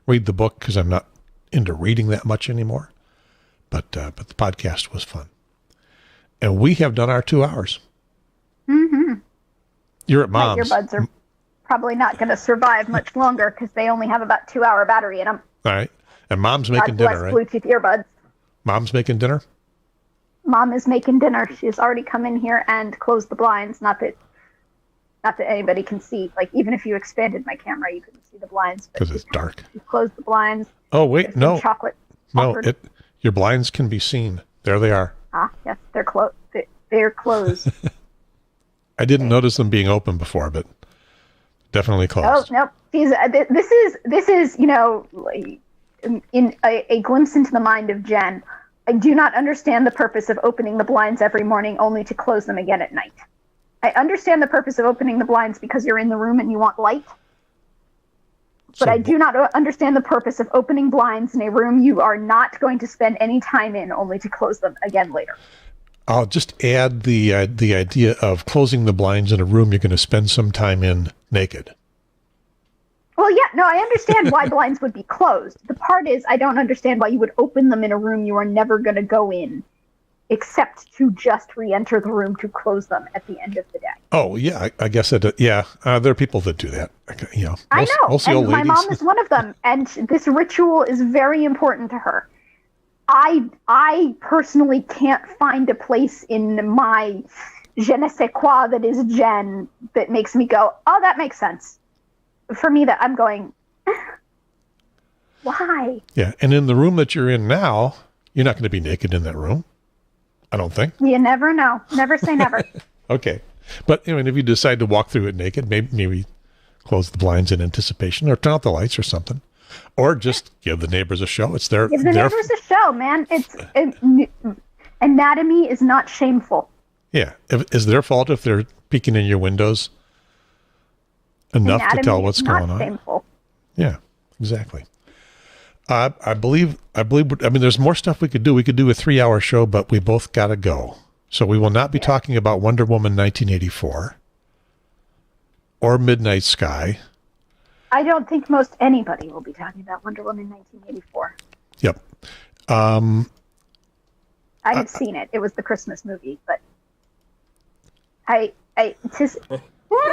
read the book because I'm not into reading that much anymore, but the podcast was fun. And we have done our 2 hours. Mm-hmm. You're at Mom's. My earbuds are probably not going to survive much longer because they only have about 2-hour battery in them. All right. And Mom's making dinner, right? Bluetooth earbuds. Mom's making dinner? Mom is making dinner. She's already come in here and closed the blinds. Not that anybody can see. Like, even if you expanded my camera, you couldn't see the blinds. Because it's dark. You closed the blinds. Oh, wait, no. Chocolate. No, your blinds can be seen. There they are. Ah, yes, they're closed. They're closed. I didn't notice them being open before, but definitely closed. Oh, no. This is, you know, in a glimpse into the mind of Jen. I do not understand the purpose of opening the blinds every morning only to close them again at night. I understand the purpose of opening the blinds because you're in the room and you want light. But I do not understand the purpose of opening blinds in a room you are not going to spend any time in only to close them again later. I'll just add the idea of closing the blinds in a room you're going to spend some time in naked. Well, yeah, no, I understand why blinds would be closed. The part is I don't understand why you would open them in a room you are never going to go in, except to just re-enter the room to close them at the end of the day. Oh, yeah, I guess there are people that do that. You know, I know, mostly old and my ladies. mom is one of them, and this ritual is very important to her. I personally can't find a place in my je ne sais quoi that is Jen that makes me go, oh, that makes sense. For me, that I'm going, why? Yeah, and in the room that you're in now, you're not going to be naked in that room. I don't think. You never know. Never say never. Okay. But I mean, if you decide to walk through it naked, maybe close the blinds in anticipation or turn out the lights or something. Or just give the neighbors a show. It's their... Give the neighbors a show, man. Anatomy is not shameful. Yeah. Is their fault if they're peeking in your windows enough to tell what's going on? Shameful. Yeah, exactly. I believe, there's more stuff we could do. We could do a 3-hour show, but we both got to go. So we will not be talking about Wonder Woman 1984 or Midnight Sky. I don't think most anybody will be talking about Wonder Woman 1984. Yep. I have seen it. It was the Christmas movie, but a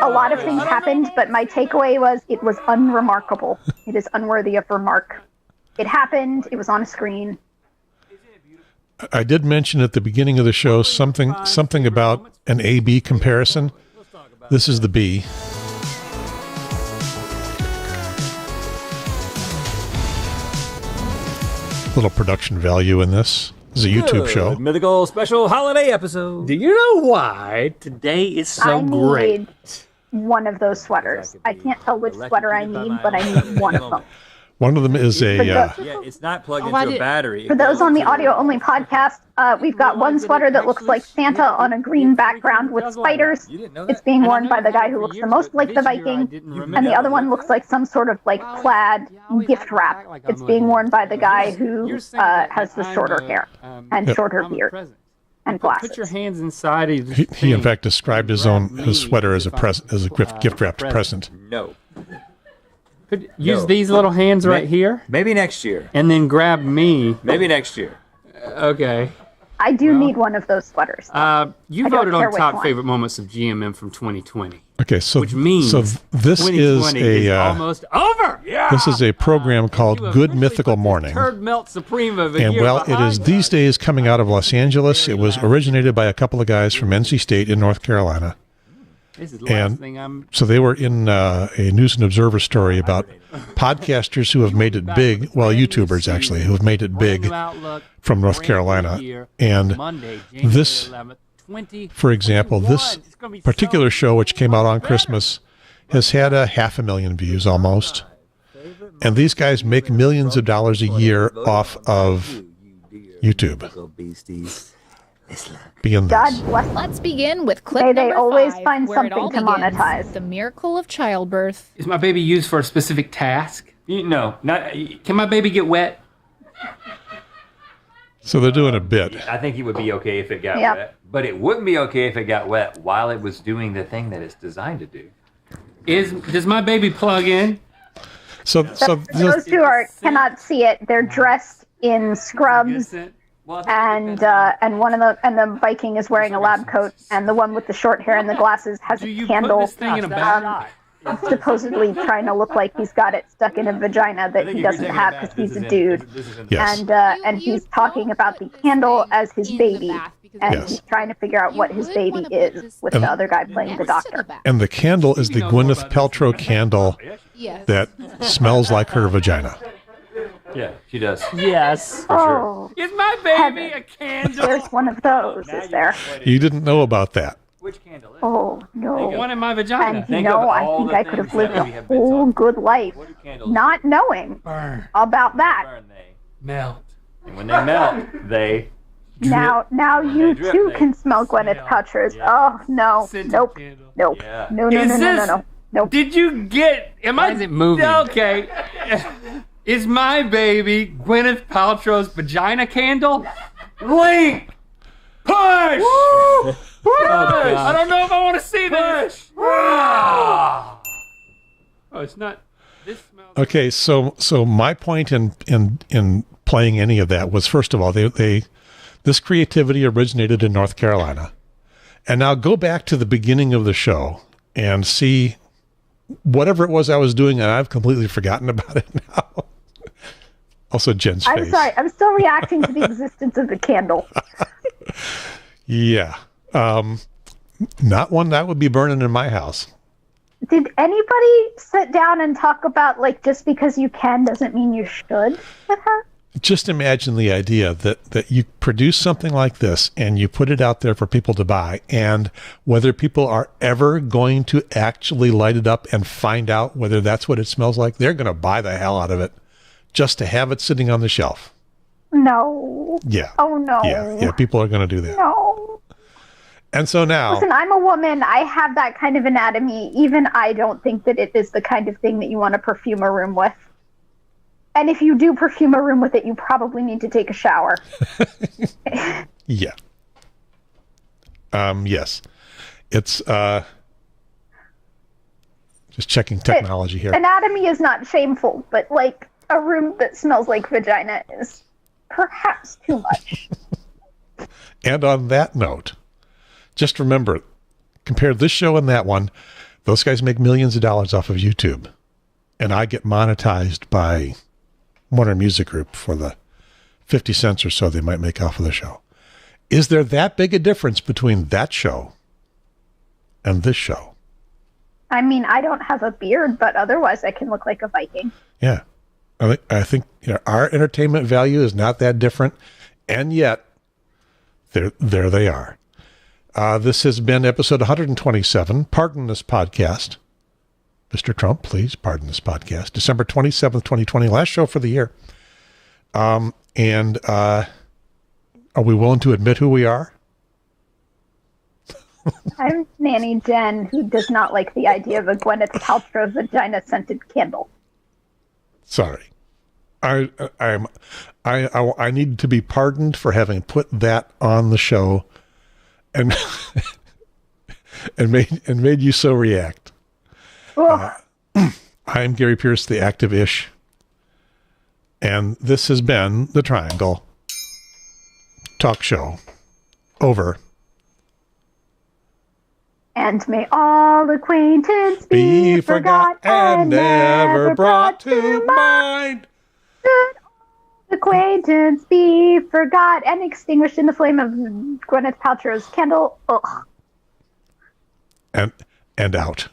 lot of things happened, but my takeaway was it was unremarkable. It is unworthy of remark. It happened. It was on a screen. I did mention at the beginning of the show something about an A-B comparison. This is the B. Little production value in this. This is a YouTube show. Mythical special holiday episode. Do you know why today is so great? Need one of those sweaters. I can't tell which sweater I need, but I need one of them. One of them is a... yeah, it's not plugged into a battery. For those on the audio-only podcast, we've got one sweater that looks like Santa on a green background with spiders. It's being worn by the guy who looks the most like the Viking, and the other one looks like some sort of like plaid gift wrap. It's being worn by the guy who has the shorter hair and shorter beard and glasses. Put your hands inside of he in fact described his sweater as a gift wrapped present. No. Use these little hands right here. Maybe next year. And then grab me. Maybe next year. Okay. I do need one of those sweaters. You voted on top favorite moments of GMM from 2020. Okay, so which means this is almost over. Yeah. This is a program called Good Mythical Morning. Turd melt supreme of a and year well, it is these days coming out of Los Angeles. It was originated by a couple of guys from NC State in North Carolina. This is the last thing so they were in a News and Observer story about podcasters who have made it big, well, YouTubers actually, who have made it big from North Carolina. And this, for example, this particular show, which came out on Christmas, has had 500,000 views almost. And these guys make millions of dollars a year off of YouTube. God bless. Let's begin with clip They number always 5, find where it something all to begins, monetize. The miracle of childbirth. Is my baby used for a specific task? No. Can my baby get wet? So they're doing a bit. I think he would be okay if it got Yep. wet. But it wouldn't be okay if it got wet while it was doing the thing that it's designed to do. Does my baby plug in? So those two cannot see it. They're dressed in scrubs, and one of the Viking is wearing a lab coat, and the one with the short hair and the glasses has a candle. Put this thing in a bag? Supposedly trying to look like he's got it stuck in a vagina that he doesn't have because he's a dude. Yes. And he's talking about the candle as his baby, and he's trying to figure out what his baby is with the other guy playing the doctor. And the candle is the Gwyneth Paltrow candle that smells like her vagina. Yeah, she does. Yes. Oh, is my baby a candle? There's one of those, is there? You didn't know about that. Which candle is Oh, no. One in my vagina. And I think I could have lived a whole good life not knowing about that. Melt. And when they melt, they... Now you too can smell Gwyneth Paltrow's. Oh, no. Nope. Nope. Yeah. No. Nope. Did you get... Why is it moving? Okay. Is my baby Gwyneth Paltrow's vagina candle? Link! Push! Oh, I don't know if I want to see this. Oh, it's not. This smells. Okay, so my point in playing any of that was, first of all, this creativity originated in North Carolina, and now go back to the beginning of the show and see whatever it was I was doing, and I've completely forgotten about it now. Also, Jen's face. I'm sorry. I'm still reacting to the existence of the candle. Yeah. Not one that would be burning in my house. Did anybody sit down and talk about, like, just because you can doesn't mean you should with her? Just imagine the idea that you produce something like this and you put it out there for people to buy, and whether people are ever going to actually light it up and find out whether that's what it smells like, they're going to buy the hell out of it just to have it sitting on the shelf. No. Yeah. Oh, no. Yeah, people are going to do that. No. And so now... Listen, I'm a woman. I have that kind of anatomy. Even I don't think that it is the kind of thing that you want to perfume a room with. And if you do perfume a room with it, you probably need to take a shower. Yeah. Yes. It's just checking technology here. Anatomy is not shameful, but like a room that smells like vagina is perhaps too much. And on that note, just remember, compare this show and that one. Those guys make millions of dollars off of YouTube. And I get monetized by Warner Music Group for the 50 cents or so they might make off of the show. Is there that big a difference between that show and this show? I mean, I don't have a beard, but otherwise I can look like a Viking. Yeah. I think our entertainment value is not that different. And yet, there they are. This has been episode 127. Pardon this podcast. Mr. Trump, please pardon this podcast. December 27th, 2020, last show for the year. And are we willing to admit who we are? I'm Nanny Jen, who does not like the idea of a Gwyneth Paltrow vagina-scented candle. Sorry. I need to be pardoned for having put that on the show and made you so react. I'm Gary Pierce, the active-ish, and this has been the Triangle Talk Show. Over. And may all acquaintance be forgot and never brought to mind. Should all acquaintance be forgot and extinguished in the flame of Gwyneth Paltrow's candle. Ugh. And out.